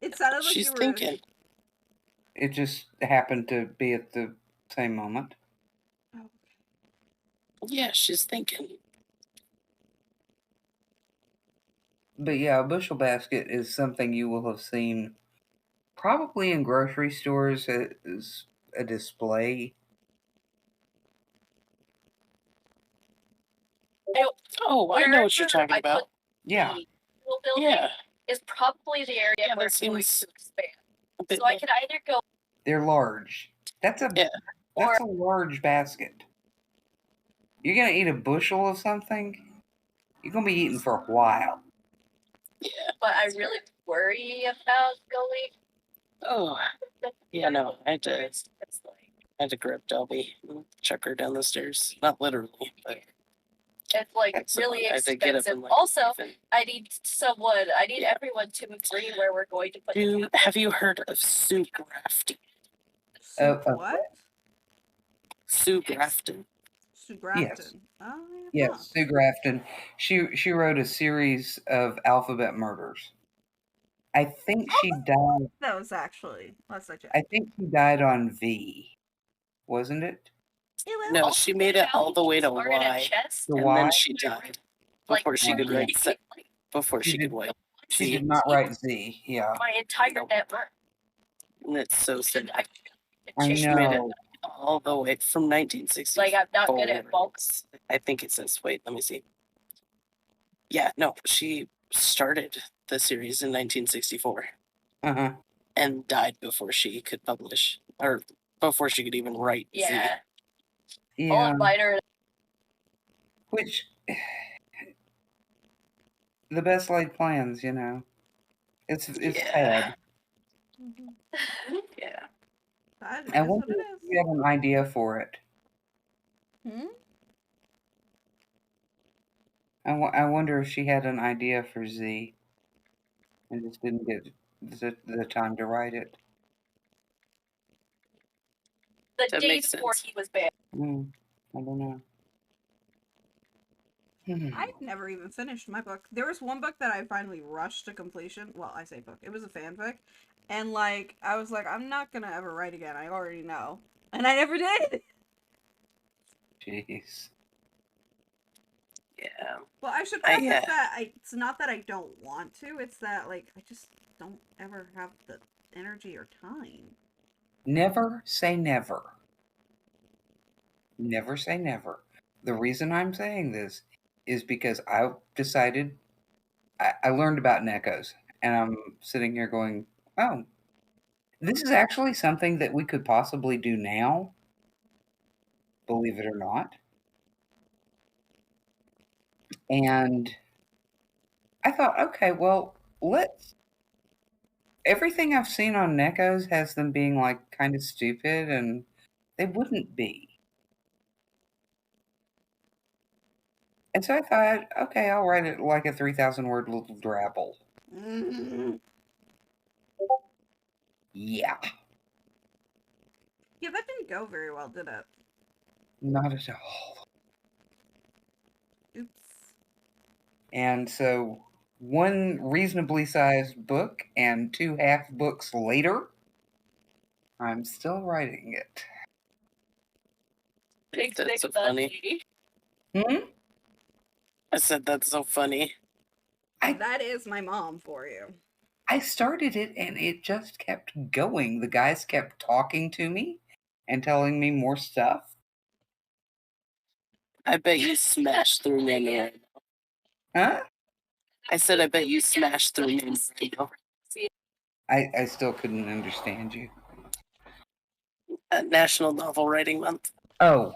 It sounded like She's you were. thinking. It just happened to be at the same moment. Oh. Yeah, she's thinking. But yeah, a bushel basket is something you will have seen probably in grocery stores as a display. Oh, I know what you're talking about. Yeah. Yeah. Is probably the area Yeah, where that it's going seems to expand. a bit So I like- could either go They're large. That's a Yeah. large basket. You're gonna eat a bushel of something, you're gonna be eating for a while. Yeah. but I really worry about going. Oh. Yeah, no. It's like I had to grab Dobby and chuck her down the stairs. Not literally, but it's like So really I had to get up expensive. and, like, Also, even- I need someone. I need everyone to agree where we're going to put the Dude, cabinet. have you heard of Sue Grafton? Sue Uh, what? Sue Grafton. Sue Grafton. Oh yeah. Yes, Sue Grafton. She wrote a series of alphabet murders. I think she died. That was actually. Let's check. I think she died on V, wasn't it? No, she made it all the way to Started at Y, chess, The and Y. then she died like, before she could yeah. write. Before She she did. could write She Z. did not write Z. Yeah, my entire network. And it's so sad. I She made it know. all the way from 1960. Like I'm not good at bulks. I think it says. Wait, let me see. Yeah, no, she started the series in 1964 Uh-huh. and died before she could publish, or before she could even write Z. Yeah. I'll Yeah. invite her. Which the best laid plans, you know. It's sad. Yeah. That I is what wonder it if is. you have an idea for it. Hmm? I wonder if she had an idea for Z and just didn't get the time to write it. The That day makes before sense. he was banned. I don't know. I've never even finished my book. There was one book that I finally rushed to completion. Well, I say book. It was a fanfic. And, like, I was like, I'm not gonna ever write again. I already know. And I never did! Jeez. Yeah. Well, I should I, preface that it's not that I don't want to, it's that, like, I just don't ever have the energy or time. Never say never. Never say never. The reason I'm saying this is because I decided I learned about Neckos, and I'm sitting here going, oh, this is actually something that we could possibly do now, believe it or not. And I thought, okay, well, everything I've seen on Neckos has them being like kind of stupid, and they wouldn't be. And so I thought, okay, I'll write it like a 3,000 word little drabble. Mm-hmm. Yeah. Yeah, that didn't go very well, did it? Not at all. Oops. And so, one reasonably sized book and 2 half books later, I'm still writing it. That's so funny. Hmm? I said that's so funny. That is my mom for you. I started it and it just kept going. The guys kept talking to me and telling me more stuff. I bet you smashed through Nano. Huh? I said I bet you smashed through Nano. I still couldn't understand you. National Novel Writing Month. Oh,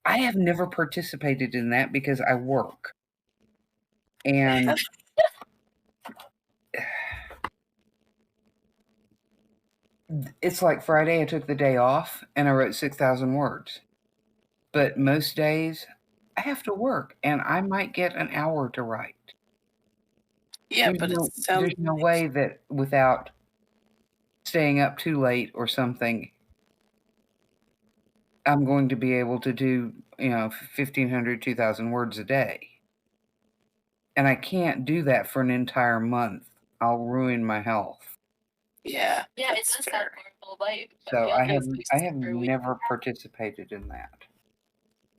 I have never participated in that because I work. And it's like Friday, I took the day off and I wrote 6,000 words. But most days, I have to work and I might get an hour to write. Yeah, but it sounds There's no way that without staying up too late or something, I'm going to be able to do, 1,500, 2,000 words a day. And I can't do that for an entire month. I'll ruin my health. Yeah, Yeah, that's it's fair. So I have never participated in that.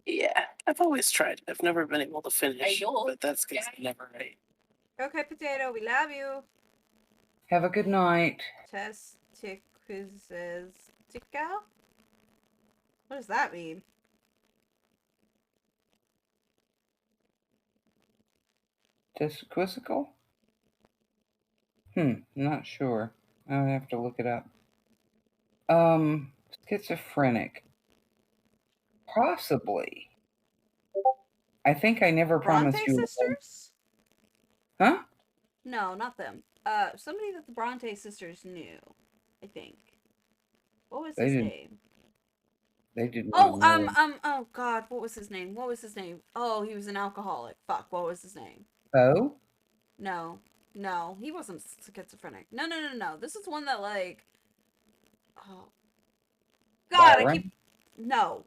Yeah, I've always tried. I've never been able to finish, but that's because I never write. Okay, Potato, we love you. Have a good night. Testicular? What does that mean? Quizzical? Not sure. I'll have to look it up. Schizophrenic. Possibly. I think I never promised Bronte you. sisters? Huh? No, not them. Somebody that the Bronte sisters knew, I think. What was They his didn't. name? They did not Oh, know. oh God, what was his name? What was his name? Oh, he was an alcoholic. Fuck, what was his name? Oh? No, no, he wasn't schizophrenic. No. This is one that like, oh, God, I keep, Byron? no.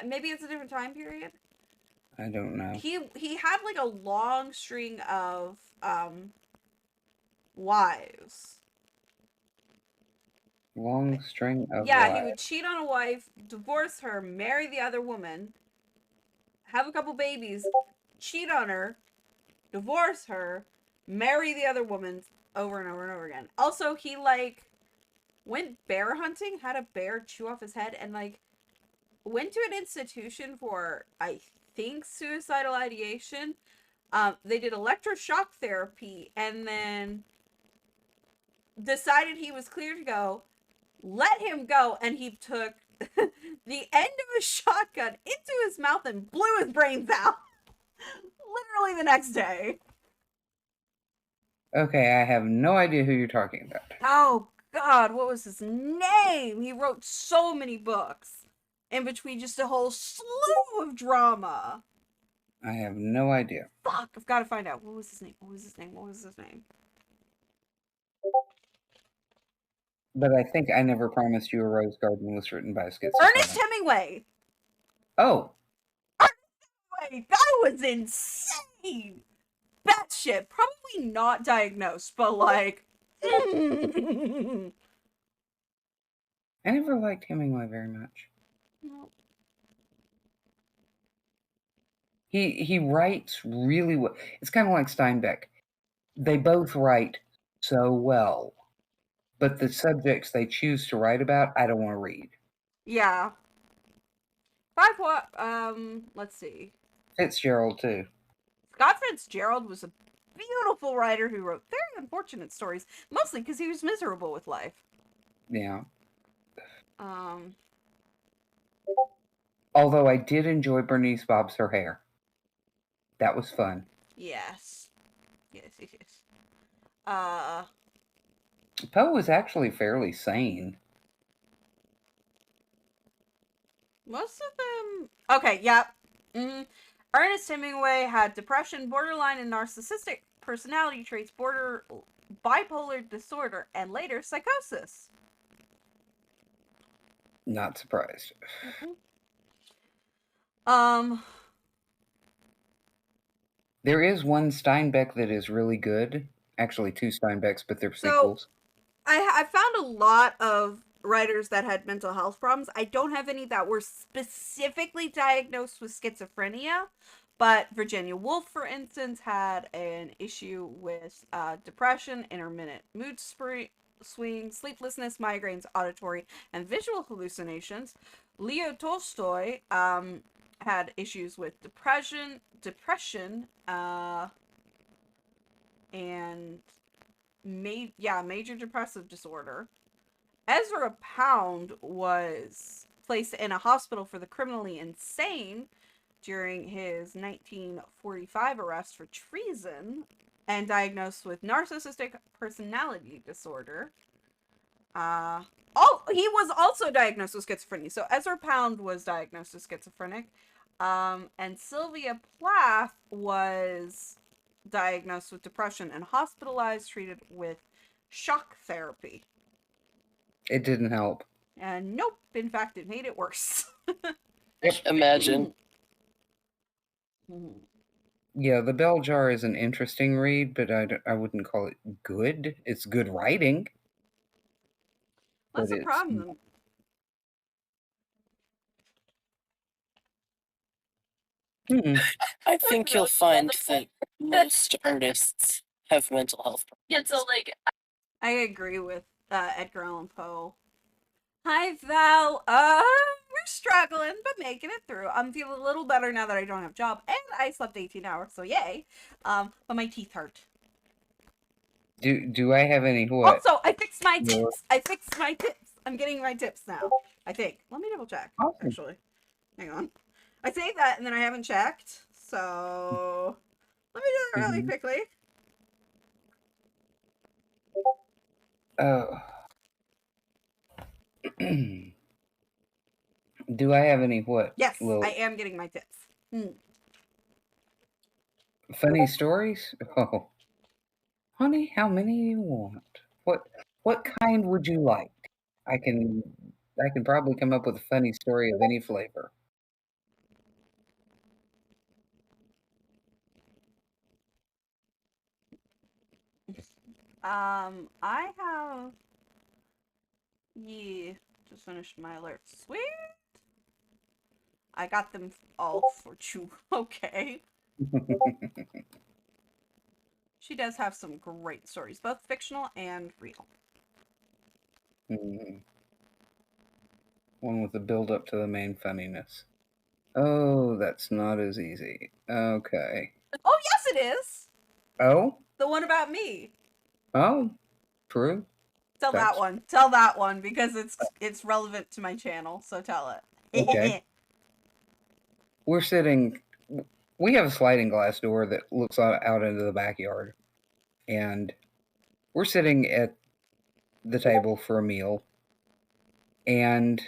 Maybe it's a different time period. I don't know. He had like a long string of wives. Long string of Yeah, he lies. would cheat on a wife, divorce her, marry the other woman, have a couple babies, cheat on her, divorce her, marry the other woman over and over and over again. Also, he like went bear hunting, had a bear chew off his head, and like went to an institution for I think suicidal ideation. They did electroshock therapy and then decided he was clear to go. Let him go, and he took the end of a shotgun into his mouth and blew his brains out. Literally the next day. Okay, I have no idea who you're talking about. Oh God, what was his name? He wrote so many books, in between just a whole slew of drama. I have no idea. Fuck, I've got to find out. What was his name? What was his name? What was his name? But I think I Never Promised You a Rose Garden was written by a schizophrenic. Ernest Hemingway. Oh. Wait, that was insane. That shit. Probably not diagnosed, but like. I never liked Hemingway very much. No. He writes really well. It's kind of like Steinbeck. They both write so well, but the subjects they choose to write about, I don't want to read. Yeah. Let's see. Fitzgerald too. Scott Fitzgerald was a beautiful writer who wrote very unfortunate stories, mostly because he was miserable with life. Yeah. Um. Although I did enjoy Bernice Bobs Her Hair. That was fun. Yes. Yes. Poe was actually fairly sane. Most of them. Okay. Yep. Ernest Hemingway had depression, borderline and narcissistic personality traits, bipolar disorder, and later psychosis. Not surprised. Mm-mm. Um, There is one Steinbeck that is really good. Actually, two Steinbecks, but they're so sequels. I found a lot of writers that had mental health problems. I don't have any that were specifically diagnosed with schizophrenia, but Virginia Woolf, for instance, had an issue with depression, intermittent mood swings, sleeplessness, migraines, auditory and visual hallucinations. Leo Tolstoy had issues with depression, and major depressive disorder. Ezra Pound was placed in a hospital for the criminally insane during his 1945 arrest for treason and diagnosed with narcissistic personality disorder. He was also diagnosed with schizophrenia. So Ezra Pound was diagnosed as schizophrenic. And Sylvia Plath was diagnosed with depression and hospitalized, treated with shock therapy. It didn't help. And nope, in fact, it made it worse. Imagine. Yeah, The Bell Jar is an interesting read, but I wouldn't call it good. It's good writing. That's but the problem. I think you'll find that most artists have mental health problems. Yeah, so like I agree with Edgar Allan Poe. Hi, Val. We're struggling, but making it through. I'm feeling a little better now that I don't have a job, and I slept 18 hours, so yay. But my teeth hurt. Do I have any what? Also, I fixed my tips. I'm getting my tips now, I think. Let me double check, Awesome. actually. Hang on. I say that, and then I haven't checked, so let me do that really quickly. Oh. Do I have any what? Yes, Little I am getting my tips. funny stories? Oh. Honey, how many do you want? What kind would you like? I can probably come up with a funny story of any flavor. I have just finished my alerts. Sweet. I got them all for you. Okay. She does have some great stories, both fictional and real. One with a build up to the main funniness. Oh, that's not as easy. Okay. Oh, yes, it is. Oh? The one about me. Oh, true. Tell that one. Tell that one because it's relevant to my channel. So tell it. Okay. We have a sliding glass door that looks out into the backyard, and we're sitting at the table for a meal, and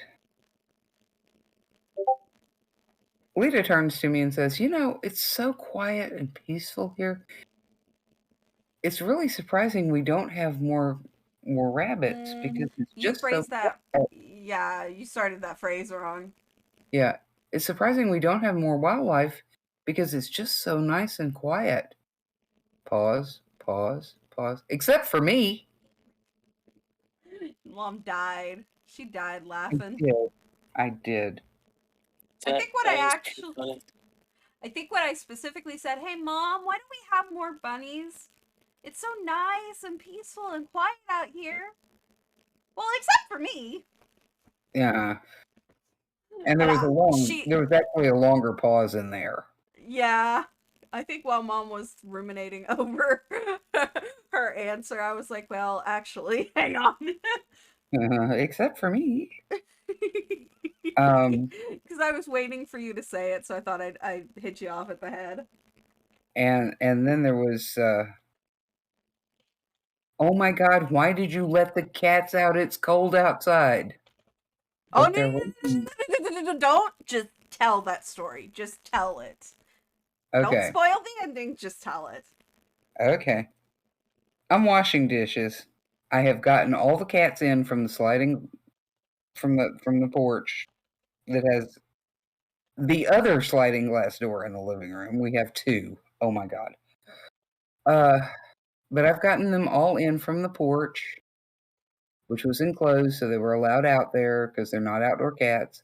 Lita turns to me and says, it's so quiet and peaceful here. It's really surprising we don't have more rabbits because it's you just phrased so that. quiet. Yeah, you started that phrase wrong. Yeah, it's surprising we don't have more wildlife because it's just so nice and quiet. Pause, pause, pause. Except for me. Mom died. She died laughing. I did. I think what I specifically said, hey Mom, why don't we have more bunnies? It's so nice and peaceful and quiet out here. Well, except for me. Yeah. And there was actually a longer pause in there. Yeah. I think while Mom was ruminating over her answer, I was like, well, actually, hang on. Except for me. Because I was waiting for you to say it, so I thought I'd hit you off at the head. And then there was, oh my God, why did you let the cats out? It's cold outside. Oh, no, don't just tell that story. Just tell it. Okay. Don't spoil the ending, just tell it. Okay. I'm washing dishes. I have gotten all the cats in from the sliding from the porch that has the other sliding glass door in the living room. We have 2. Oh my god. Uh, but I've gotten them all in from the porch, which was enclosed, so they were allowed out there because they're not outdoor cats.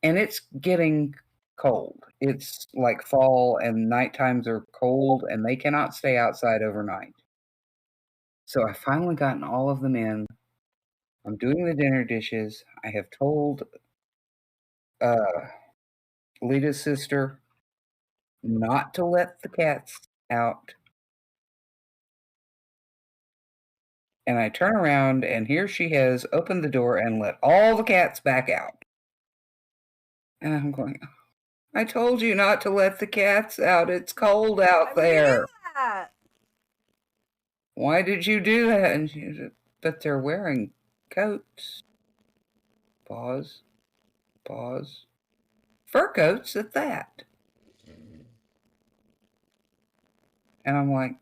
And it's getting cold. It's like fall, and night times are cold, and they cannot stay outside overnight. So I finally gotten all of them in. I'm doing the dinner dishes. I have told uh, Lita's sister not to let the cats out. And I turn around, and here she has opened the door and let all the cats back out. And I'm going, I told you not to let the cats out. It's cold out Why would you do there. that? Why did you do that? And she said, but they're wearing coats. Pause. Pause. Fur coats at that. And I'm like,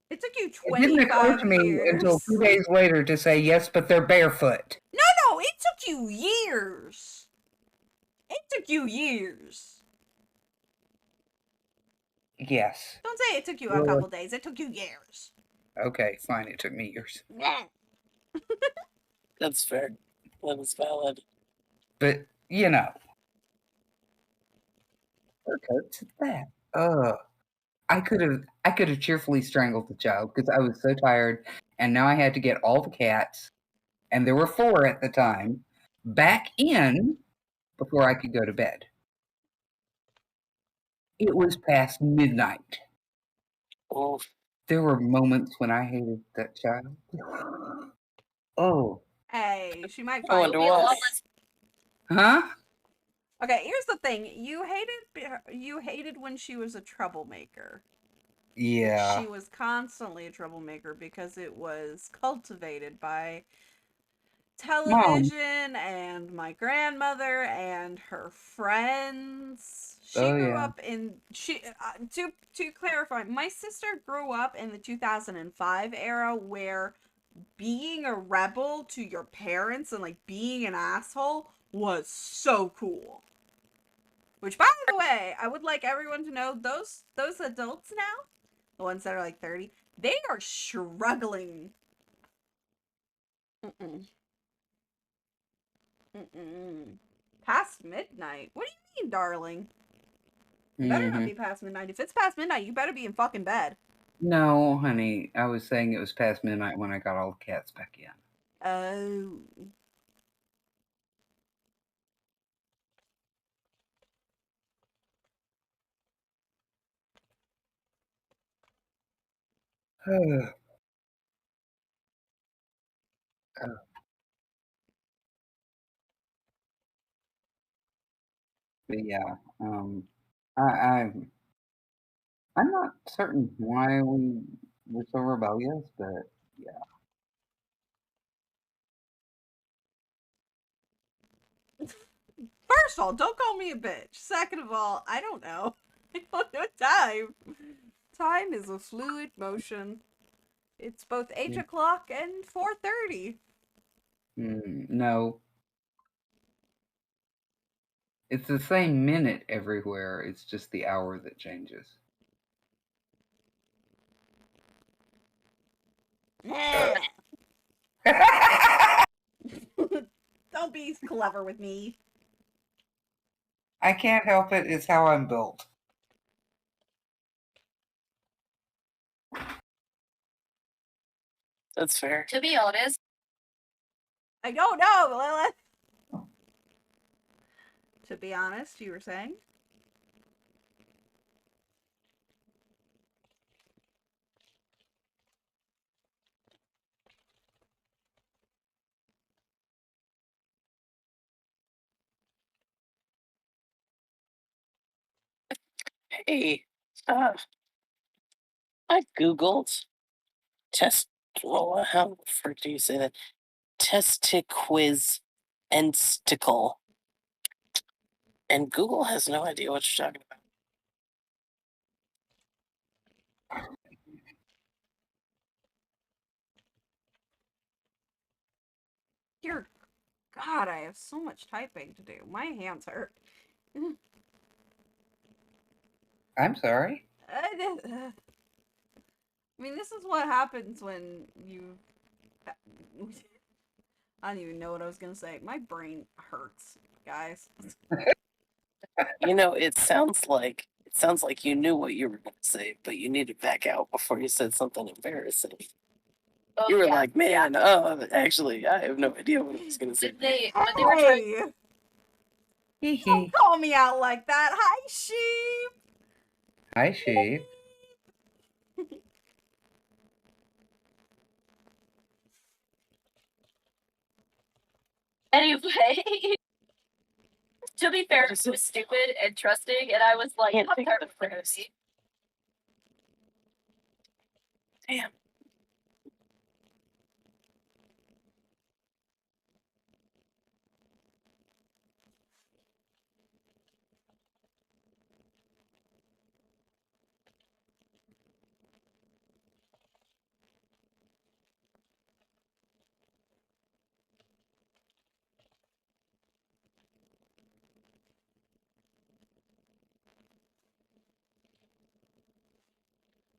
It took you it didn't occur 25 to me until years. 2 days later to say, yes, but they're barefoot. No, it took you years. It took you years. Yes. Don't say it took you a Really? couple days. It took you years. Okay, fine. It took me years. That's fair. That is valid. But, fur coats at that. I could have cheerfully strangled the child because I was so tired, and now I had to get all the cats, and there were 4 at the time, back in before I could go to bed. It was past midnight. Oh, There were moments when I hated that child. Oh. Hey, she might I find wonder you. why. Huh? Okay, here's the thing. You hated when she was a troublemaker. Yeah. She was constantly a troublemaker because it was cultivated by Mom. television and my grandmother and her friends. She Oh, grew yeah. up in to clarify, my sister grew up in the 2005 era where being a rebel to your parents and like being an asshole was so cool. Which, by the way, I would like everyone to know those adults now, the ones that are like 30, they are struggling. Mm-mm. Mm-mm. Past midnight? What do you mean, darling? It better not Mm-hmm. be past midnight. If it's past midnight, you better be in fucking bed. No, honey. I was saying it was past midnight when I got all the cats back in. Oh. But yeah, I, I'm not certain why we were so rebellious, but yeah. First of all, don't call me a bitch. Second of all, I don't know. I don't know time. Time is a fluid motion. It's both 8 o'clock and 4:30. No, it's the same minute everywhere. It's just the hour that changes. Don't be clever with me. I can't help it. It's how I'm built. That's fair. To be honest, I don't know, Lilith. To be honest, you were saying? Hey, uh, I googled test. Well, how the frick do you say that? Testiquiz enticle, and Google has no idea what you're talking about. Dear God, I have so much typing to do. My hands hurt. I'm sorry. I mean, this is what happens when you. I don't even know what I was gonna say. My brain hurts, guys. You know, it sounds like you knew what you were going to say, but you need to back out before you said something embarrassing. Oh, You were yeah, like, yeah. man, actually, I have no idea what I was going to say. When they were trying. Hey! Hee Don't hee. call me out like that. Hi, sheep. Hi, sheep. Anyway, to be fair, it was stupid and trusting, and I was like, Can't Pop think Tart of the for phrase. me. Damn.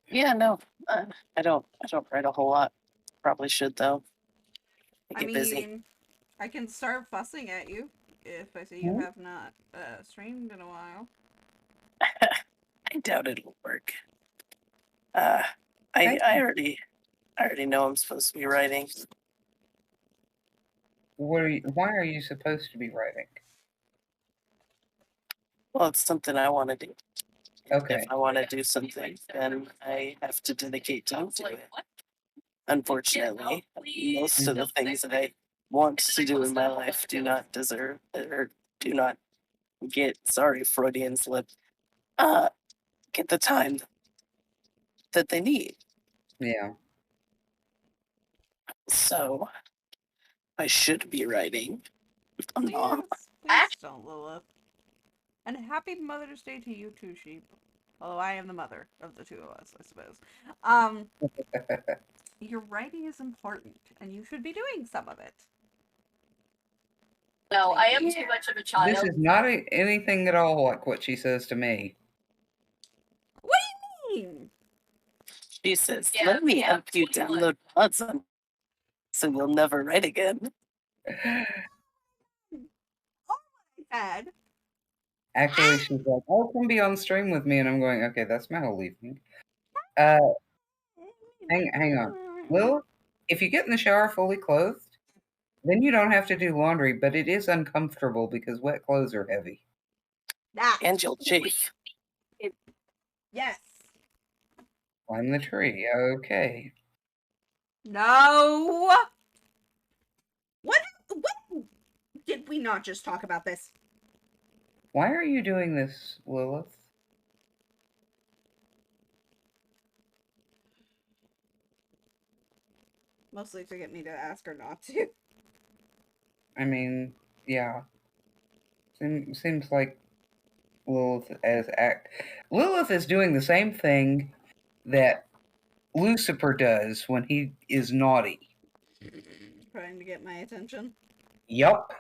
Yeah, no, I don't. I don't write a whole lot. Probably should though. I I get busy. mean, I can start fussing at you if I see you Hmm? have not streamed in a while. I doubt it'll work. Uh, I Thank I you. already know I'm supposed to be writing. Why are you supposed to be writing? Well, it's something I want to do. If Okay. I want to do something, then I have to dedicate time to it. Unfortunately, most of the things that I want to do in my life do not deserve or do not get, sorry, Freudian slip, uh, get the time that they need. Yeah. So I should be writing. I'm not. Please don't, Lilith. And happy Mother's Day to you too, sheep. Although I am the mother of the two of us, I suppose. Your writing is important, and you should be doing some of it. No, I am Maybe. too much of a This child. is not anything at all like what she says to me. What do you mean? She says, Yeah, let me yeah, help you 21. download mods on so you'll never write again. Oh my head. Actually, she's like, "Oh, come be on stream with me," and I'm going, "Okay, that's my whole evening." Uh, hang on, Lil. If you get in the shower fully clothed, then you don't have to do laundry, but it is uncomfortable because wet clothes are heavy. Ah, And you'll chafe. yes. Climb the tree. Okay. No. What did we not just talk about this? Why are you doing this, Lilith? Mostly to get me to ask her not to. I mean, yeah. Seems like Lilith is doing the same thing that Lucifer does when he is naughty. Trying to get my attention. Yup.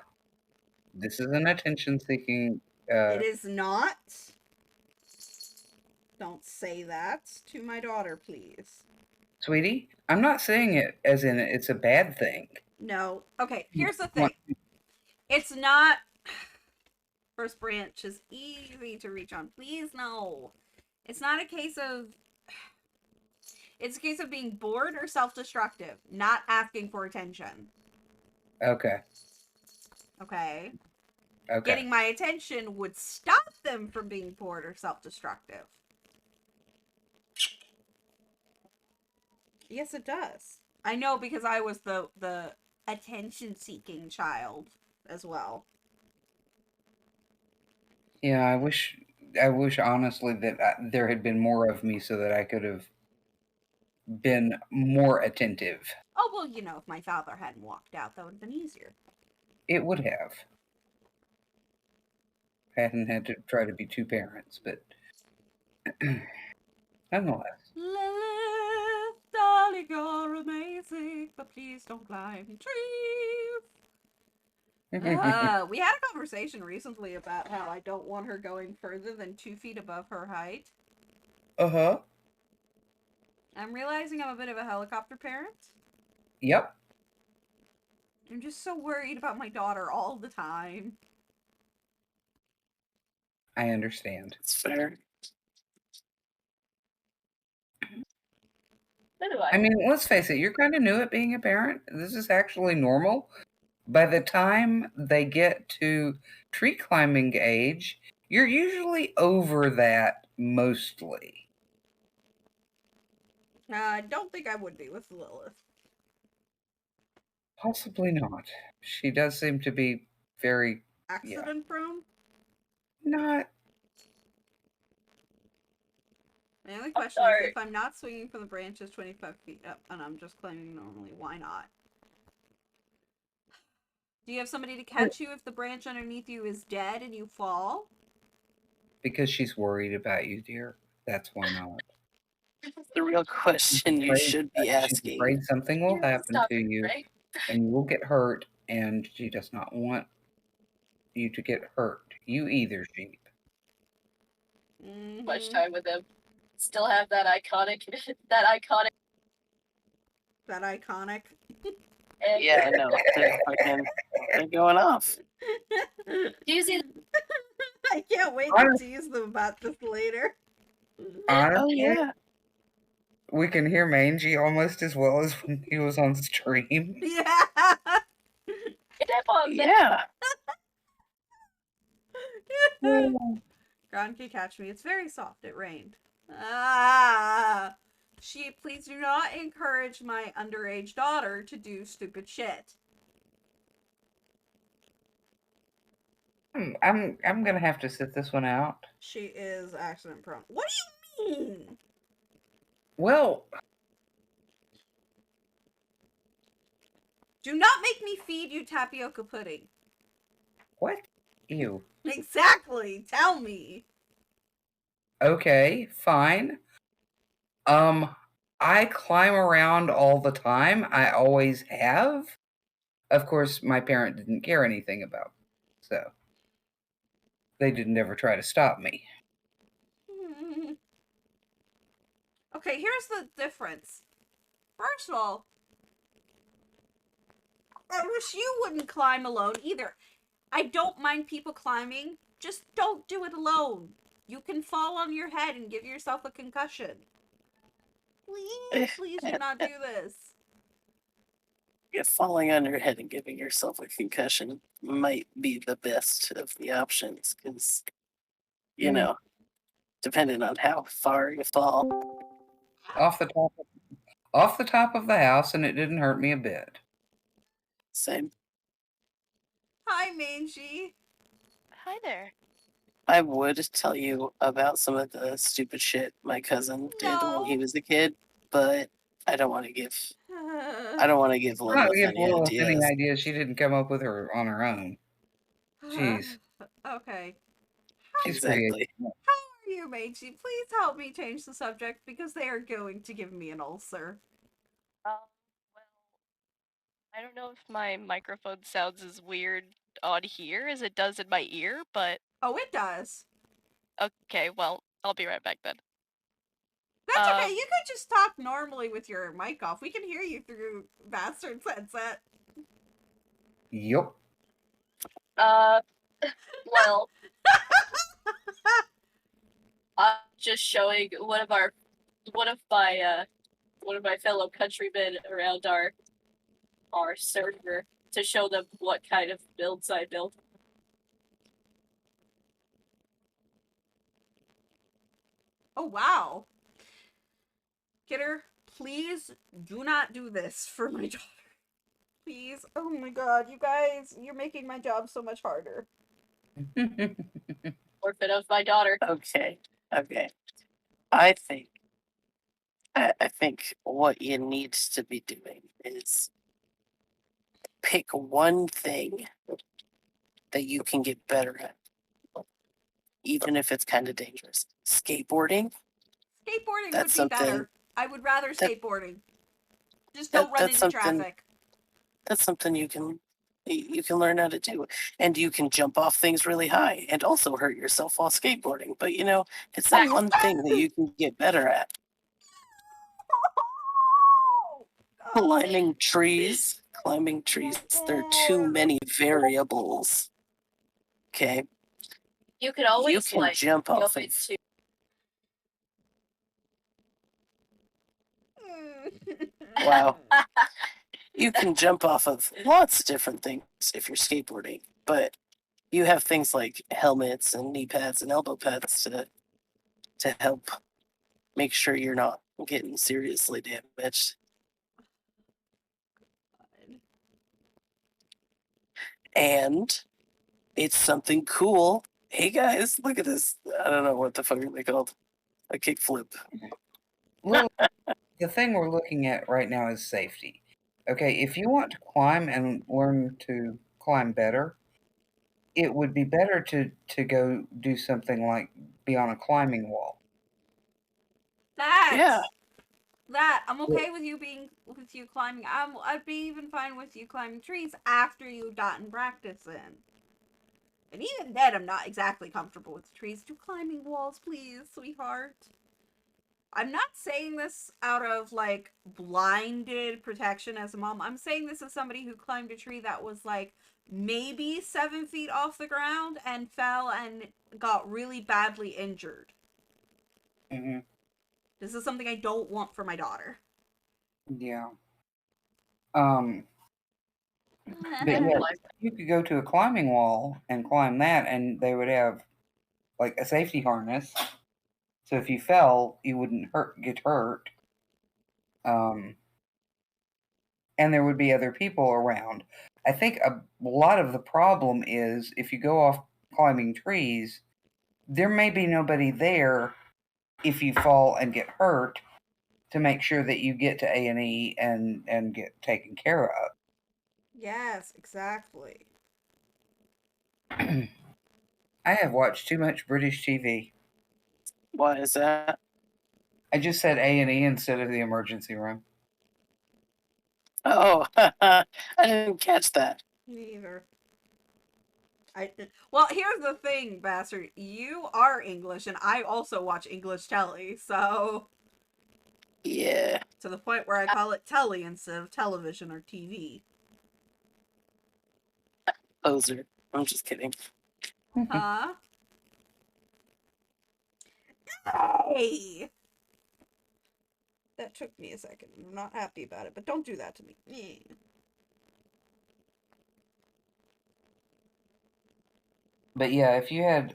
This is an attention-seeking. It is not. Don't say that to my daughter, please. Sweetie, I'm not saying it as in it's a bad thing. No. Okay, here's the thing. It's not. First branch is easy to reach on. Please, no. It's not a case of. It's a case of being bored or self destructive, not asking for attention. Okay. Okay? Okay. Getting my attention would stop them from being bored or self destructive. Yes, it does. I know because I was the attention seeking child as well. Yeah, I wish honestly that there had been more of me so that I could have been more attentive. Oh, well, you know, if my father hadn't walked out, that would have been easier. It would have. I hadn't had to try to be two parents, but nonetheless. Lilith, darling, you're amazing, but please don't climb trees. We had a conversation recently about how I don't want her going further than 2 feet above her height. Uh-huh. I'm realizing I'm a bit of a helicopter parent. Yep. I'm just so worried about my daughter all the time. I understand. It's fair. I mean, let's face it, you're kind of new at being a parent. This is actually normal. By the time they get to tree climbing age, you're usually over that mostly. I don't think I would be with Lilith. Possibly not. She does seem to be very, Accident prone? not. My only question is, if I'm not swinging from the branches 25 feet up and I'm just climbing normally, why not? Do you have somebody to catch you if the branch underneath you is dead and you fall? Because she's worried about you, dear. That's why not. The real question you should be She's asking. afraid something will happen to you, and you will get hurt, and she does not want you to get hurt. You either, sheep. Much time with him. Still have that iconic That iconic. Yeah, no, they're going off. Do you see I can't wait to tease them about this later. Honestly, Oh yeah. we can hear Mangy almost as well as when he was on stream. Yeah. Yeah. Ground can catch me. It's very soft. It rained. Ah. Sheep, please do not encourage my underage daughter to do stupid shit. I'm gonna have to sit this one out. She is accident prone. What do you mean? Well, do not make me feed you tapioca pudding. what? Ew. Exactly. Tell me. Okay, fine. I climb around all the time. I always have. Of course, my parent didn't care anything about it, so they didn't ever try to stop me. Okay, here's the difference. First of all, I wish you wouldn't climb alone either. I don't mind people climbing, just don't do it alone. You can fall on your head and give yourself a concussion. Please do not do this. Yeah, falling on your head and giving yourself a concussion might be the best of the options, because, you know, depending on how far you fall. Off the top of the house, and it didn't hurt me a bit. Same. Hi, Mangy. Hi there. I would tell you about some of the stupid shit my cousin did when he was a kid, but I don't want to give Lilith any ideas. ideas. She didn't come up with her on her own. Jeez. Okay. She's Exactly. How are you, Mangy? Please help me change the subject because they are going to give me an ulcer. Well, I don't know if my microphone sounds as weird on here as it does in my ear, but Oh, it does. okay, well, I'll be right back then. That's okay. You could just talk normally with your mic off. We can hear you through Bastard's headset. Yup. well I'm just showing one of my fellow countrymen around our server to show them what kind of builds I built. Oh, wow. Kidder, please do not do this for my daughter. Please. Oh my god, you guys, you're making my job so much harder. Orphan of my daughter. Okay. I think what you need to be doing is pick one thing that you can get better at, even if it's kind of dangerous. Skateboarding. Skateboarding That's would be better. something- I would rather skateboarding. Just don't run that's into something- traffic. That's something you can You can learn how to do it. And you can jump off things really high and also hurt yourself while skateboarding. But it's that one thing that you can get better at. Oh, God. Climbing trees. Climbing trees. There are too many variables. Okay. You could always You can jump off of Wow. You can jump off of lots of different things if you're skateboarding, but you have things like helmets and knee pads and elbow pads to help make sure you're not getting seriously damaged. And it's something cool. Hey guys, look at this. I don't know what the fuck are they called. A kickflip. Well, the thing we're looking at right now is safety. Okay, if you want to climb and learn to climb better, it would be better to go do something like be on a climbing wall. Yeah. That I'm okay with you climbing. I'd be even fine with you climbing trees after you've gotten practice in. And even then, I'm not exactly comfortable with trees. Do climbing walls, please, sweetheart. I'm not saying this out of like blinded protection as a mom. I'm saying this as somebody who climbed a tree that was like maybe 7 feet off the ground and fell and got really badly injured. Mm-hmm. This is something I don't want for my daughter. Yeah. But yeah, you could go to a climbing wall and climb that, and they would have like a safety harness. So if you fell, you wouldn't get hurt. And there would be other people around. I think a lot of the problem is if you go off climbing trees, there may be nobody there if you fall and get hurt to make sure that you get to A&E and get taken care of. Yes, exactly. I have watched too much British TV. Why is that? Oh, I just said A&E instead of the emergency room. Oh, I didn't catch that. Me either. Well, here's the thing, bastard. You are English, and I also watch English telly, so Yeah. to the point where I call it telly instead of television or TV. Poser. I'm just kidding. Huh? Hey! That took me a second. I'm not happy about it, but don't do that to me. But yeah, if you had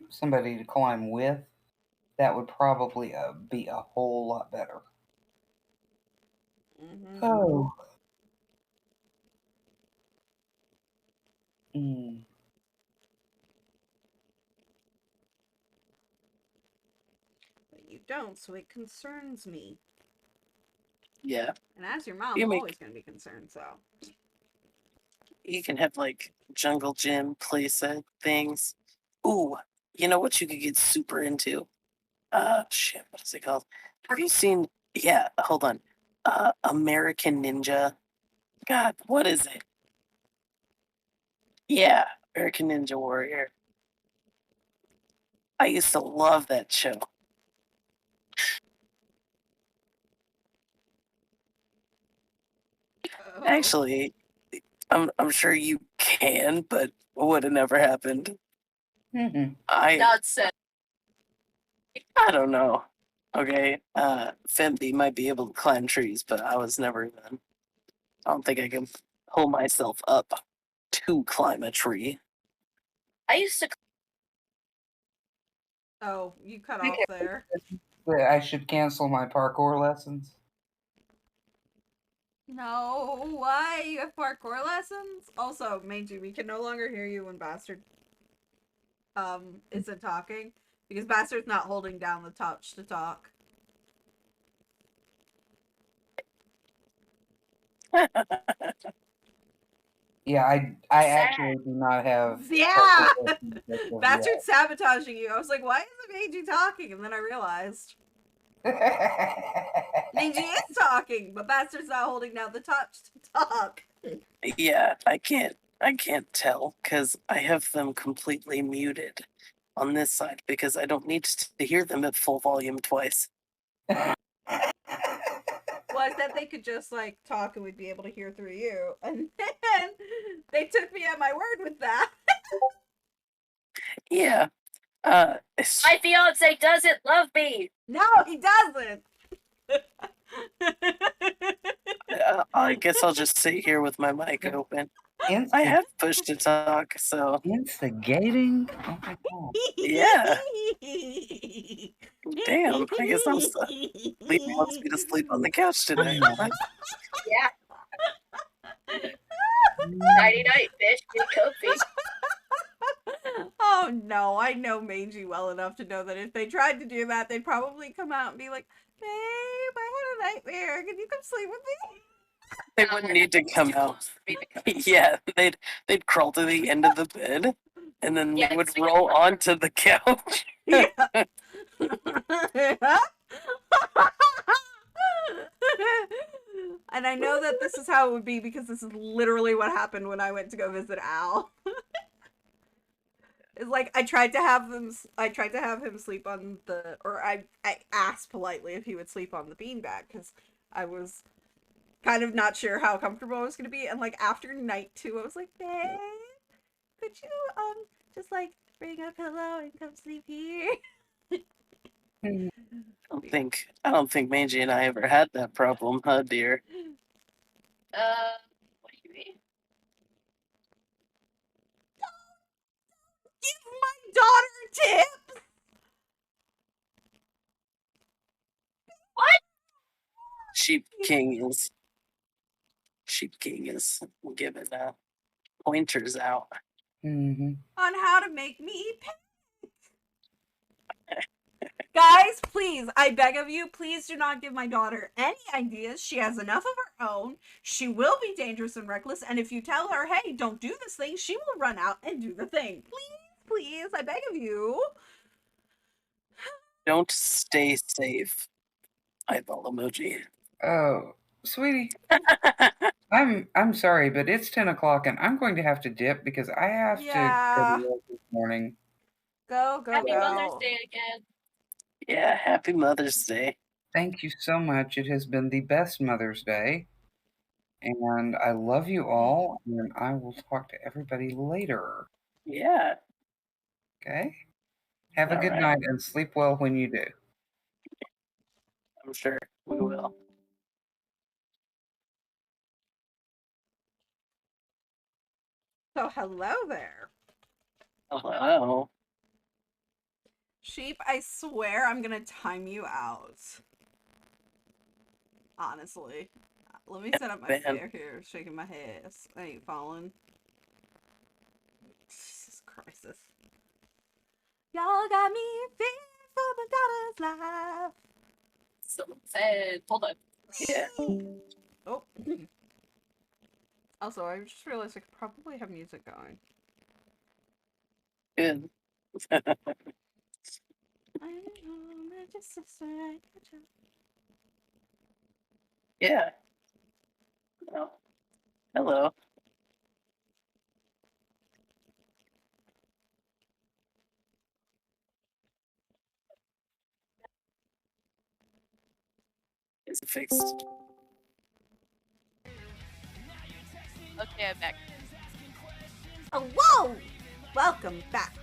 somebody to climb with, that would probably be a whole lot better. Mm-hmm. Oh. Mm. But you don't, so it concerns me. Yeah. And as your mom, I'm always going to be concerned, so. You can have like jungle gym playset things. Ooh, you know what you could get super into? Shit, what is it called? Have you seen? Yeah, hold on. American Ninja. God, what is it? Yeah, American Ninja Warrior. I used to love that show. Oh. Actually, I'm sure you can, but would have never happened. Mm-hmm. Dad said. I don't know. Okay, Femby might be able to climb trees, but I was never even. I don't think I can pull myself up to climb a tree. I used to. Oh, you cut I off think there. that I should cancel my parkour lessons. No, why? You have parkour lessons? Also, Mangy, we can no longer hear you when Bastard isn't talking. Because Bastard's not holding down the touch to talk. Yeah, I actually do not have Yeah! parkour lessons as of Bastard's sabotaging you. I was like, why isn't Mangy talking? And then I realized. yet. Mangy is talking, but Bastard's not holding down the touch to talk. Yeah, I can't tell because I have them completely muted on this side because I don't need to hear them at full volume twice. Well, I said they could just like talk and we'd be able to hear through you, and then they took me at my word with that. Yeah. My fiance doesn't love me. No, he doesn't. I guess I'll just sit here with my mic Yep. open. I Instig have push to talk, so instigating? Oh my god. yeah. Damn, I guess Lee wants me to sleep on the couch Oh today, my huh? Yeah. Nighty mm, night, bitch. Get comfy. Oh no, I know Mangy well enough to know that if they tried to do that, they'd probably come out and be like, "Babe, I had a nightmare. Can you come sleep with me?" They wouldn't need to come out. Yeah, they'd crawl to the end of the bed, and then they would roll onto the couch. Yeah. And I know that this is how it would be because this is literally what happened when I went to go visit Al. It's like I tried to have him sleep on the, or I asked politely if he would sleep on the beanbag because I was kind of not sure how comfortable I was going to be, and like after night 2 I was like, "Babe, could you just like bring a pillow and come sleep here?" mm. I don't think Mangy and I ever had that problem, huh, dear? What do you mean? Give my daughter tips. What? Sheep King is giving pointers out. Mhm. On how to make me eat Guys, please, I beg of you, please do not give my daughter any ideas. She has enough of her own. She will be dangerous and reckless, and if you tell her, hey, don't do this thing, she will run out and do the thing. Please, please, I beg of you. Don't stay safe. Eyeball emoji. Oh, sweetie, I'm sorry, but it's 10 o'clock and I'm going to have to dip because I have to go Yeah. to work this morning. Go, go, Happy Mother's go. Day again. Yeah, happy Mother's Day. Thank you so much. It has been the best Mother's Day, and I love you all, and I will talk to everybody later. Yeah, Okay? Have a all good right. night and sleep well when you do. I'm sure we will. So, hello there. Hello. Sheep, I swear I'm gonna time you out. Honestly. Let me set up my Ben. fair here, shaking my head. I ain't falling. Jesus Christ. Y'all got me fearing for my daughter's life. So sad. Hold on. Yeah, Oh. Also, I just realized I could probably have music going. good. I'm just a sister. Yeah. Oh, hello. Is it fixed? Okay, I'm back. Oh, whoa! Welcome back.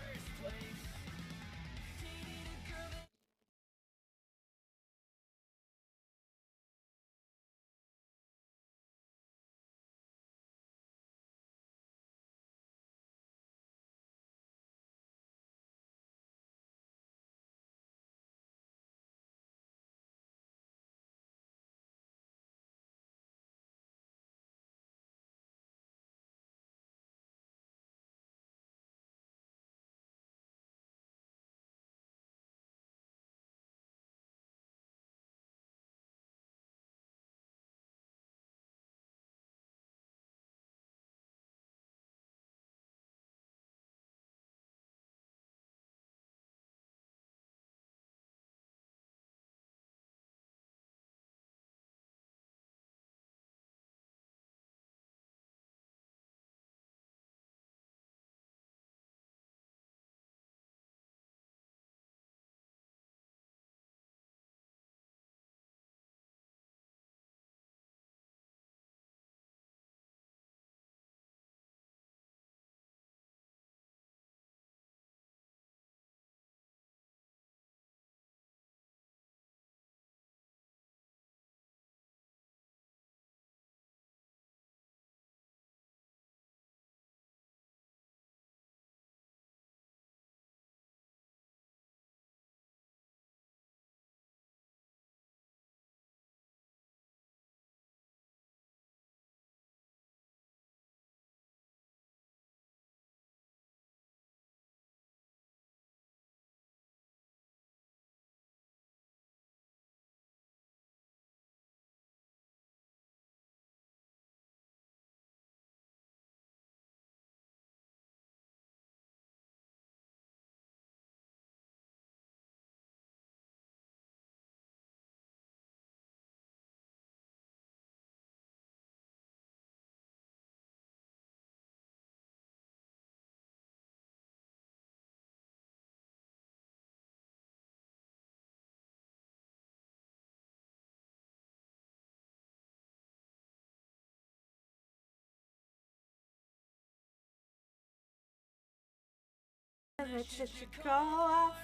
Go off.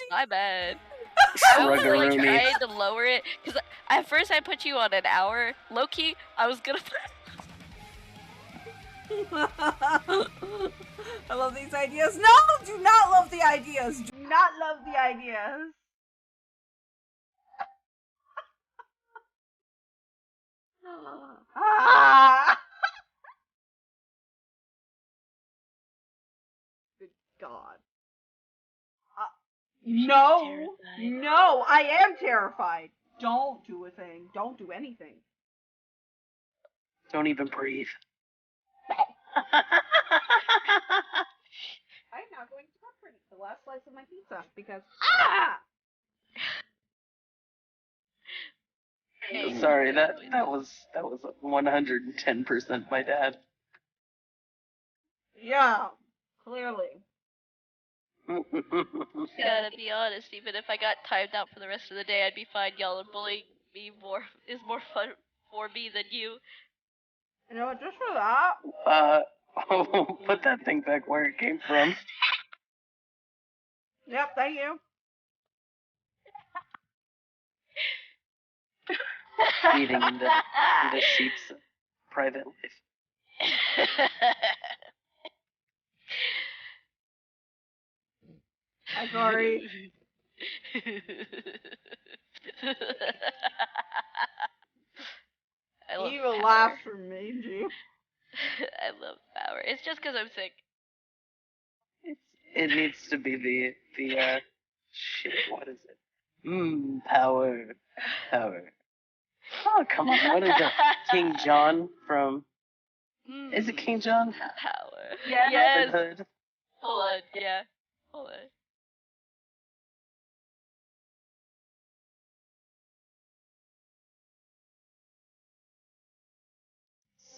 My bad. I was like Shrug-a-rooney. trying to lower it because at first I put you on an hour. Low key, I was gonna. I love these ideas. No, do not love the ideas. Do not love the ideas. Ah! Good God. No, no, I am terrified. Don't do a thing. Don't do anything. Don't even breathe. I'm not going to comfort the last slice of my pizza because Sorry, that was 110% my dad. yeah, clearly. Gotta be honest, even if I got timed out for the rest of the day, I'd be fine. Y'all are bullying me more is more fun for me than you. You know what? Just for that. Put that thing back where it came from. Yep, thank you. Eating into Sheep's private life. Hi, Corey. I love Evil power. laugh from Mangy. I love power. It's just because I'm sick. It needs to be the shit. What is it? Power. Oh, come on. What is it? King John from? Is it King John? Power. Yes. Yes. Robin Hood. Hold on. Yeah. Hold on.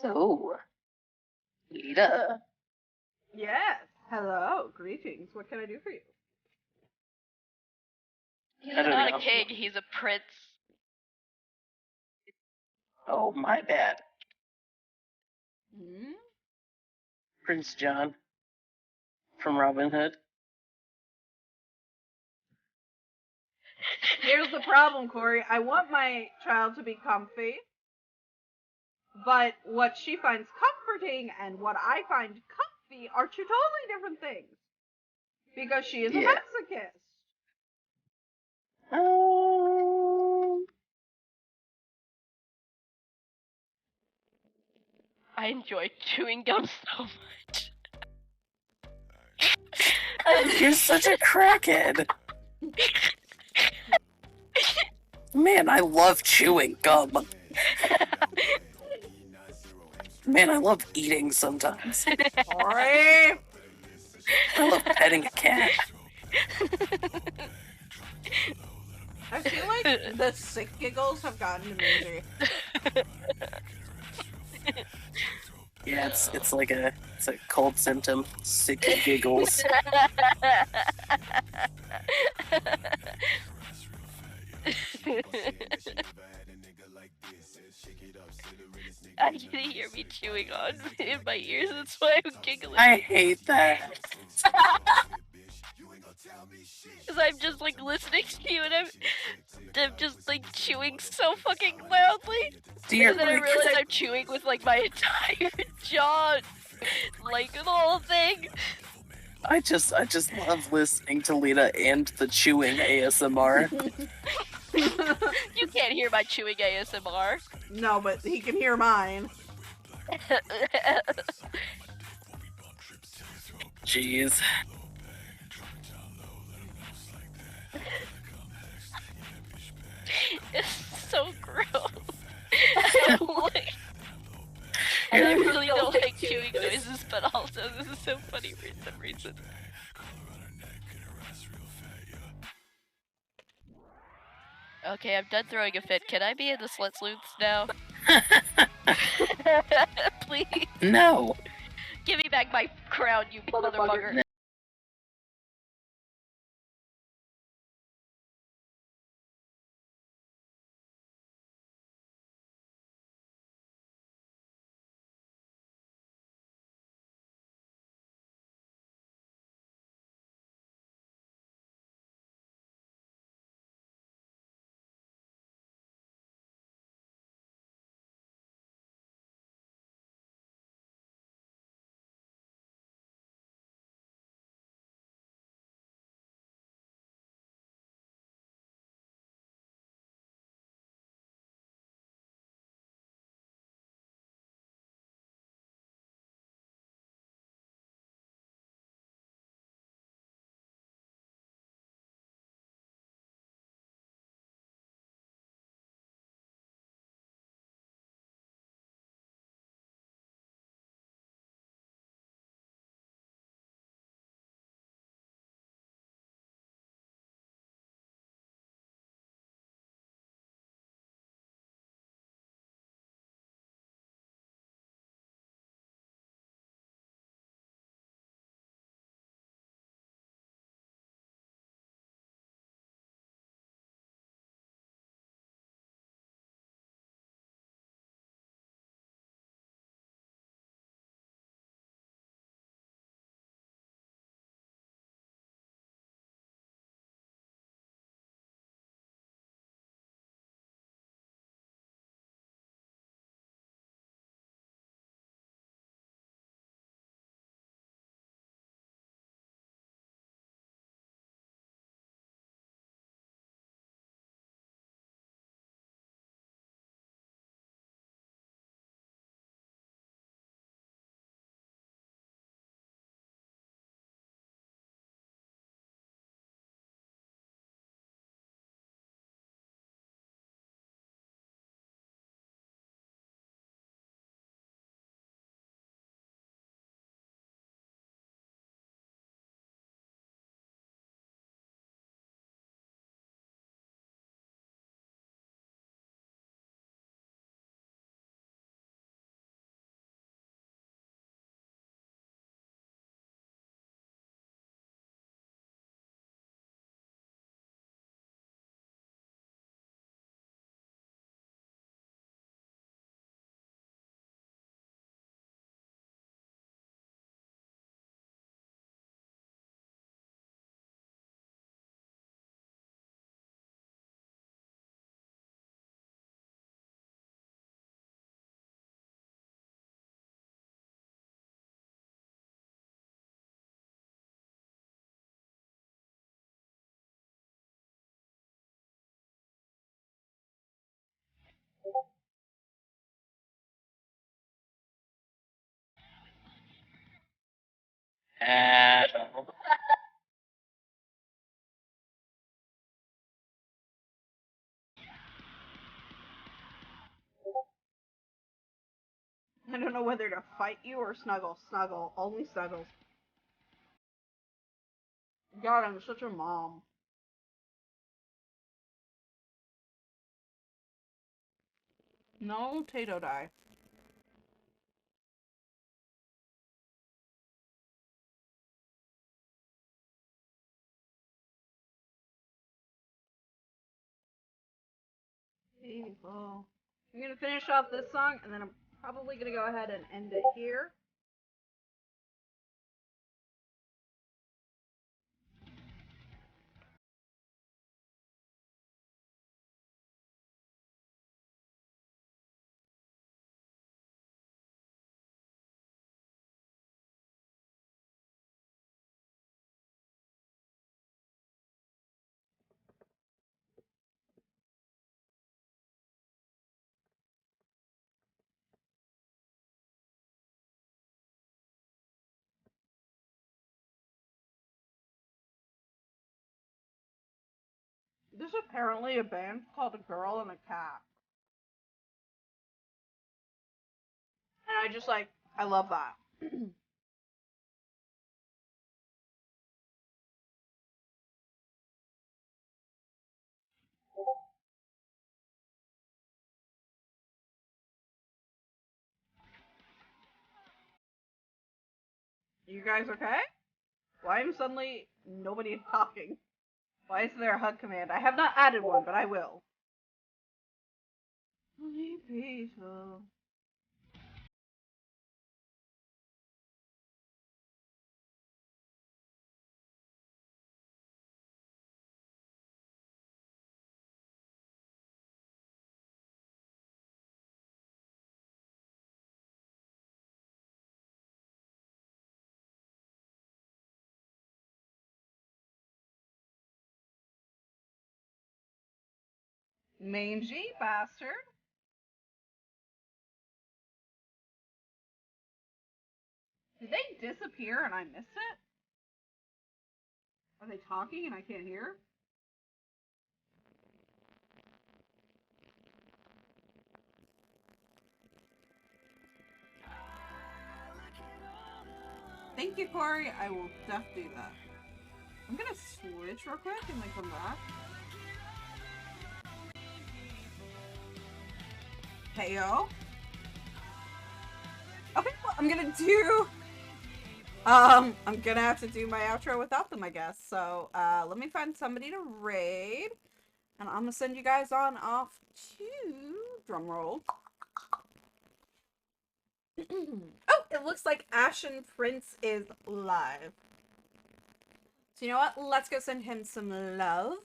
So, Lita. Yes. Hello. Greetings. What can I do for you? He's I don't not know. a king. He's a prince. Oh, my bad. Hmm? Prince John from Robin Hood. Here's the problem, Corey. I want my child to be comfy, but what she finds comforting and what I find comfy are two totally different things. Because she is a Yeah. masochist. I enjoy chewing gum so much. You're such a crackhead. Man, I love chewing gum. Man, I love eating sometimes. Corey! I love petting a cat. I feel like the sick giggles have gotten to Mangy. Yeah, it's like a cold symptom. Sick giggles. I can hear me chewing on in my ears. That's why I'm giggling. I hate that. Because I'm just like listening to you and I'm just like chewing so fucking loudly. Dear And then I Mike. realize I'm chewing with like my entire jaw, like the whole thing. I just love listening to Lita and the chewing ASMR. You can't hear my chewing ASMR. No, but he can hear mine. Jeez. It's so gross. I don't like. I really don't like chewing noises, but also this is so funny for some reason. Okay, I'm done throwing a fit. Can I be in the Slut Sleuths now? Please. No. Give me back my crown, you motherfucker. I don't know whether to fight you or snuggle. Snuggle. Only snuggles. God, I'm such a mom. No, Tato die. Well, I'm gonna finish off this song, and then I'm probably gonna go ahead and end it here. There's apparently a band called A Girl and a Cat. And I just like, I love that. You guys okay? Why am suddenly nobody talking? Why is there a hug command? I have not added one, but I will. Only peaceful. Mangy bastard. Did they disappear and I missed it? Are they talking and I can't hear? Thank you, Corey. I will definitely do that. I'm gonna switch real quick and then come back. Hey yo. Okay, well, I'm gonna have to do my outro without them, I guess. So, let me find somebody to raid. And I'm gonna send you guys on off to drumroll. Oh, it looks like Ashen Prince is live. So you know what? Let's go send him some love.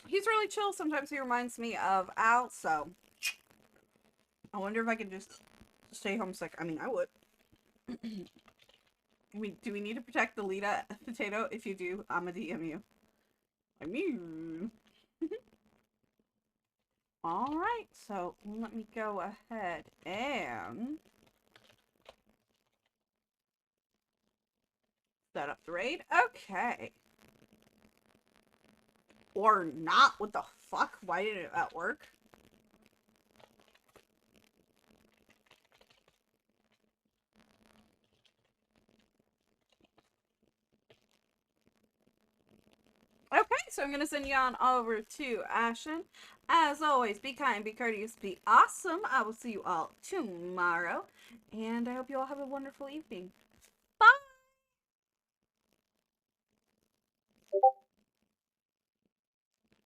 He's really chill. Sometimes he reminds me of Al, so I wonder if I can just stay homesick. I mean, I would. Do we need to protect the Lita potato? If you do, I'm a DM you. I mean. Alright, so let me go ahead and set up the raid. Okay. Or not. What the fuck? Why didn't that work? Okay, so I'm going to send you on over to Ashen. As always, be kind, be courteous, be awesome. I will see you all tomorrow. And I hope you all have a wonderful evening.